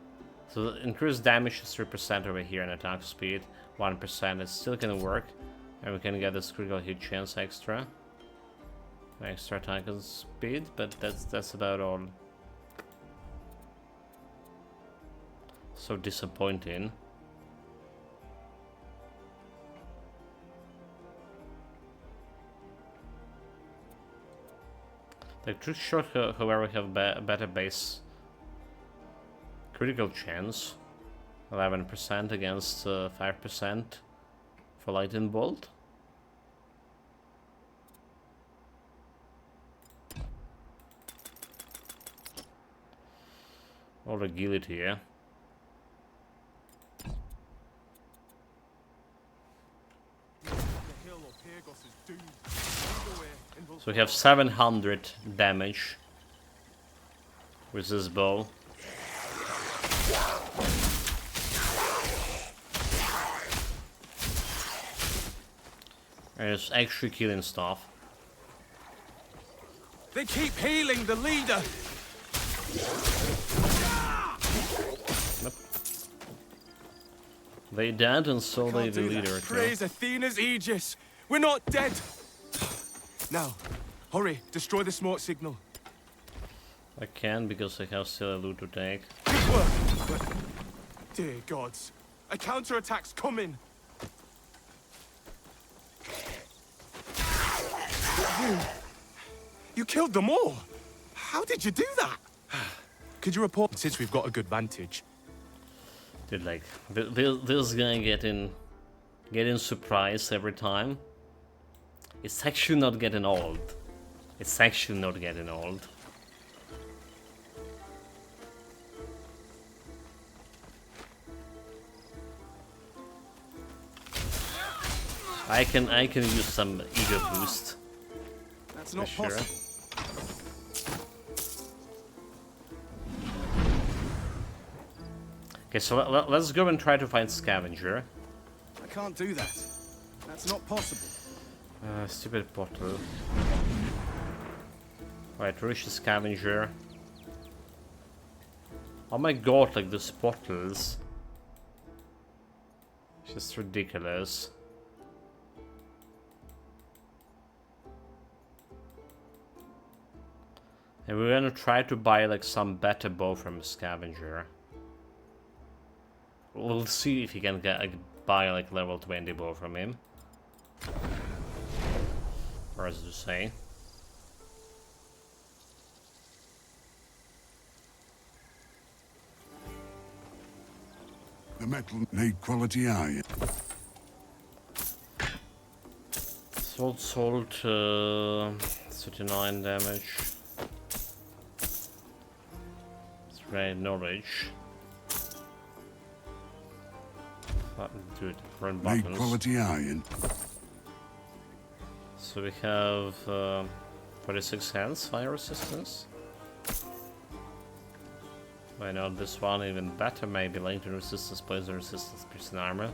So increased damage is 3% over here and attack speed 1%. It's still gonna work. And we can get this critical hit chance extra. Extra attack and speed, but that's about all. So disappointing. The trick shot, however, have better base critical chance, 11% against 5% for lightning bolt. Or agility, yeah. So we have 700 damage with this bow. And it's actually killing stuff. They keep healing the leader. Nope. They dead and so they the Do that. leader. Praise Athena's Aegis. We're not dead. Now, hurry, destroy the smoke signal. I can because I have still a loot to take. Good work. But, dear gods, a counterattack's coming. You killed them all. How did you do that? Could you report since we've got a good vantage? Dude, like this guy getting surprised every time. It's actually not getting old. It's actually not getting old. I can use some ego boost. That's not for sure. possible. Okay, so let's go and try to find scavenger. I can't do that. That's not possible. Stupid bottle. Right, reach the scavenger. Oh my god, like those bottles. It's just ridiculous. And we're gonna try to buy like some better bow from a scavenger. We'll see if you can get buy like level 20 bow from him. Or as to say. The metal made quality iron. Salt, 39 damage. Great knowledge. Do it, run buttons. Made quality iron. So we have 46 hands, fire resistance. Why not this one even better? Maybe lengthen resistance, poison resistance, piercing armor.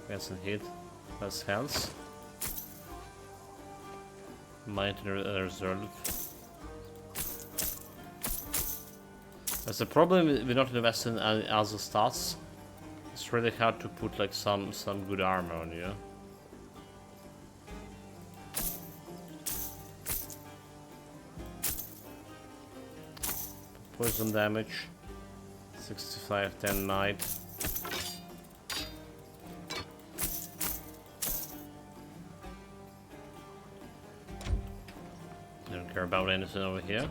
Against and hit, less health. Might reserve. That's the problem. We're not investing in other stats. It's really hard to put like some good armor on you. Poison damage, 65, 10 night. Don't care about anything over here.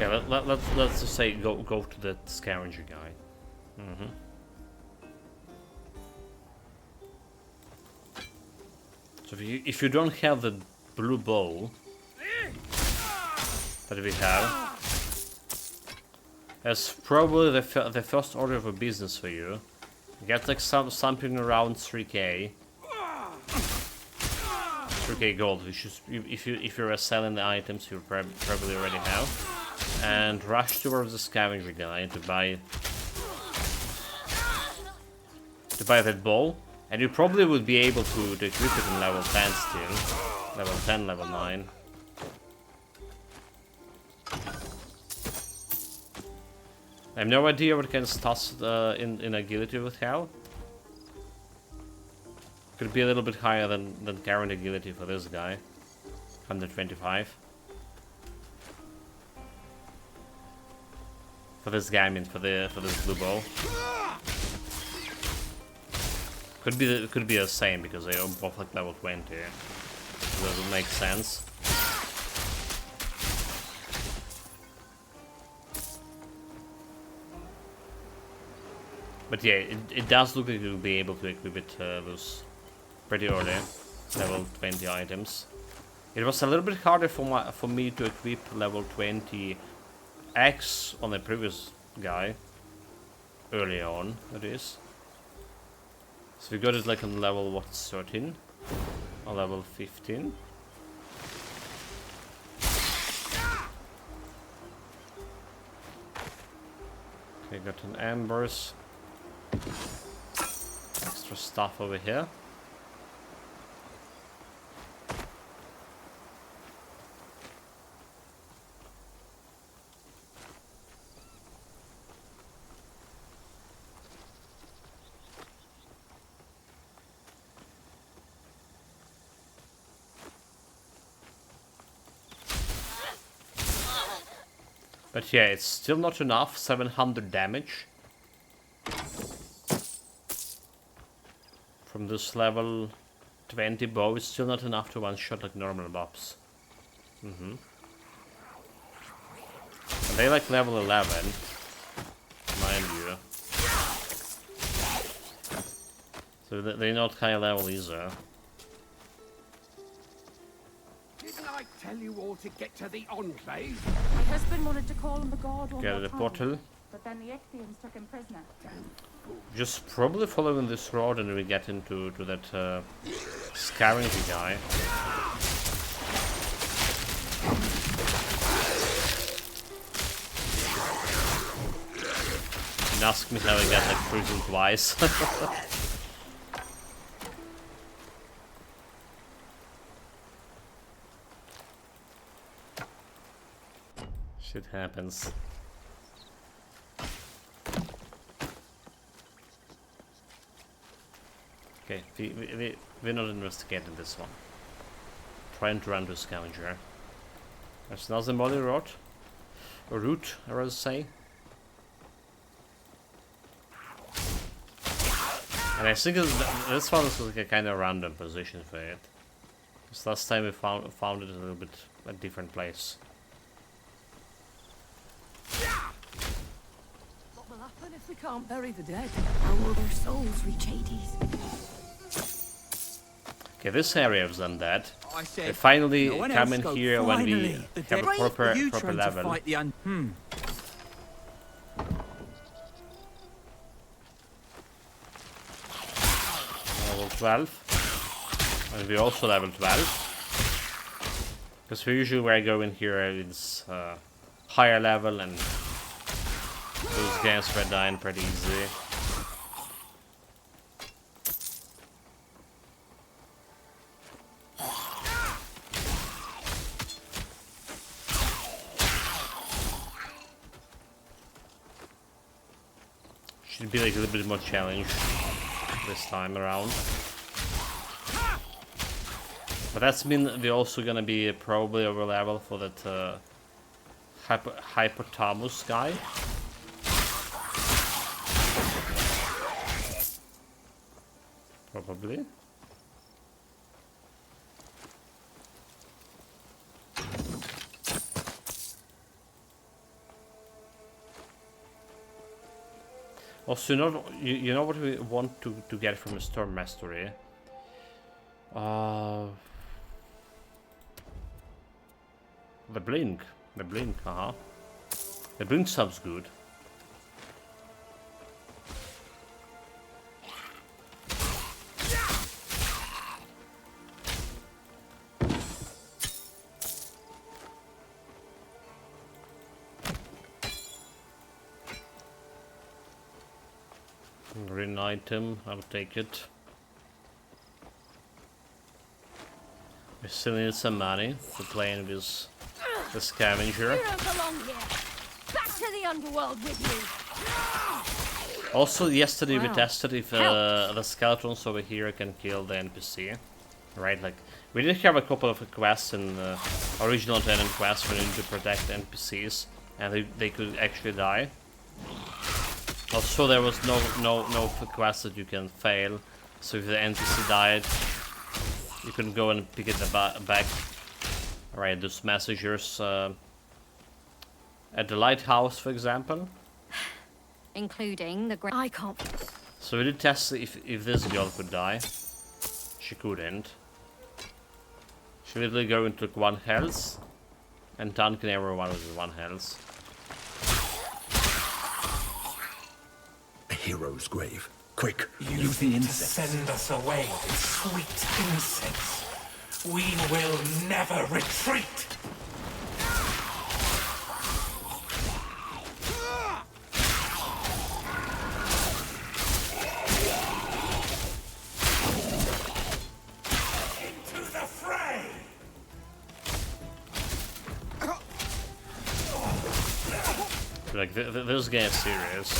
Okay, let's just say go to the scavenger guy. So if you don't have the blue bow that we have. That's probably the first order of a business for you. Get like something around 3k. 3k gold, which is if you're selling the items you probably already have. And rush towards the scavenger guy to buy that bow. And you probably would be able to equip it in level 10 still. Level 10, level 9. I have no idea what kind of stats in agility would have. Could be a little bit higher than current agility for this guy. 125. For this guy, I mean for this blue bow. Could be the same because they are both like level 20. So that would make sense. But yeah, it does look like you'll be able to equip it those pretty early, level 20 items. It was a little bit harder for me to equip level 20 X on the previous guy early on. That is. So we got it like on level what, 13 or level 15. Okay, got an embers. Extra stuff over here. But yeah, it's still not enough. 700 damage. From this level 20 bow is still not enough to one-shot like normal mobs. And they like level 11, mind you. So they're not high level either. Didn't I tell you all to get to the Enclave? My husband wanted to call on the guard one Get more the time, portal. but then the Ichthians took him prisoner. Just probably following this road and we get into that scavenger guy. And ask me how I got like prison twice. Shit happens. Okay, we're not investigating this one. Trying to run to scavenger. There's another molly route. Or route, I rather say. And I think this one is like a kind of random position for it. Because last time we found it a little bit a different place. What will happen if we can't bury the dead? How will their souls reach Hades? Okay, this area is done that. I said, We finally no one come else in go. here when we Finally, the have a dead- proper You trying to level. fight the Level 12. And we also level 12. Because usually where I go in here is higher level and those guys were dying pretty easy. Should be like a little bit more challenge this time around. But that's mean we're also gonna be probably over level for that hypothalamus guy. Probably. Also, you know what we want to get from a storm mastery? The blink. The blink, haha. The blink sounds good. Green item, I'll take it. We still need some money to play in this the scavenger. You don't belong here. Back to the underworld with you. Also, yesterday we Wow. tested if the skeletons over here can kill the NPC. Right, like, we did have a couple of quests in the original tenant quests where we need to protect NPCs, and they could actually die. Also, there was no quest that you can fail, so if the NPC died, you can go and pick it back. Right, those messengers at the lighthouse, for example. Including the I can't. So we did test if this girl could die. She couldn't. She literally go into 1 health and tanking everyone with 1 health. A hero's grave. Quick, You think to send us away with sweet incense? We will never retreat! Into the fray! Like, this game is serious.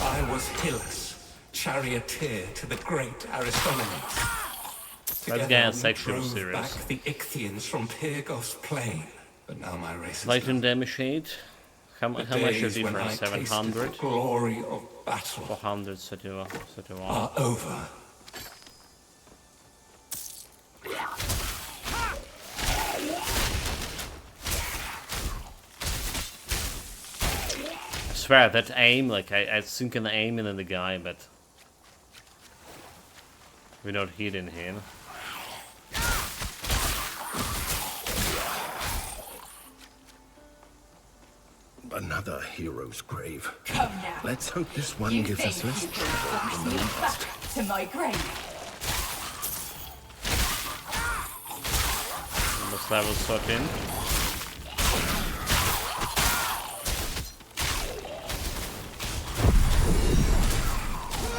I was Hylas, charioteer to the great Aristomenes. That game is actually serious. Back the Ichthians from Pyrgos plain, but now my race is Lightning damage shade. How much is days when I difference? tasted 700? the glory of battle 431. are over. I swear that aim, like I think an aim in the guy, but we're not hitting him. Another hero's grave. Come now. Let's hope this one You gives us think less you can trouble force than the me last. back to my grave? Almost level 13.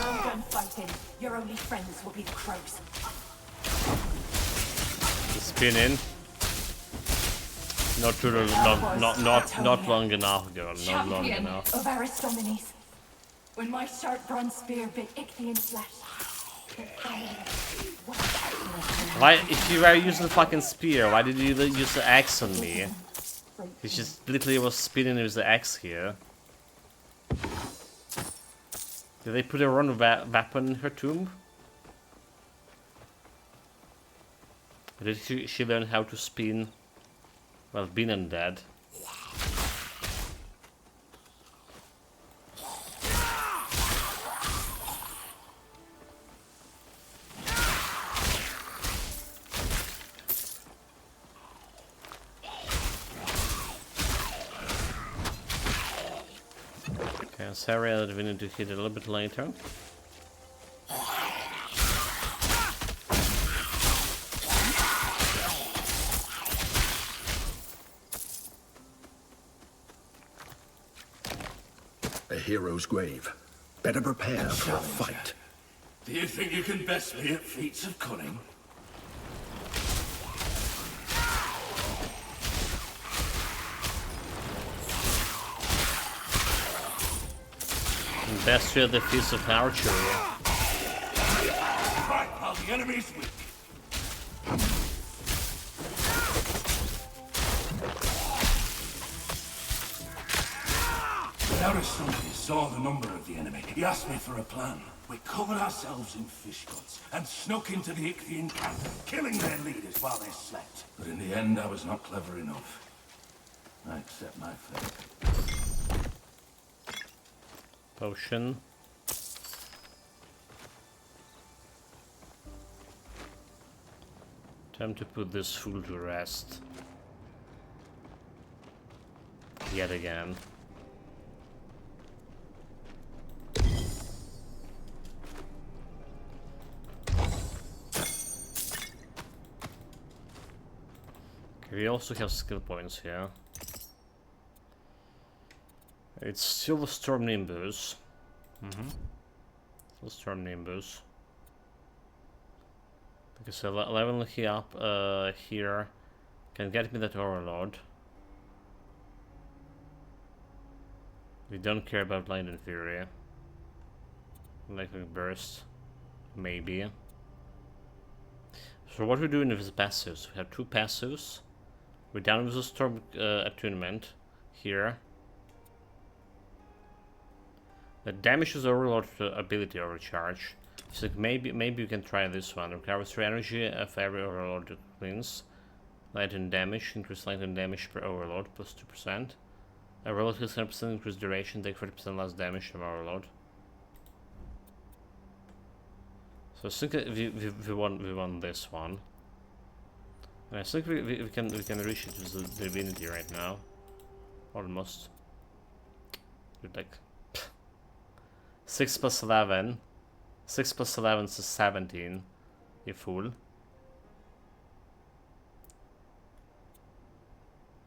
I'm done fighting. Your only friends will be the crows. Spin in. Not too not long enough, girl. Not long Champion enough. of Aristomenes. When my sharp bronze spear bit Ichthian flesh. Why, if you were using the fucking spear, why did you use the axe on me? He just literally was spinning with the axe here. Did they put a wrong weapon in her tomb? Or did she learn how to spin? Well, being undead. Okay, this area that we need to hit a little bit later. A hero's grave. Better prepare for a fight. Do you think you can best me at feats of cunning? Best field the feats of archery. Right, while the enemy's weak. Aristomenes saw the number of the enemy. He asked me for a plan. We covered ourselves in fish guts and snuck into the Ichthian camp, killing their leaders while they slept. But in the end, I was not clever enough. I accept my fate. Potion. Time to put this fool to rest. Yet again. We also have skill points here. It's still the Storm Nimbus. Still Storm Nimbus. Because leveling here up here can get me that Overload. We don't care about Light and Fury. Electric Burst. Maybe. So what we're doing with the passives, we have two passives. We're down with the Storm Attunement here. The damages Overload ability overcharge. So maybe you can try this one. Recovers 3 energy if every Overload cleans. Light and damage, increase light and damage per Overload plus 2%. Overload has 10% increased duration, take 40% less damage from Overload. So I think we won this one. And I think we can reach it with the divinity right now. Almost. With like 6 plus 11. 6 plus 11 is 17. You fool.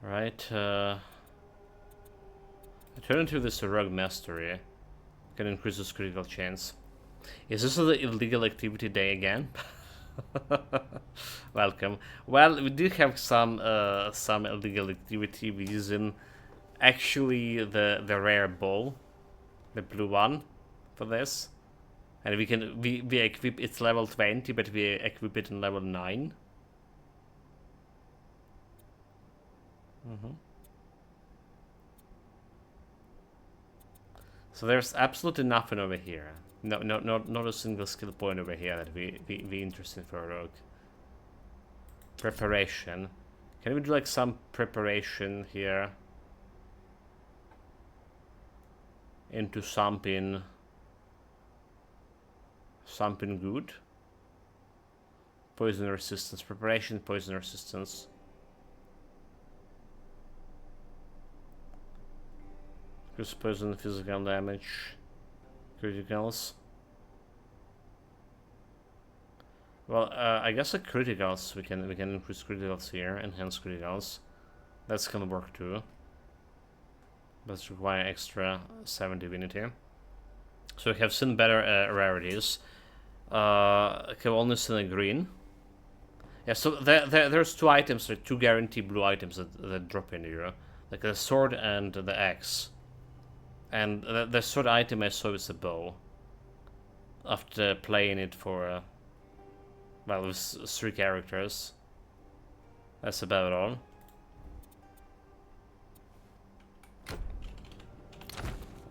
Right, I turn into this rogue mastery. Can increase this critical chance. Is this the illegal activity day again? Welcome. Well, we do have some illegal activity. We're using actually the rare bow, the blue one, for this, and we equip it's level 20, but we equip it in level 9. So there's absolutely nothing over here. Not a single skill point over here that we interested for a rogue. Preparation. Can we do like some preparation here into something good? Poison resistance. Preparation, poison resistance. Increase poison, physical damage, criticals. Well, I guess the criticals we can increase criticals here, enhance criticals. That's gonna work too. That's require extra 7 divinity. So we have seen better rarities. Have only seen a green. Yeah, so there's 2 items, like 2 guaranteed blue items that drop in here, like the sword and the axe. And the sword item I saw is a bow. After playing it for, well, with 3 characters. That's about all.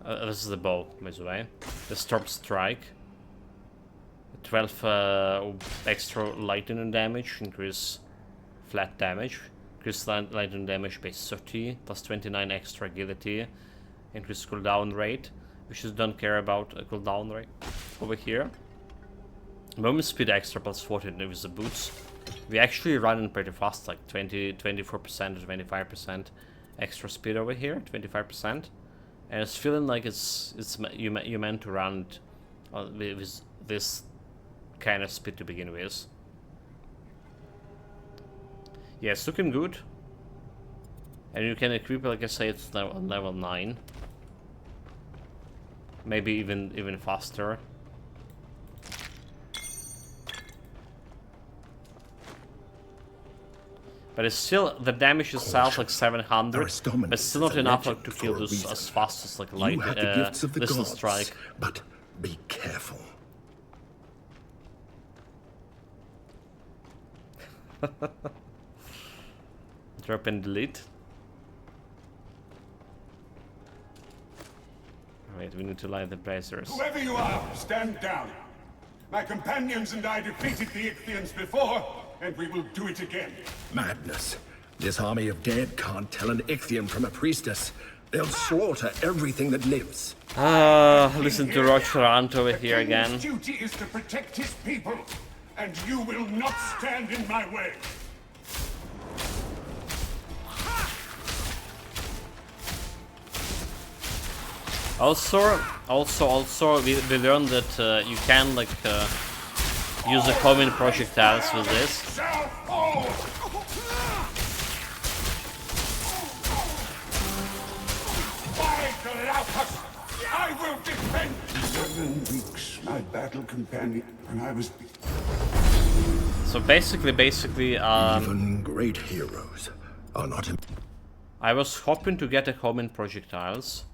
This is the bow, by the way. The Storm Strike. 12 extra lightning damage, increase flat damage. Increase lightning damage by 30, plus 29 extra agility. Increase cooldown rate, which just don't care about a cooldown rate over here. Movement speed extra plus 14 with the boots. We actually running pretty fast, like 24% or 25% extra speed over here, 25%, and it's feeling like you meant to run with this kind of speed to begin with. Yeah, it's looking good. And you can equip, like I say, it's now on level 9. Maybe even faster. But it's still, the damage itself like 700, but still not enough like, to kill this as fast as like light Listen Strike. But be careful. Drop and delete. Wait, we need to light the bracers. Whoever you are, stand down. My companions and I defeated the Ichthians before, and we will do it again. Madness. This army of dead can't tell an Ichthian from a priestess. They'll slaughter everything that lives. Listen to Rocherant over here again. His duty is to protect his people. and you will not stand in my way. Also, we learned that you can like use the common projectiles with this. I will defend. 7 weeks, my battle companion, and I was. So basically, even great heroes are not. I was hoping to get a common projectiles.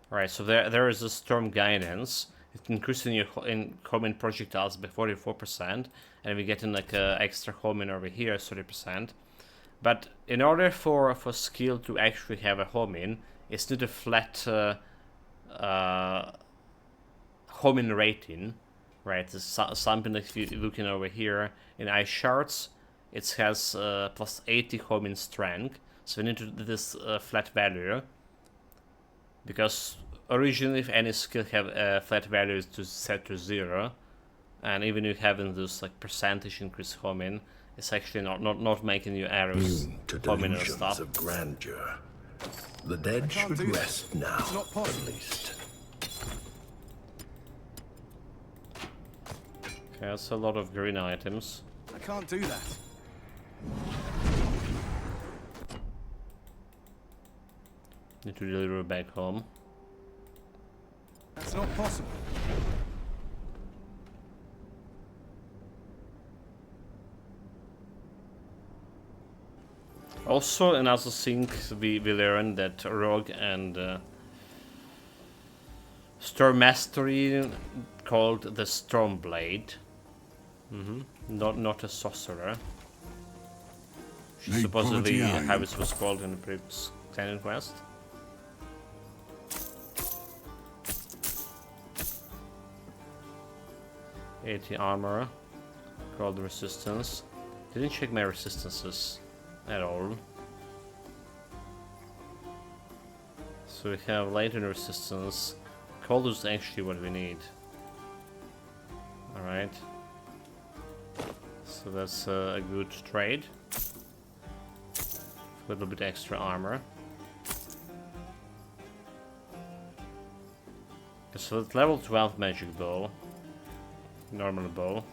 Right, so there is a storm guidance. It increases your common projectiles by 44%, and we get in like a extra common over here, 30%. But in order for skill to actually have a homing, it's not a flat homing rating, right? It's something like if you're looking over here in ice shards, it has plus 80 homing strength. So we need to do this flat value, because originally if any skill have flat values to set to 0, and even if having this like percentage increase homing, it's actually not making your arrows homing and stuff. Of grandeur. The dead should rest now, at least. Okay, that's a lot of green items. I can't do that. Need to deliver back home. That's not possible. Also, another thing we learned that rogue and storm mastery called the Stormblade. Not a sorcerer. Supposedly how it was called in the previous Canyon Quest. '80 armor, called resistance. Didn't check my resistances at all. So we have lightning resistance. Cold is actually what we need. Alright. So that's a good trade. A little bit extra armor. Okay, so it's level 12 magic bow. Normal bow.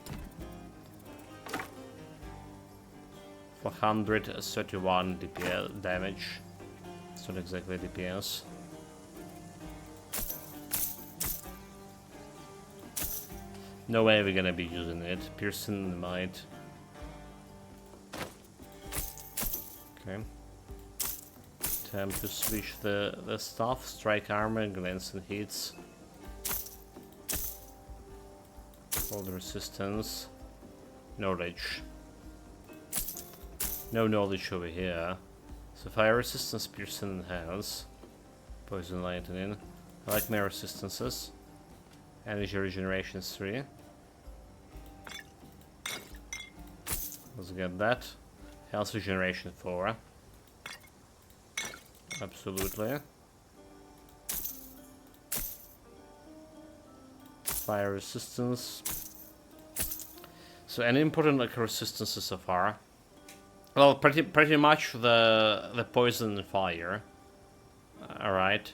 431 DPS damage. It's not exactly DPS. No way we're gonna be using it. Piercing might. Okay. Time to switch the stuff. Strike armor, glance and hits. All the resistance. Knowledge. No knowledge over here. So fire resistance, piercing hands. Poison lightning. I like my resistances. Energy regeneration 3. Let's get that. Health regeneration 4. Absolutely. Fire resistance. So any important like resistances so far? Well, pretty much the poison and fire. All right.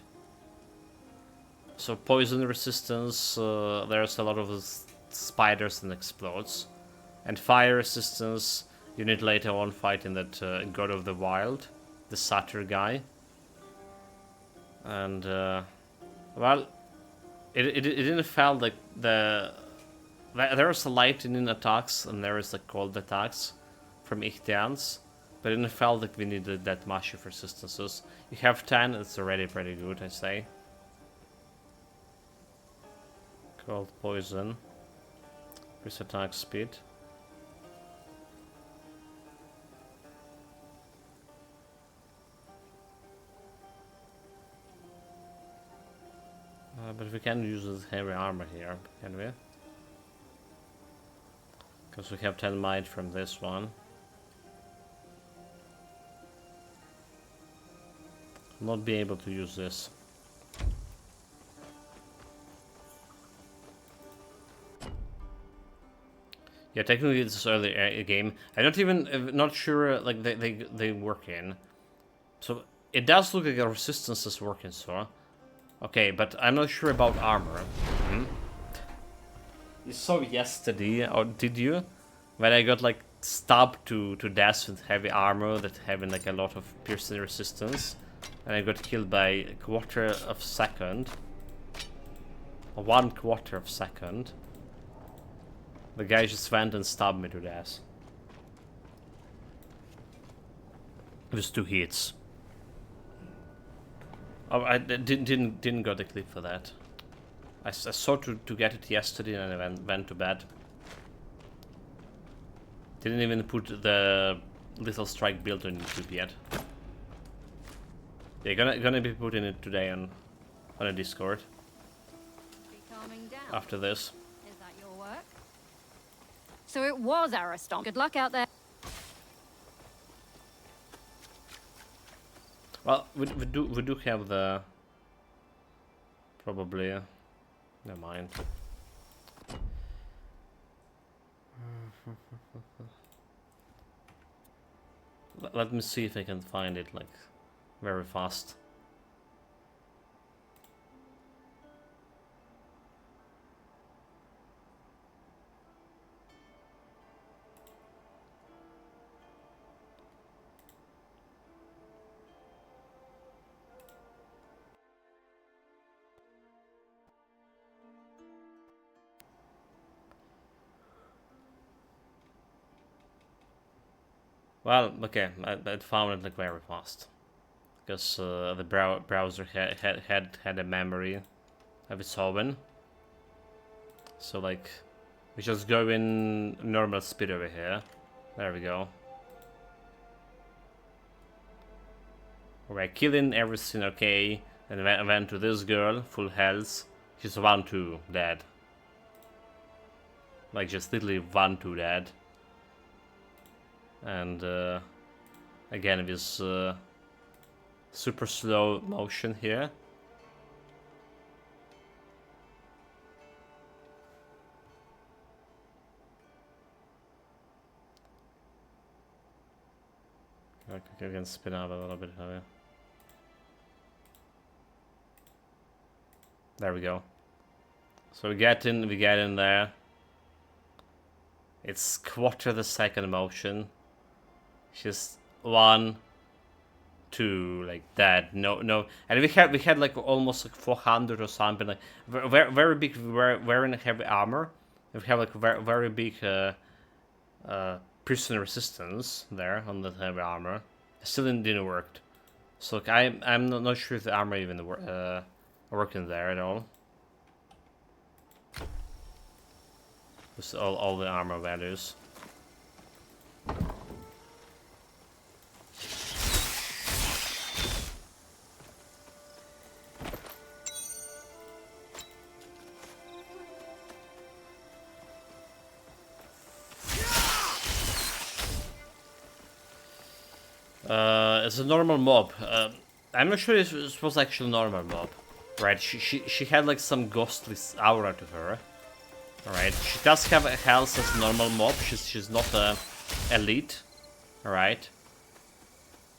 So poison resistance, there's a lot of spiders and explodes, and fire resistance you need later on fighting that God of the Wild, the Satyr guy. And well, it didn't feel like there was a lightning attacks and there is like cold attacks from Ichthyan's, but it didn't feel like we needed that much of resistances. You have 10, it's already pretty good, I say. Cold poison. Increase attack speed. But we can use this heavy armor here, can we? Because we have 10 might from this one. Not be able to use this. Yeah, technically it's early game. I'm not even not sure like they work in. So it does look like a resistance is working. So okay, but I'm not sure about armor. You saw yesterday, or did you? When I got like stabbed to death with heavy armor that having like a lot of piercing resistance, and I got killed by a quarter of second, or 1/4 of second. The guy just went and stabbed me to death. It was 2 hits. Oh, I didn't got the clip for that. I saw to get it yesterday and I went to bed. Didn't even put the Little Strike build on YouTube yet. They're gonna be putting it today on a Discord. After this. Is that your work? So it was Ariston. Good luck out there. Well, we do have the probably. Never mind. Let me see if I can find it like very fast. Well, okay, I found it like very fast, because the browser had a memory of its own. So like, we just go in normal speed over here. There we go. We're killing everything okay, and went to this girl, full health. She's 1-2 dead. Like just literally 1-2 dead. And again this super slow motion here. I can spin out a little bit here. There we go. So we get in there. It's 1/4 the second motion. Just 1, 2, like that. No, and we had like almost like 400 or something. Like very big, very heavy armor. We have like very big prison resistance there on the heavy armor. It still didn't work. So like, I'm not sure if the armor even working there at all. With all the armor values. It's a normal mob. I'm not sure it was actually a normal mob, right? She had like some ghostly aura to her, alright. She does have a health as a normal mob. She's not a elite, alright.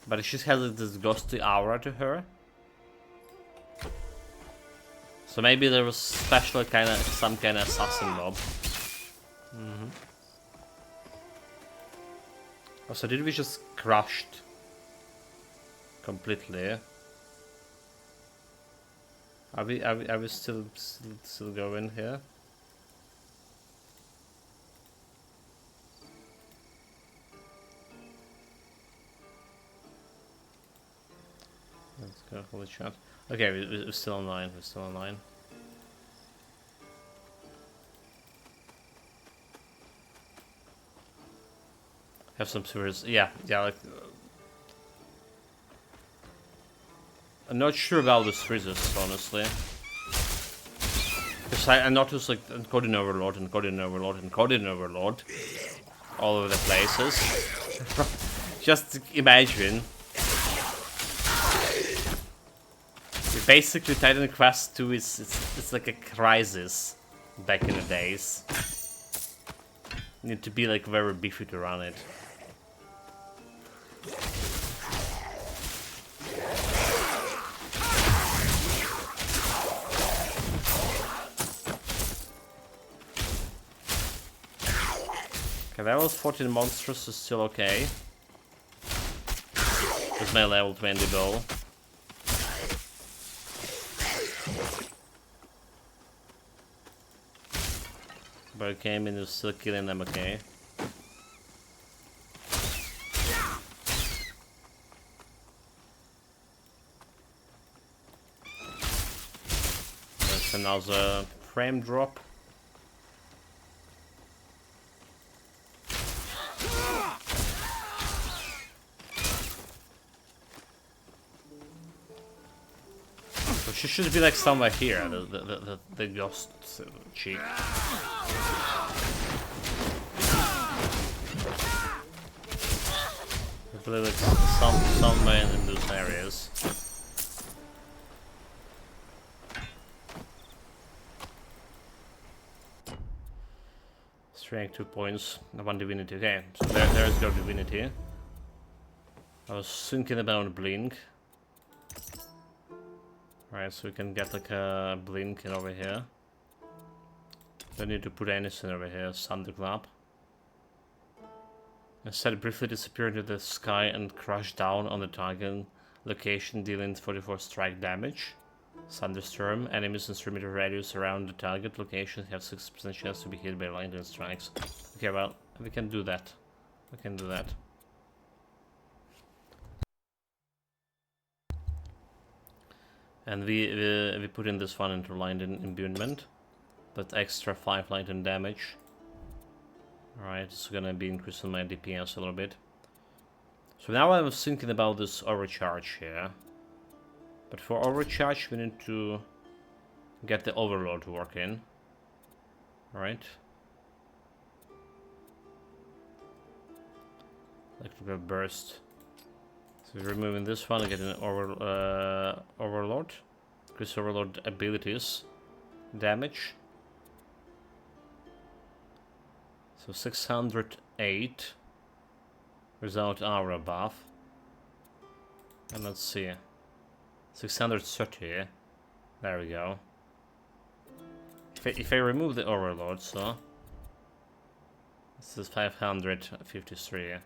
But she has this ghostly aura to her. So maybe there was special some kind of assassin mob. Also, did we just crushed completely? Are we still going here? Let's go for the chat. Okay, we're still online. We're still online. Have some serious, yeah, like. I'm not sure about the freezes, honestly. Because I noticed like encoding overload, encoding overload, encoding overload all over the places. Just imagine. Basically, Titan Quest 2 it's like a crisis back in the days. Need to be like very beefy to run it. Okay, level 14 monsters is still okay. With my level 20 bow. But it came in, still killing them, okay. There's another frame drop. So she should be like somewhere here, the ghost cheek. Like somewhere in those areas. Strength 2 points, 1 divinity. Okay, so there's your divinity. I was thinking about blink. Alright, so we can get like a blink in over here. Don't need to put anything over here. Thunderclap. Instead, briefly disappear into the sky and crash down on the target location, dealing 44 strike damage. Thunderstorm. Enemies in 3 meter radius around the target location have 6% chance to be hit by lightning strikes. Okay, well, we can do that. We can do that. And we put in this one into lightning imbuement, but extra 5 lightning damage. Alright, it's gonna be increasing my DPS a little bit. So now I was thinking about this overcharge here. But for overcharge we need to get the overload working. Alright. Electrical burst. So we're removing this one and getting an overload. Increase overload abilities. Damage. So 608 without aura buff. And let's see. 630. There we go. If I remove the overload, so this is 553.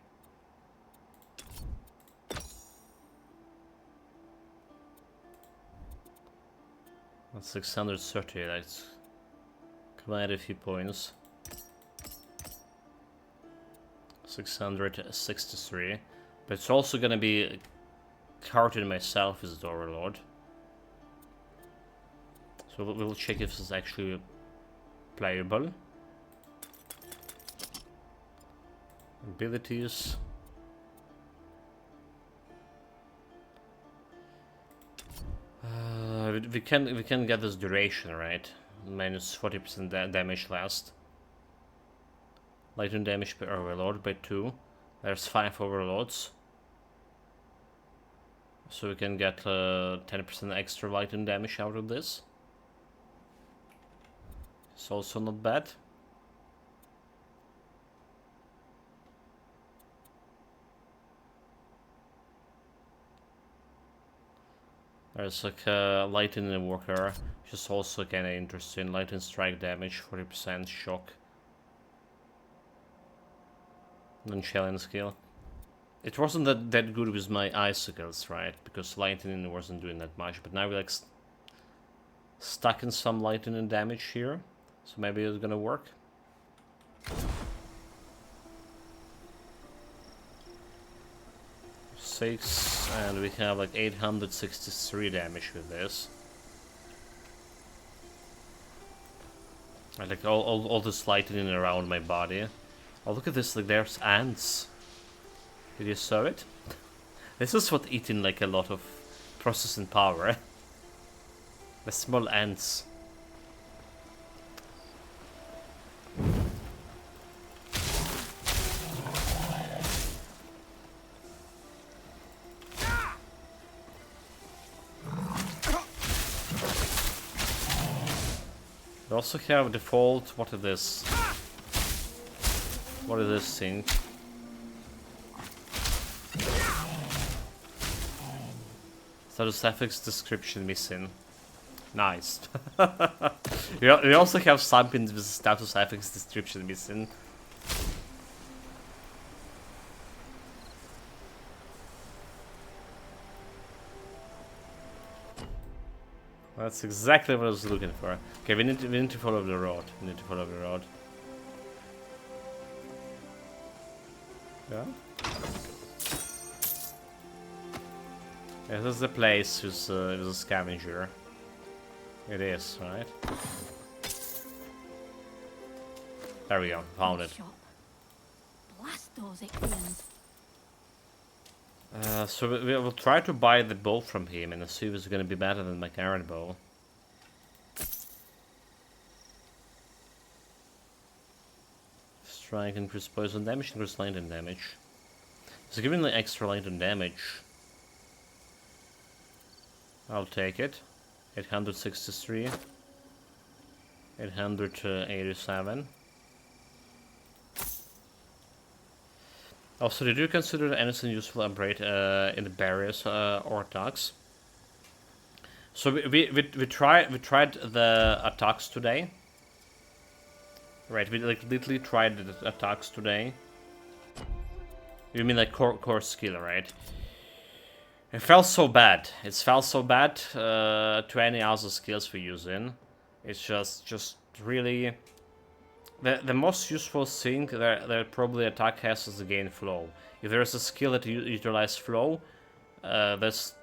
That's 630, that's quite a few points. 663, but it's also gonna be counting myself as the overlord. So we'll check if this is actually playable. Abilities. We can get this duration, right? Minus 40% damage last. Lightning damage per overload by 2. There's 5 overloads. So we can get 10% extra lightning damage out of this. It's also not bad. There's like a lightning walker, which is also kind of interesting. Lightning strike damage, 40% shock. Non-shelling skill. It wasn't that good with my icicles, right? Because lightning wasn't doing that much. But now we're like stuck in some lightning damage here. So maybe it's gonna work. Six, and we have like 863 damage with this. I like all this lightning around my body. Oh, look at this, like there's ants. Did you saw it? This is what eating like a lot of processing power. The small ants. We also have default, what is this? What is this thing? Status effects description missing. Nice. We also have something with status effects description missing. That's exactly what I was looking for. Okay, we need to follow the road. We need to follow the road. Yeah. Yeah, this is the place with a scavenger. It is, right? There we go, found it. Blast those Ichthyans. So we will try to buy the bow from him and see if it's gonna be better than my current bow. Strike, increase poison damage, increase lightning damage. So giving the extra lightning damage. I'll take it. 863. 887. Also, did you consider anything useful upgrade in the barriers or attacks? So we tried the attacks today. Right, we like literally tried the attacks today. You mean like core skill, right? It felt so bad. It felt so bad to any other skills we're using. It's just really the most useful thing that probably attack has is the gain flow. If there's a skill that utilize flow, this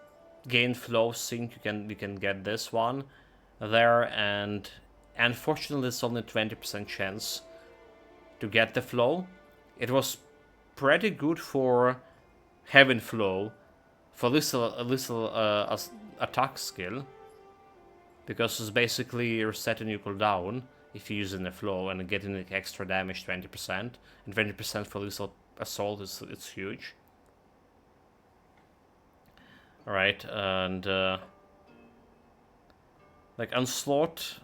gain flow thing you can get this one there, and unfortunately it's only 20% chance to get the flow. It was pretty good for having flow for a little attack skill, because it's basically resetting your cooldown if you're using the flow and getting like extra damage 20%, and 20% for lethal assault it's huge. Alright, and like onslaught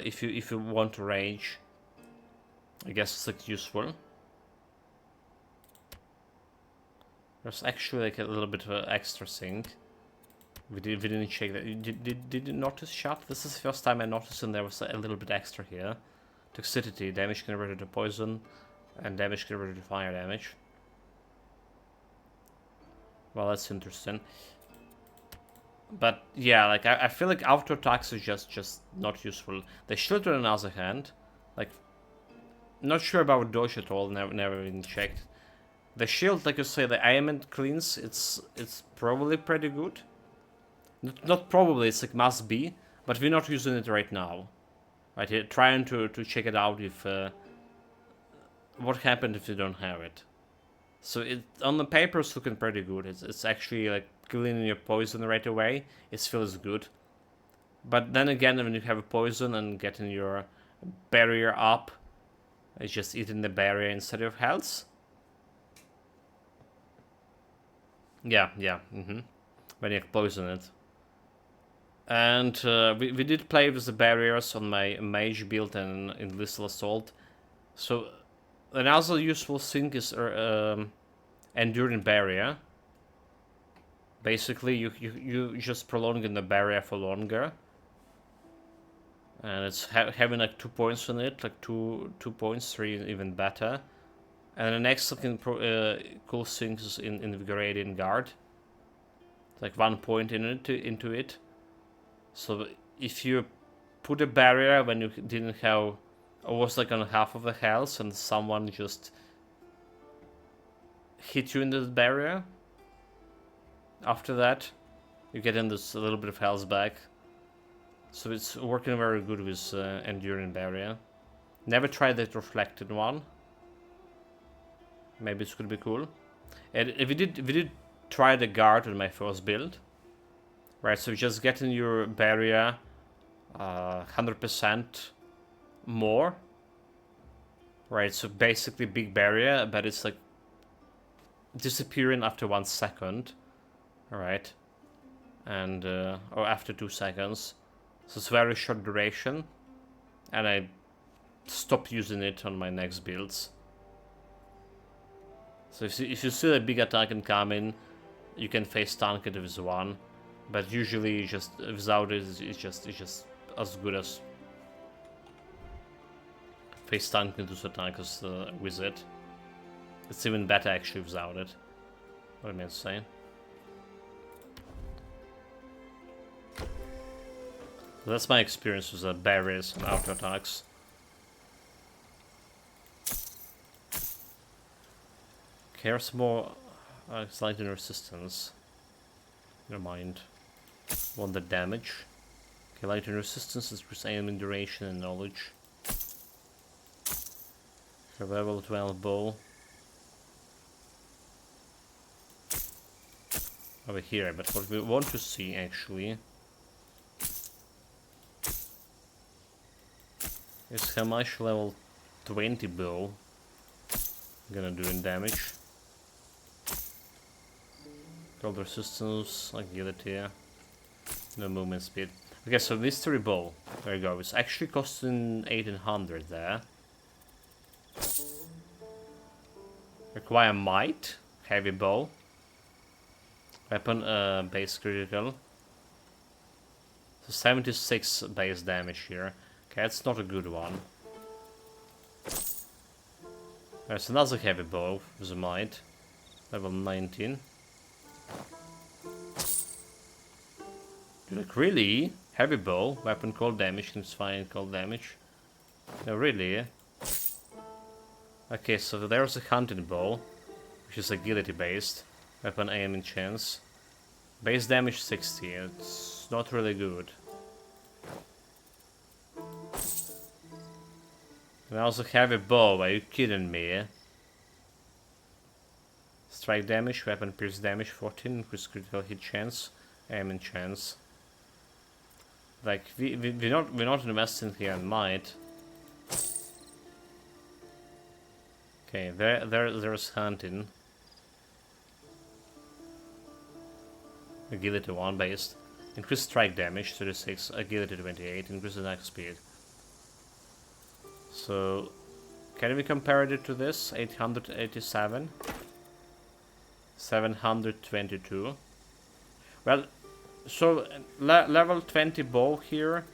if you want to rage, I guess it's like useful. There's actually like a little bit of an extra thing. We didn't check that. Did you notice shot? This is the first time I noticed, and there was a little bit extra here. Toxicity, damage converted to poison, and damage converted to fire damage. Well, that's interesting. But yeah, like I feel like auto attacks is just not useful. The shield on the other hand, like not sure about dodge at all. Never even checked. The shield, like you say, the ailment cleanse, it's probably pretty good. Not probably, it's like must be, but we're not using it right now. Right here, trying to check it out if what happened if you don't have it. So it on the paper it's looking pretty good. It's actually like cleaning your poison right away. It feels good. But then again, when you have a poison and getting your barrier up, it's just eating the barrier instead of health. Yeah. When you poison it. And we did play with the barriers on my mage build and in lethal assault. So another useful thing is enduring barrier. Basically, you just prolonging the barrier for longer, and it's having like 2 points on it, like two points, 3 even better. And the next looking cool thing is invigorating guard. Like 1 point into it. So if you put a barrier when you didn't have, or was like on half of the health, and someone just hit you into the barrier, after that you get in this a little bit of health back. So it's working very good with enduring barrier. Never tried that reflected one. Maybe it's gonna be cool. And we did try the guard on my first build. Right, so just getting your barrier 100% more. Right, so basically big barrier, but it's like disappearing after 1 second. Alright. And or after 2 seconds. So it's very short duration. And I stop using it on my next builds. So if you see a big attack incoming, you can face tank it with one, but usually just without it, it's just as good as face tank into attackers with it. It's even better actually without it. What I meant to say. That's my experience with the barriers and auto attacks. Cares more lightning resistance. Never mind. Want the damage. Okay, lightning resistance is with aiming duration and knowledge. Okay, level 12 bow. Over here, but what we want to see actually is how much level 20 bow gonna do in damage. Cold resistance, agility, no movement speed. Okay, so mystery bow, there you go, it's actually costing 1800 there. Require might, heavy bow. Weapon base critical. So 76 base damage here. Okay, that's not a good one. There's another heavy bow with a might. Level 19. Like, really? Heavy bow, weapon cold damage, can fire cold damage. No, really? Okay, so there's a hunting bow, which is agility based. Weapon aiming chance. Base damage 60, it's not really good. And also heavy bow, are you kidding me? Strike damage, weapon pierce damage 14, increase critical hit chance, aiming chance. Like we're not investing here in might. Okay, there's hunting. Agility 1 based. Increase strike damage 36, agility 28, increase attack speed. So can we compare it to this? 887, 722. Well, so level 20 bow here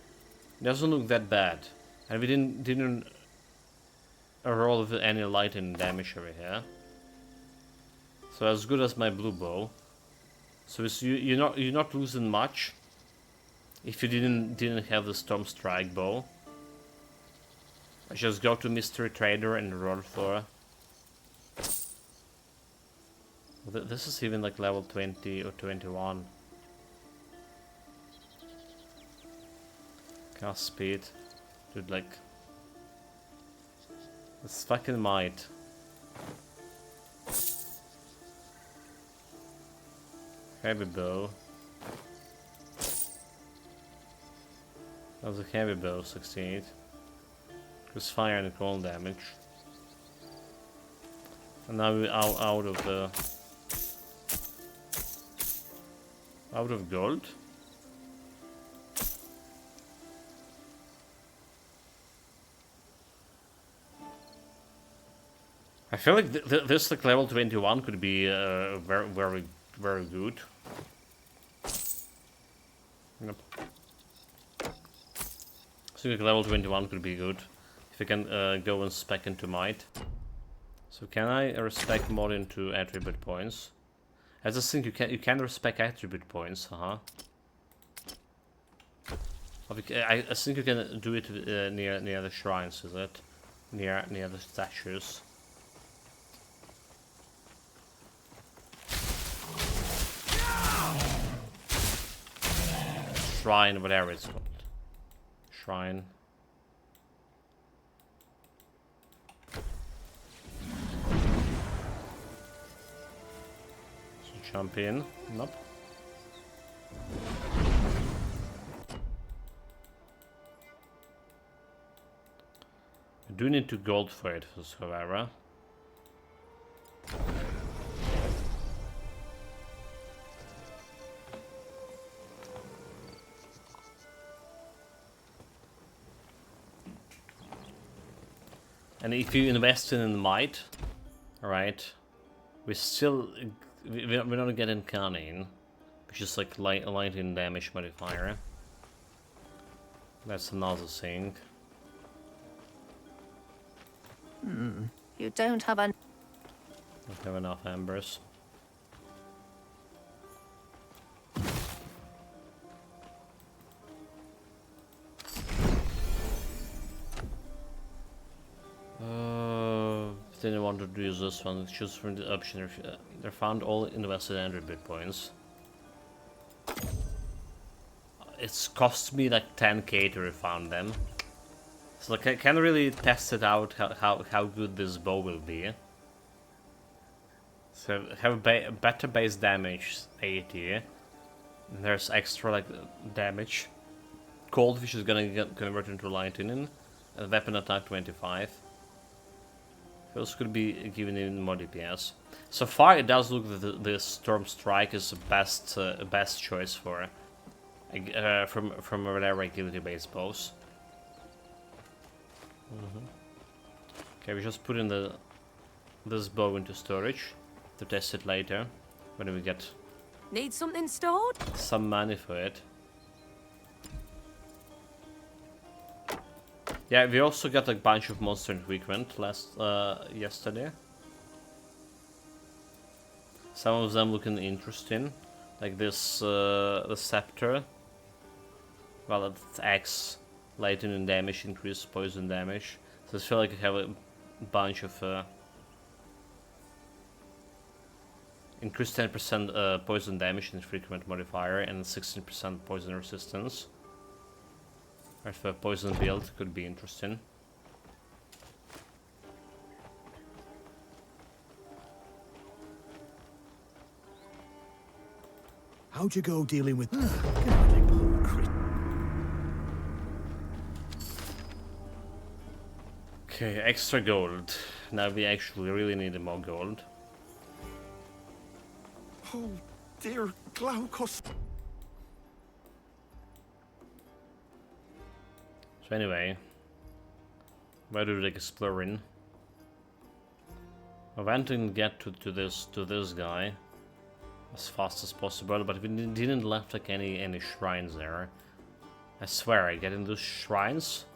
doesn't look that bad, and we didn't roll with any lightning damage over here. So as good as my blue bow. So it's, you're not losing much if you didn't have the Storm Strike bow. I just go to Mystery Trader and roll for. This is even like level 20 or 21. Cast speed, dude, like it's fucking might. Heavy bow. That was a heavy bow, 68. Because fire and cold damage. And now we're out of gold. I feel like this like level 21 could be very good. Yep. So like level 21 could be good if you can go and spec into might. So can I respec more into attribute points? I just think you can respec attribute points, I think you can do it near the shrines, is it? Near the statues. Shrine, whatever it's called. Shrine. So jump in. Nope. I do need to gold for it, however. And if you invest in might, alright, we're not getting cunning, which is like lightning damage modifier. That's another thing. You don't have an... Don't have enough embers. Didn't want to use this one. Choose from the option. They found all invested 100 bit points. It's cost me like 10k to refund them. So like I can't really test it out how good this bow will be. So have better base damage 80. And there's extra like damage. Cold, which is gonna get converted into lightning, and weapon attack 25. Those could be given even more DPS. So far, it does look that the Storm Strike is the best choice for from rare agility-based bows. Okay, we just put in this bow into storage to test it later when we get Need something stored? some money for it. Yeah, we also got a bunch of monster equipment yesterday. Some of them looking interesting, like this the scepter. Well, it's X, lightning damage, increased poison damage. So I feel like I have a bunch of increased 10% poison damage and frequent modifier, and 16% poison resistance. Right, for a poison build could be interesting. How'd you go dealing with... Okay, extra gold. Now we actually really need more gold. Oh, dear Glaukos. So anyway, where do they explore in? I went to get to this guy as fast as possible, but we didn't left like any shrines there. I swear, I get in those shrines.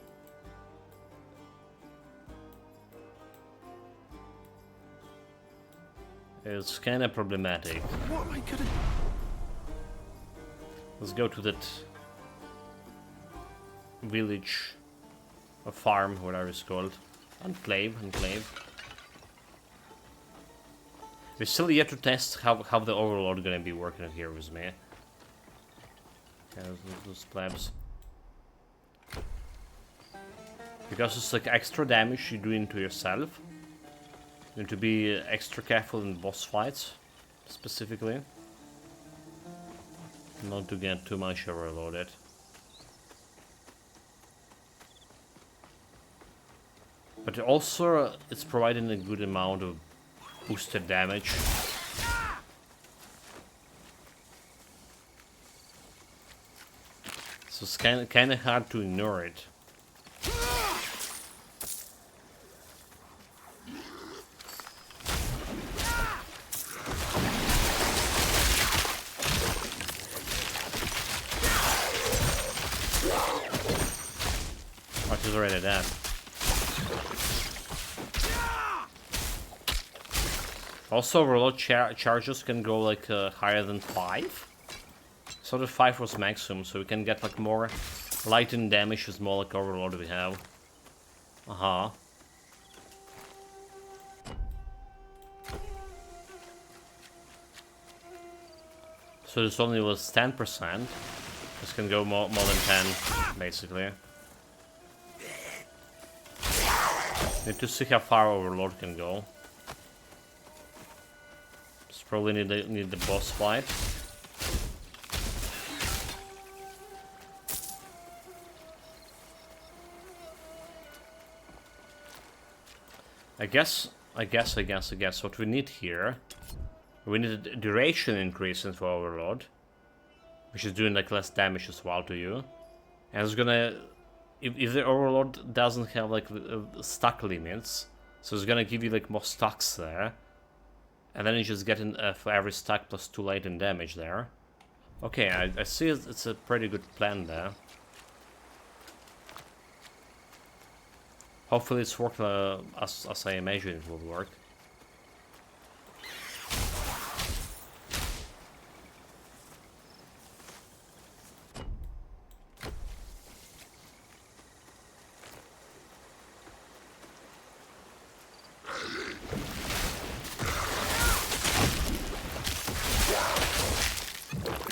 It's kind of problematic. What am I gonna... Let's go to that village or farm, whatever it's called. Enclave. We're still yet to test how the Overlord gonna be working here with me. Okay, those plebs. Because it's like extra damage you're doing to yourself. You need to be extra careful in boss fights, specifically. Not to get too much overloaded. But also, it's providing a good amount of boosted damage. So it's kind of hard to ignore it. Oh, she's already dead. Also, overload charges can go like higher than 5. So the 5 was maximum, so we can get like more lightning damage as more like overload we have. So this only was 10%. This can go more than 10, basically. Need to see how far overload can go. Probably need the boss fight. I guess what we need here, we need a duration increase in for Overlord, which is doing like less damage as well to you, and it's gonna if the Overlord doesn't have like stack limits, so it's gonna give you like more stacks there, and then you just get in for every stack plus 2 latent damage there. Okay, I see it's a pretty good plan there. Hopefully it's worked as I imagine it will work.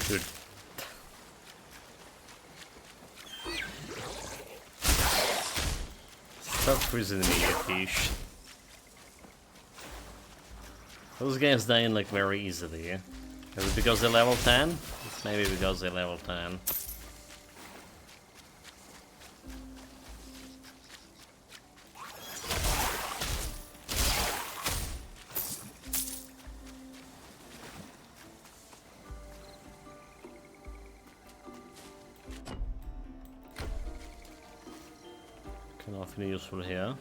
Good. Stop freezing me, you fish. Those guys dying like very easily. Is it because they're level 10? It's maybe because they're level 10. Nothing useful here.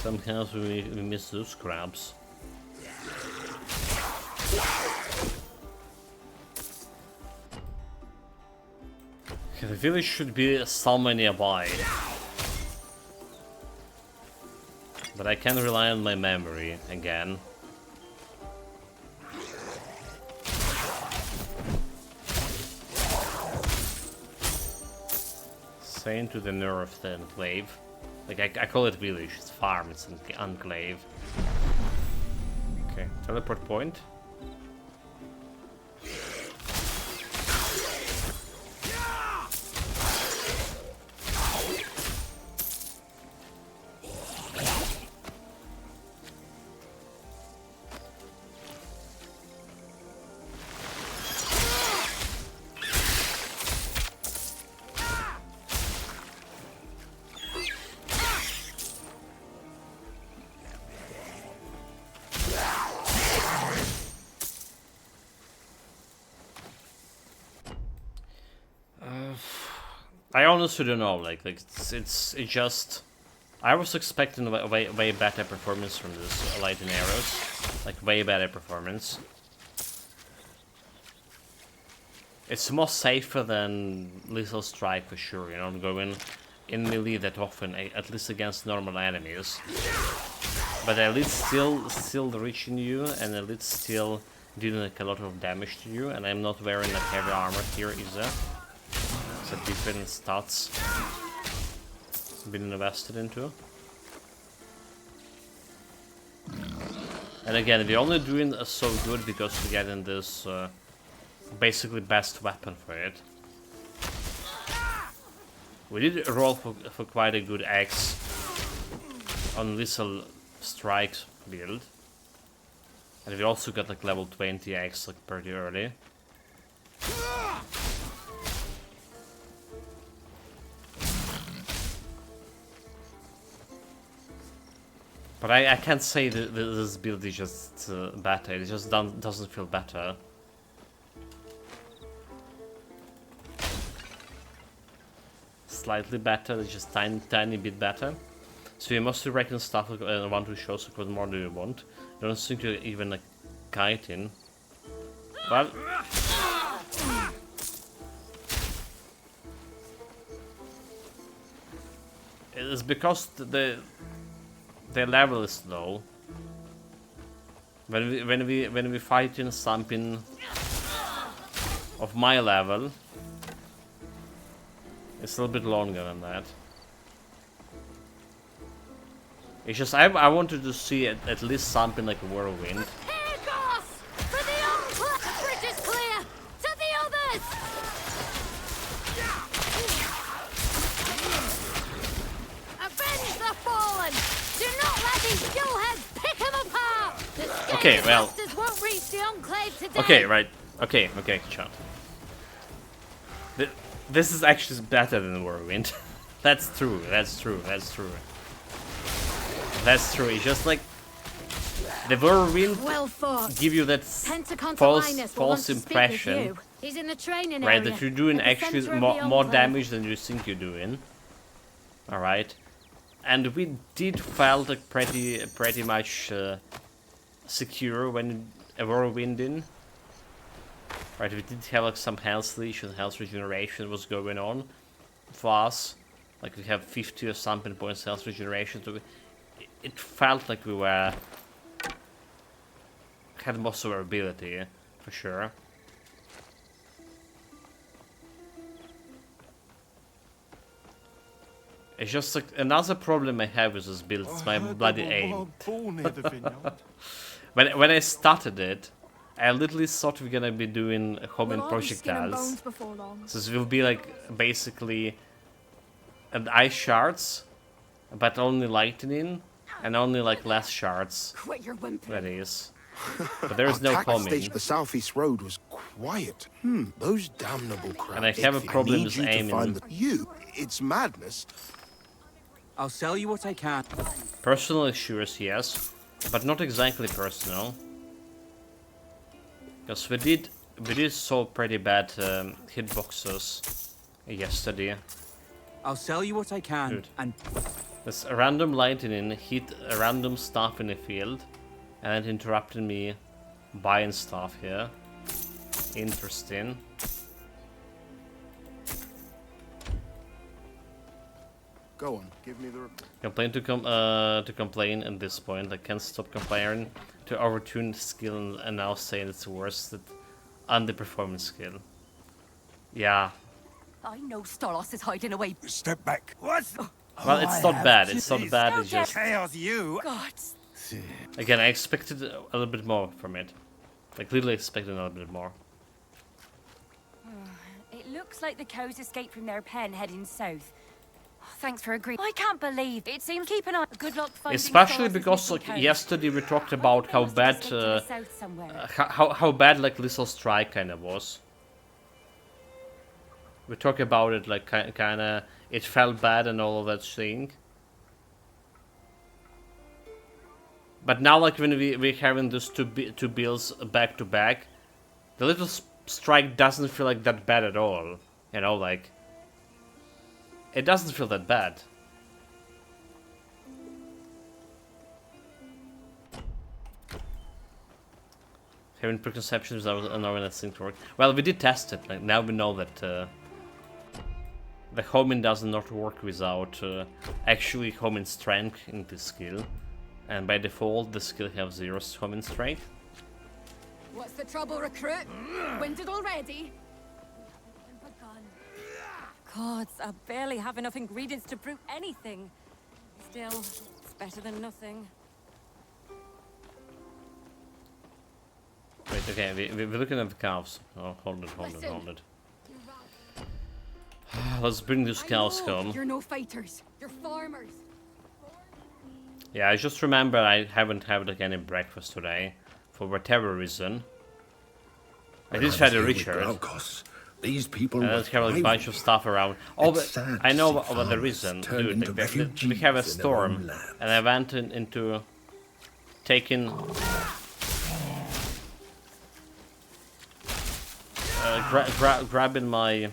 Sometimes we miss those crabs. Okay, the village should be somewhere nearby. But I can't rely on my memory again. To the north, the enclave. Like I call it village, it's farm, it's an enclave. Okay, teleport point. I honestly don't know. Like it's just. I was expecting way better performance from this lightning arrows, like way better performance. It's more safer than lethal strike for sure. You're not going in melee that often, at least against normal enemies. But at least still reaching you, and at least still doing like a lot of damage to you. And I'm not wearing like heavy armor here either. So different stats been invested into. And again, we're only doing so good because we're getting this basically best weapon for it. We did roll for quite a good axe on lethal strikes build. And we also got like level 20 axe like pretty early. But I can't say that this build is just better, it just doesn't feel better. Slightly better, it's just tiny bit better. So you mostly reckon stuff want to show, so what more do you want? I don't think you're even like kiting. Well, it's because the level is low. When we fight in something of my level, it's a little bit longer than that. It's just I wanted to see at least something like a whirlwind. Okay, well. Okay, right. Okay, shut. This is actually better than Whirlwind. That's true. It's just like the whirlwind Well fought. give you that false impression, He's in the training right? area, That you're doing at the actually center of the more enclave. damage than you think you're doing. All right, and we did felt like pretty much secure when a whirlwind in. Right, we did have like some health leash and health regeneration was going on for us. Like we have 50 or something points health regeneration, so it felt like we were had most of our ability for sure. It's just like another problem I have with this build. It's my bloody aim. When I started it, I literally thought we're gonna be doing homing projectiles. So this will be like basically an ice shards, but only lightning and only like less shards. Quit your whimpering. That is. But there is no homing. The southeast road was quiet. Those damnable crowds. And I have a problem with aiming. It's madness. I'll sell you what I can. Personal issues, yes, but not exactly personal. Because we did solve pretty bad hitboxes yesterday. I'll sell you what I can. Dude. And this random lightning hit a random stuff in the field, and it interrupted me buying stuff here. Interesting. Go on, give me the report. Complain to complain at this point. I can't stop comparing to overtuned skill and now saying it's worse than underperforming skill. Yeah. I know Stolos is hiding away. Step back. What? Well, it's not bad. It's not bad. It's just chaos. You. God. Again, I expected a little bit more from it. I clearly expected a little bit more. It looks like the cows escaped from their pen heading south. Thanks for agreeing. I can't believe it seems keep an eye. Good luck finding. Especially Stolos' because like missing cows. yesterday we talked about how bad escaped to the south somewhere. how bad like Lethal Strike kind of was. We talked about it like kind of it felt bad and all of that thing. But now like when we're having those two builds back to back, the Little Strike doesn't feel like that bad at all. You know, like it doesn't feel that bad. Having preconceptions are knowing that things work. Well, we did test it. Like now we know that the homing does not work without actually homing strength in this skill, and by default the skill has 0 homing strength. What's the trouble, recruit? Winded already? Gods, I barely have enough ingredients to brew anything. Still, it's better than nothing. Wait, okay, we're looking at the cows. Oh, hold it. Let's bring these cows home. You're no fighters. You're farmers. Yeah, I just remember I haven't had like any breakfast today, for whatever reason. I did try to reach her. These people Let's have like, a bunch of stuff around. Oh, but I know about the reason, dude. Like, we have a storm, and I went into taking grabbing my.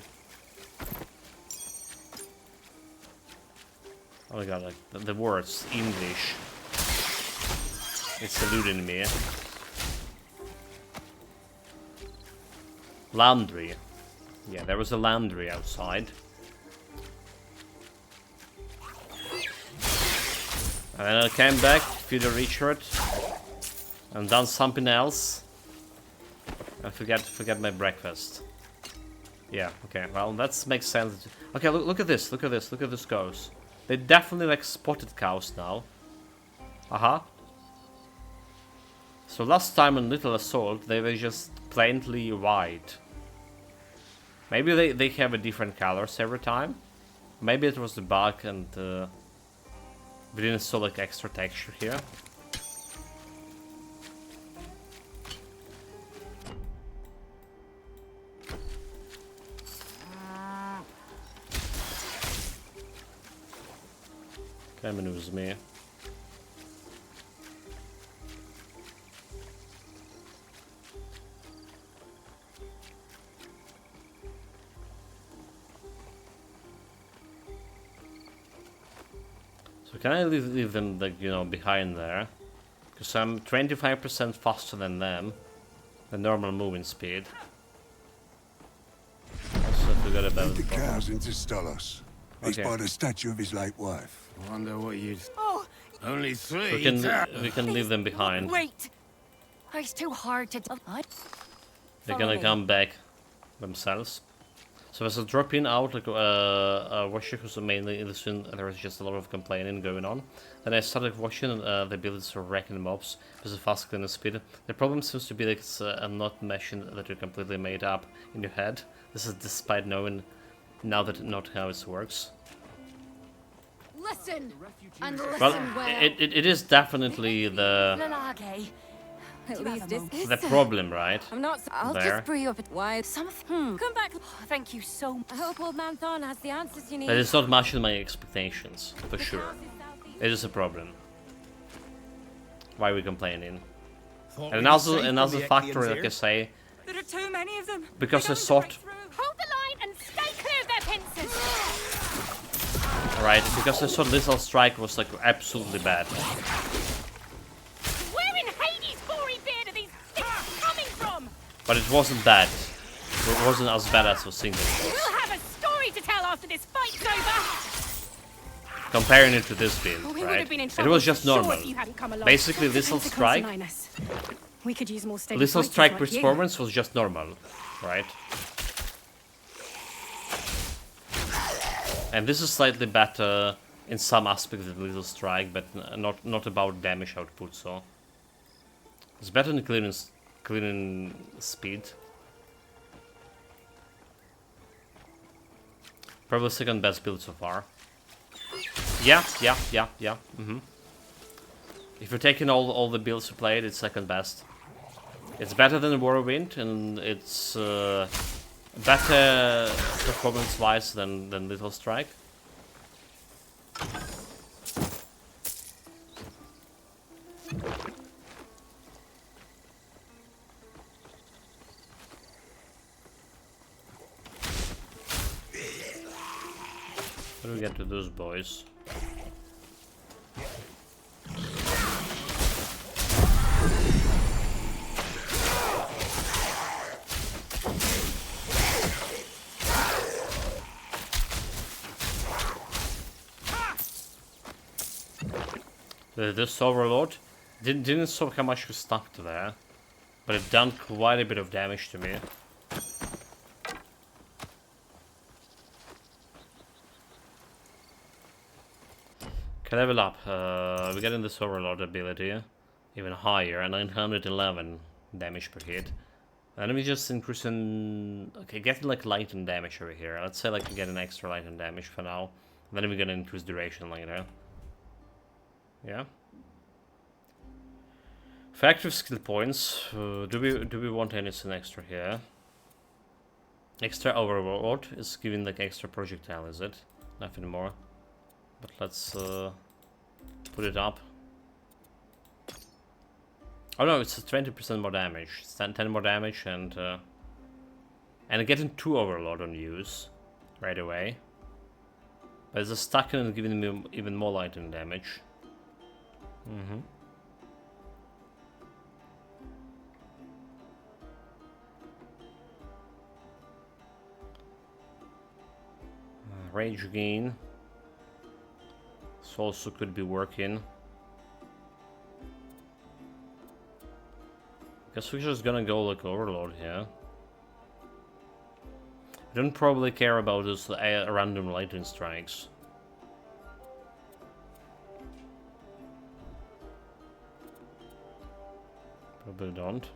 Oh my god, like the words English. It's eluding me. Laundry. Yeah, there was a laundry outside. And then I came back, feed Richard, and done something else. And forget my breakfast. Yeah, okay, well that makes sense. Okay, look at this, look at this cows. They definitely like spotted cows now. Aha. So last time on Little Assault they were just plainly white. Maybe they have a different colors every time. Maybe it was the bug and we didn't saw like extra texture here. Okay, maneuvers me. So can I leave them, like, you know, behind there? Because I'm 25% faster than them. The normal moving speed. Also forgot about Lead the cows into Stolos. He's Okay. by the statue of his late wife. I wonder what you'd... Oh, Only three? We can leave them behind. wait! Oh, it's too hard to... They're gonna come back themselves. So as a drop-in out, like watching who's mainly in the scene, there was just a lot of complaining going on. Then I started watching the abilities for wrecking mobs with a fast cleaner speed. The problem seems to be that it's a not machine that you completely made up in your head. This is despite knowing now that not how it works. Listen! And listen Well, well. it is definitely the At least it's... problem, right? I'm not... I'll There. just brew you up. Why? Something... Come back. Oh, thank you so much. I hope old man Thorn has the answers you need. That is not matching my expectations, for sure. It is a problem. Why are we complaining? And also another factor, like I say, There are too many of them. because I thought, Hold the line and stay clear of their pincers! right, because I thought Lethal Strike was like absolutely bad. Where in Hades' gory beard are these things coming from? But it wasn't bad. It wasn't as bad as I was thinking it was. We'll have a story to tell after this fight's over! Comparing it to this build, We would right? have been in It trouble was just for sure normal. if you hadn't come along. Basically, Lethal Strike, We could use more steady Lethal fighters Strike like you. performance was just normal, right? And this is slightly better in some aspects than Lethal Strike, but not about damage output. So it's better in clearing speed. Probably second best build so far. Yeah. If you're taking all the builds you played, it's second best. It's better than Whirlwind, and it's better performance-wise than Lethal Strike. How do we get to those boys? This Overlord didn't show how much was stuck to there, but it done quite a bit of damage to me. Can level up. We're getting this Overlord ability even higher, 911 damage per hit. And we just increasing. Okay, getting like lightning damage over here. Let's say like we get an extra lightning damage for now. Then we're gonna increase duration later. Yeah. Factory skill points. Do we want anything extra here? Extra Overlord is giving like extra projectile, is it? Nothing more. But let's put it up. Oh no, it's 20% more damage. It's 10 more damage and getting 2 Overlord on use right away. But it's stuck and giving me even more lightning damage. Rage gain. This also could be working. Guess we're just gonna go like Overlord here. I don't probably care about those random lightning strikes. Probably don't.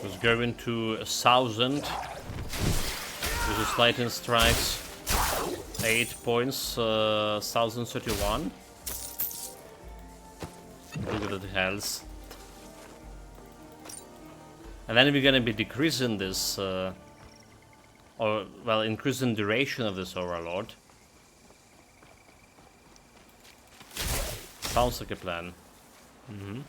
Let's go into 1,000 with his lightning strikes. 8 points, 1,031. Look at the health. And then we're gonna be decreasing this, or well, increasing duration of this Overlord Sounds like a plan. Mm-hmm.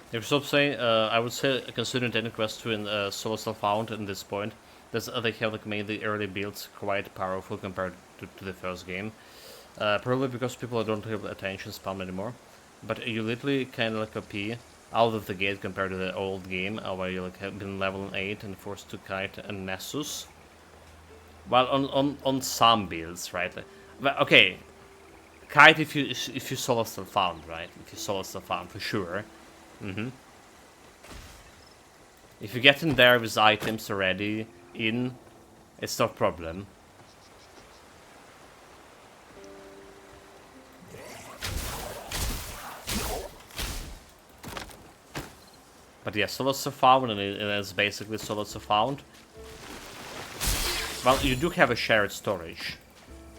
If you stop saying, I would say considering the quest to in Solo Self-Found at this point, that's, they have like made the early builds quite powerful compared to the first game. Probably because people don't have attention span anymore. But you literally kind of like OP out of the gate compared to the old game, where you like have been level 8 and forced to kite and Nessus. Well, on some builds, right? But okay, kite if you Solo Self-Found, right? If you Solo Self-Found for sure. Mm-hmm. If you get in there with items already in, it's no problem. But yeah, Solo Self-Found, and it's basically Solo Self-Found. Well, you do have a shared storage,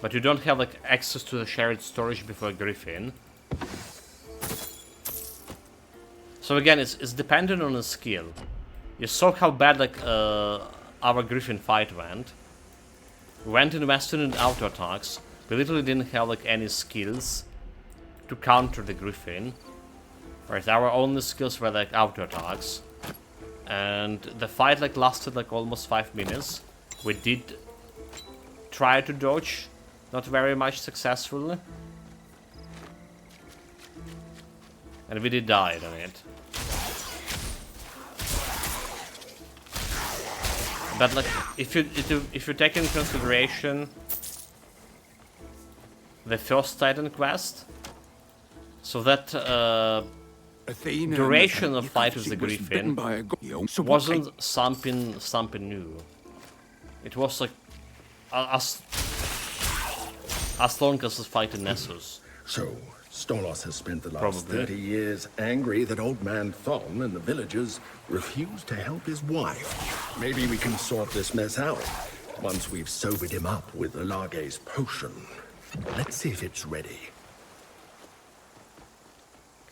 but you don't have like access to the shared storage before Griffin. So again, it's dependent on the skill. You saw how bad like our Griffin fight went. We went in Western and auto attacks. We literally didn't have like any skills to counter the Griffin. Right, our only skills were like auto attacks. And the fight like lasted like almost 5 minutes. We did try to dodge, not very much successfully. And we did die on it. But like, if you take into consideration the first Titan quest, so that duration of fight with the Griffin wasn't something new. It was like as long as the fight in Nessus. So Stolos has spent the last 30 years angry that old man Thon and the villagers refused to help his wife. Maybe we can sort this mess out once we've sobered him up with Lage's potion. Let's see if it's ready.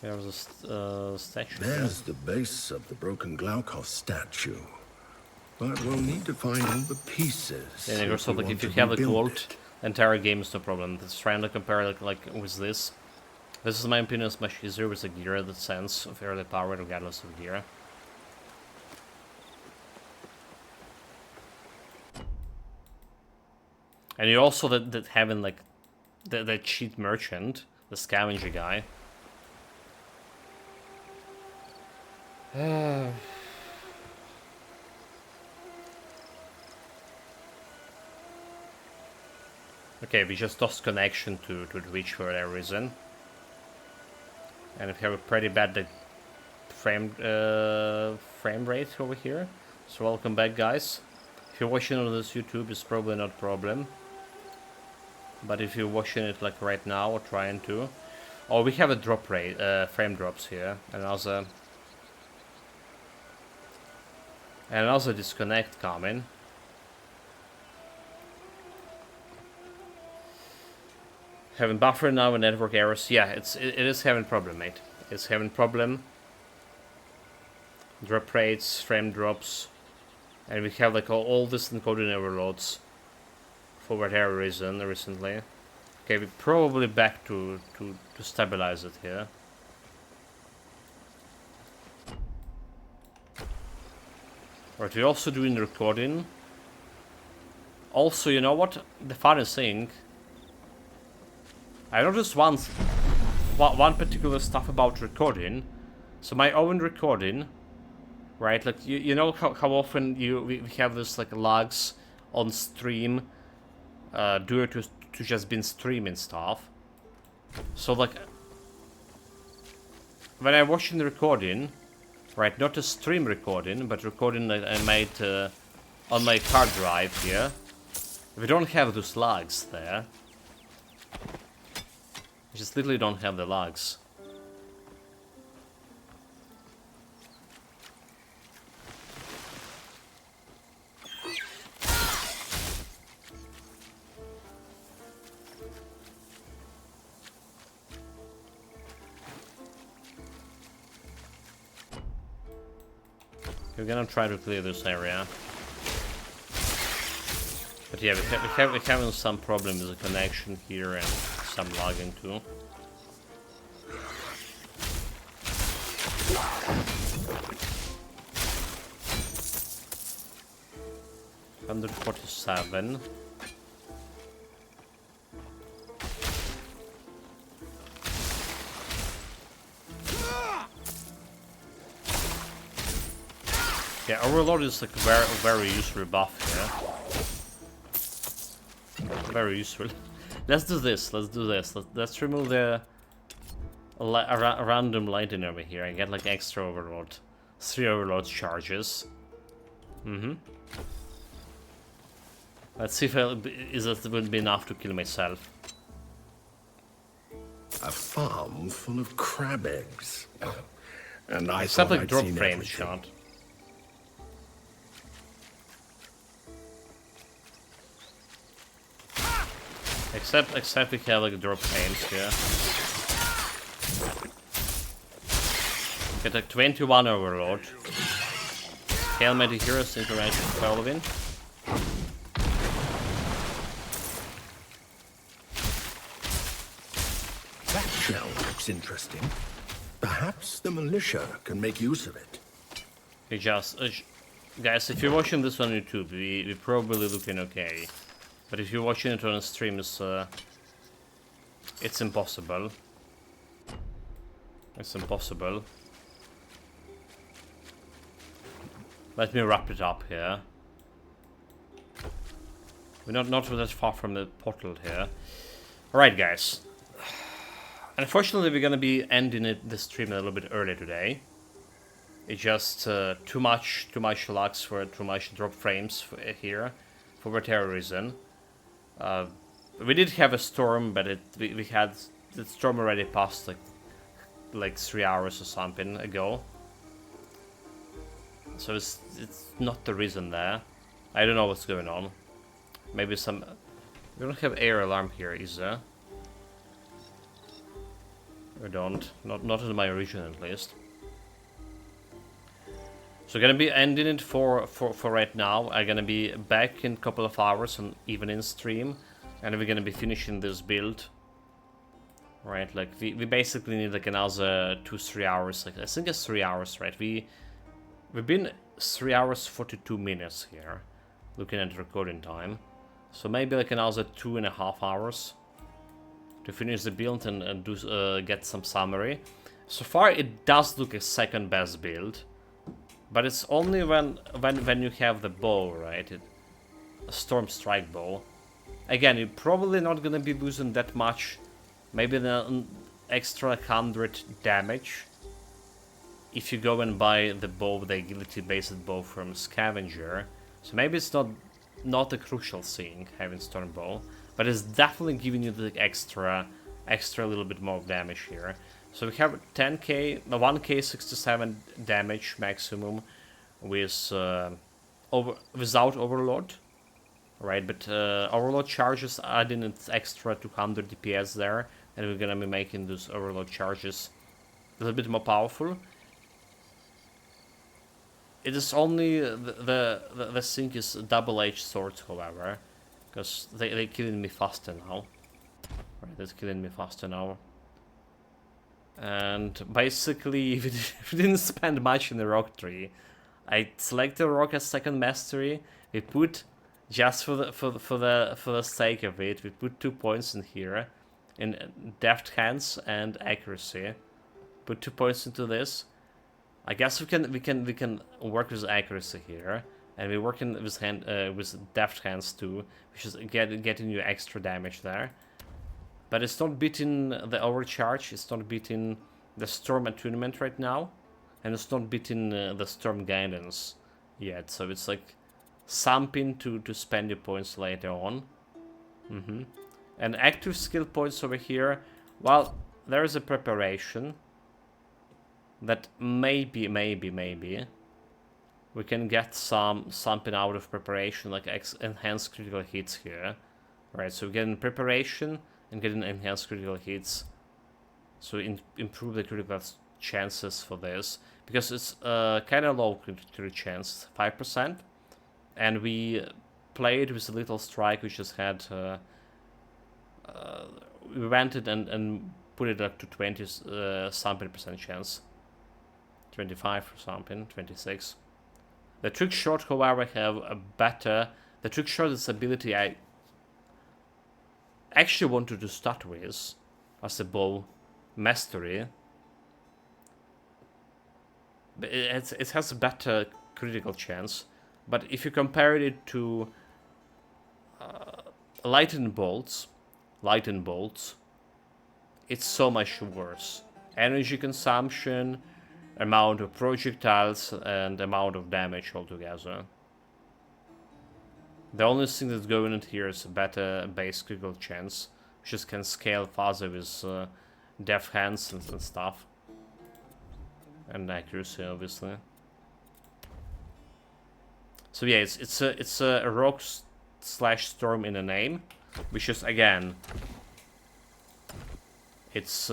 There was a statue. There's the base of the broken Glaukos statue. But we'll need to find all the pieces. And also, like, if you have the gold, the entire game is no problem. It's trying to compare like with this. This is, in my opinion, is much easier with the gear, the sense of early power regardless of gear. And you also that having like the cheat merchant, the scavenger guy. Okay, we just lost connection to Twitch for that reason. And we have a pretty bad frame rate over here. So welcome back, guys. If you're watching on this YouTube, it's probably not a problem. But if you're watching it like right now or trying to, oh, we have a drop rate, frame drops here, and also disconnect coming. Having buffer now and network errors. Yeah, it is having problem, mate. It's having problem. Drop rates, frame drops, and we have like all this encoding overloads for whatever reason recently. Okay, we're probably back to stabilize it here. Right, we're also doing recording. Also, you know what? The funniest thing, I noticed one particular stuff about recording. So my own recording, right? Like you know how often we have this like lags on stream, due to just been streaming stuff. So like when I'm watching the recording, right? Not a stream recording, but recording that I made on my hard drive here. We don't have those lags there. We just literally don't have the lags. We're gonna try to clear this area. But yeah, we're having some problem with the connection here and some lagging too. $147. Yeah, Overlord is like very useful buff here. Very useful. Let's do this. Let's remove the random lightning over here and get like extra Overlord. 3 Overlord charges. Let's see if it will be enough to kill myself. A farm full of crab eggs. And I Except thought like I'd drop seen frames everything. shot. Except we have like drop frames here. Get like 21 Overlord. Hail Mighty Heroes interaction following. That shell looks interesting. Perhaps the militia can make use of it. We just... guys, if you're watching this on YouTube, we're probably looking okay. But if you're watching it on streams, it's impossible. It's impossible. Let me wrap it up here. We're not that far from the portal here. Alright, guys. Unfortunately, we're gonna be ending the stream a little bit early today. It's just too much lags for too much drop frames here, for whatever reason. We did have a storm, but we had the storm already passed like 3 hours or something ago. So it's not the reason there. I don't know what's going on. Maybe some... We don't have air alarm here, is there? We don't. Not in my region, at least. So gonna be ending it for right now. I'm gonna be back in a couple of hours on evening stream, and we're gonna be finishing this build. Right, like we basically need like another 2-3 hours. Like I think it's 3 hours, right? We've been 3 hours 42 minutes here, looking at the recording time. So maybe like another 2.5 hours to finish the build and do get some summary. So far, it does look a second best build. But it's only when you have the bow, right? A Storm Strike bow. Again, you're probably not gonna be losing that much. Maybe an extra 100 damage. If you go and buy the bow, the agility-based bow from Scavenger. So maybe it's not a crucial thing, having Storm Bow. But it's definitely giving you the extra little bit more damage here. So we have 10k, 1k 67 damage maximum with without Overlord, right? But Overlord charges adding its extra 200 DPS there, and we're gonna be making those Overlord charges a little bit more powerful. It is only the thing is double-edged swords, however, because they're killing me faster now. Right, they're killing me faster now. And basically, we didn't spend much in the rock tree. I selected rock as second mastery. We put, just for the sake of it, we put 2 points in here, in deft hands and accuracy. Put 2 points into this. I guess we can work with accuracy here, and we're working with deft hands too, which is getting you extra damage there. But it's not beating the overcharge, it's not beating the Storm Attunement right now, and it's not beating the Storm Guidance yet, so it's like something to spend your points later on. And active skill points over here, well, there is a preparation that maybe we can get something out of preparation, like enhanced critical hits here. Right, so we're getting preparation and getting enhanced critical hits, so improve the critical chances for this, because it's kind of low critical chance, 5%, and we played with a little strike. We just had we went it and put it up to 20 something percent chance. 25 or something, 26. The trick shot, however, have a better. The trick shot is ability I actually wanted to start with as a bow mastery. But it has a better critical chance. But if you compare it to lightning bolts, it's so much worse. Energy consumption, amount of projectiles, and amount of damage altogether. The only thing that's going on here is a better base critical chance, which just can scale faster with deft hands and stuff. And accuracy, obviously. So yeah, it's a rock slash storm in a name, which is again, it's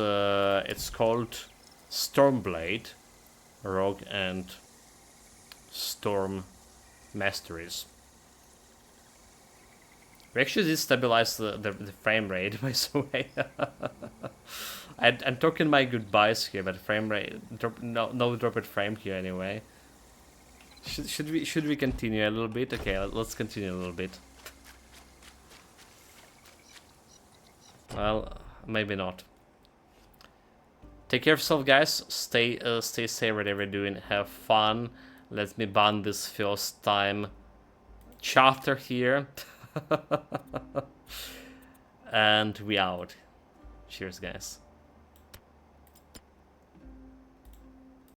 called Stormblade, Rogue and Storm Masteries. We actually did stabilize the frame rate, by the way. I'm talking my goodbyes here, but frame rate, no dropped frame here anyway. Should we continue a little bit? Okay, let's continue a little bit. Well, maybe not. Take care of yourself, guys. Stay safe whatever you're doing. Have fun. Let me ban this first time chapter here. And we out. Cheers, guys.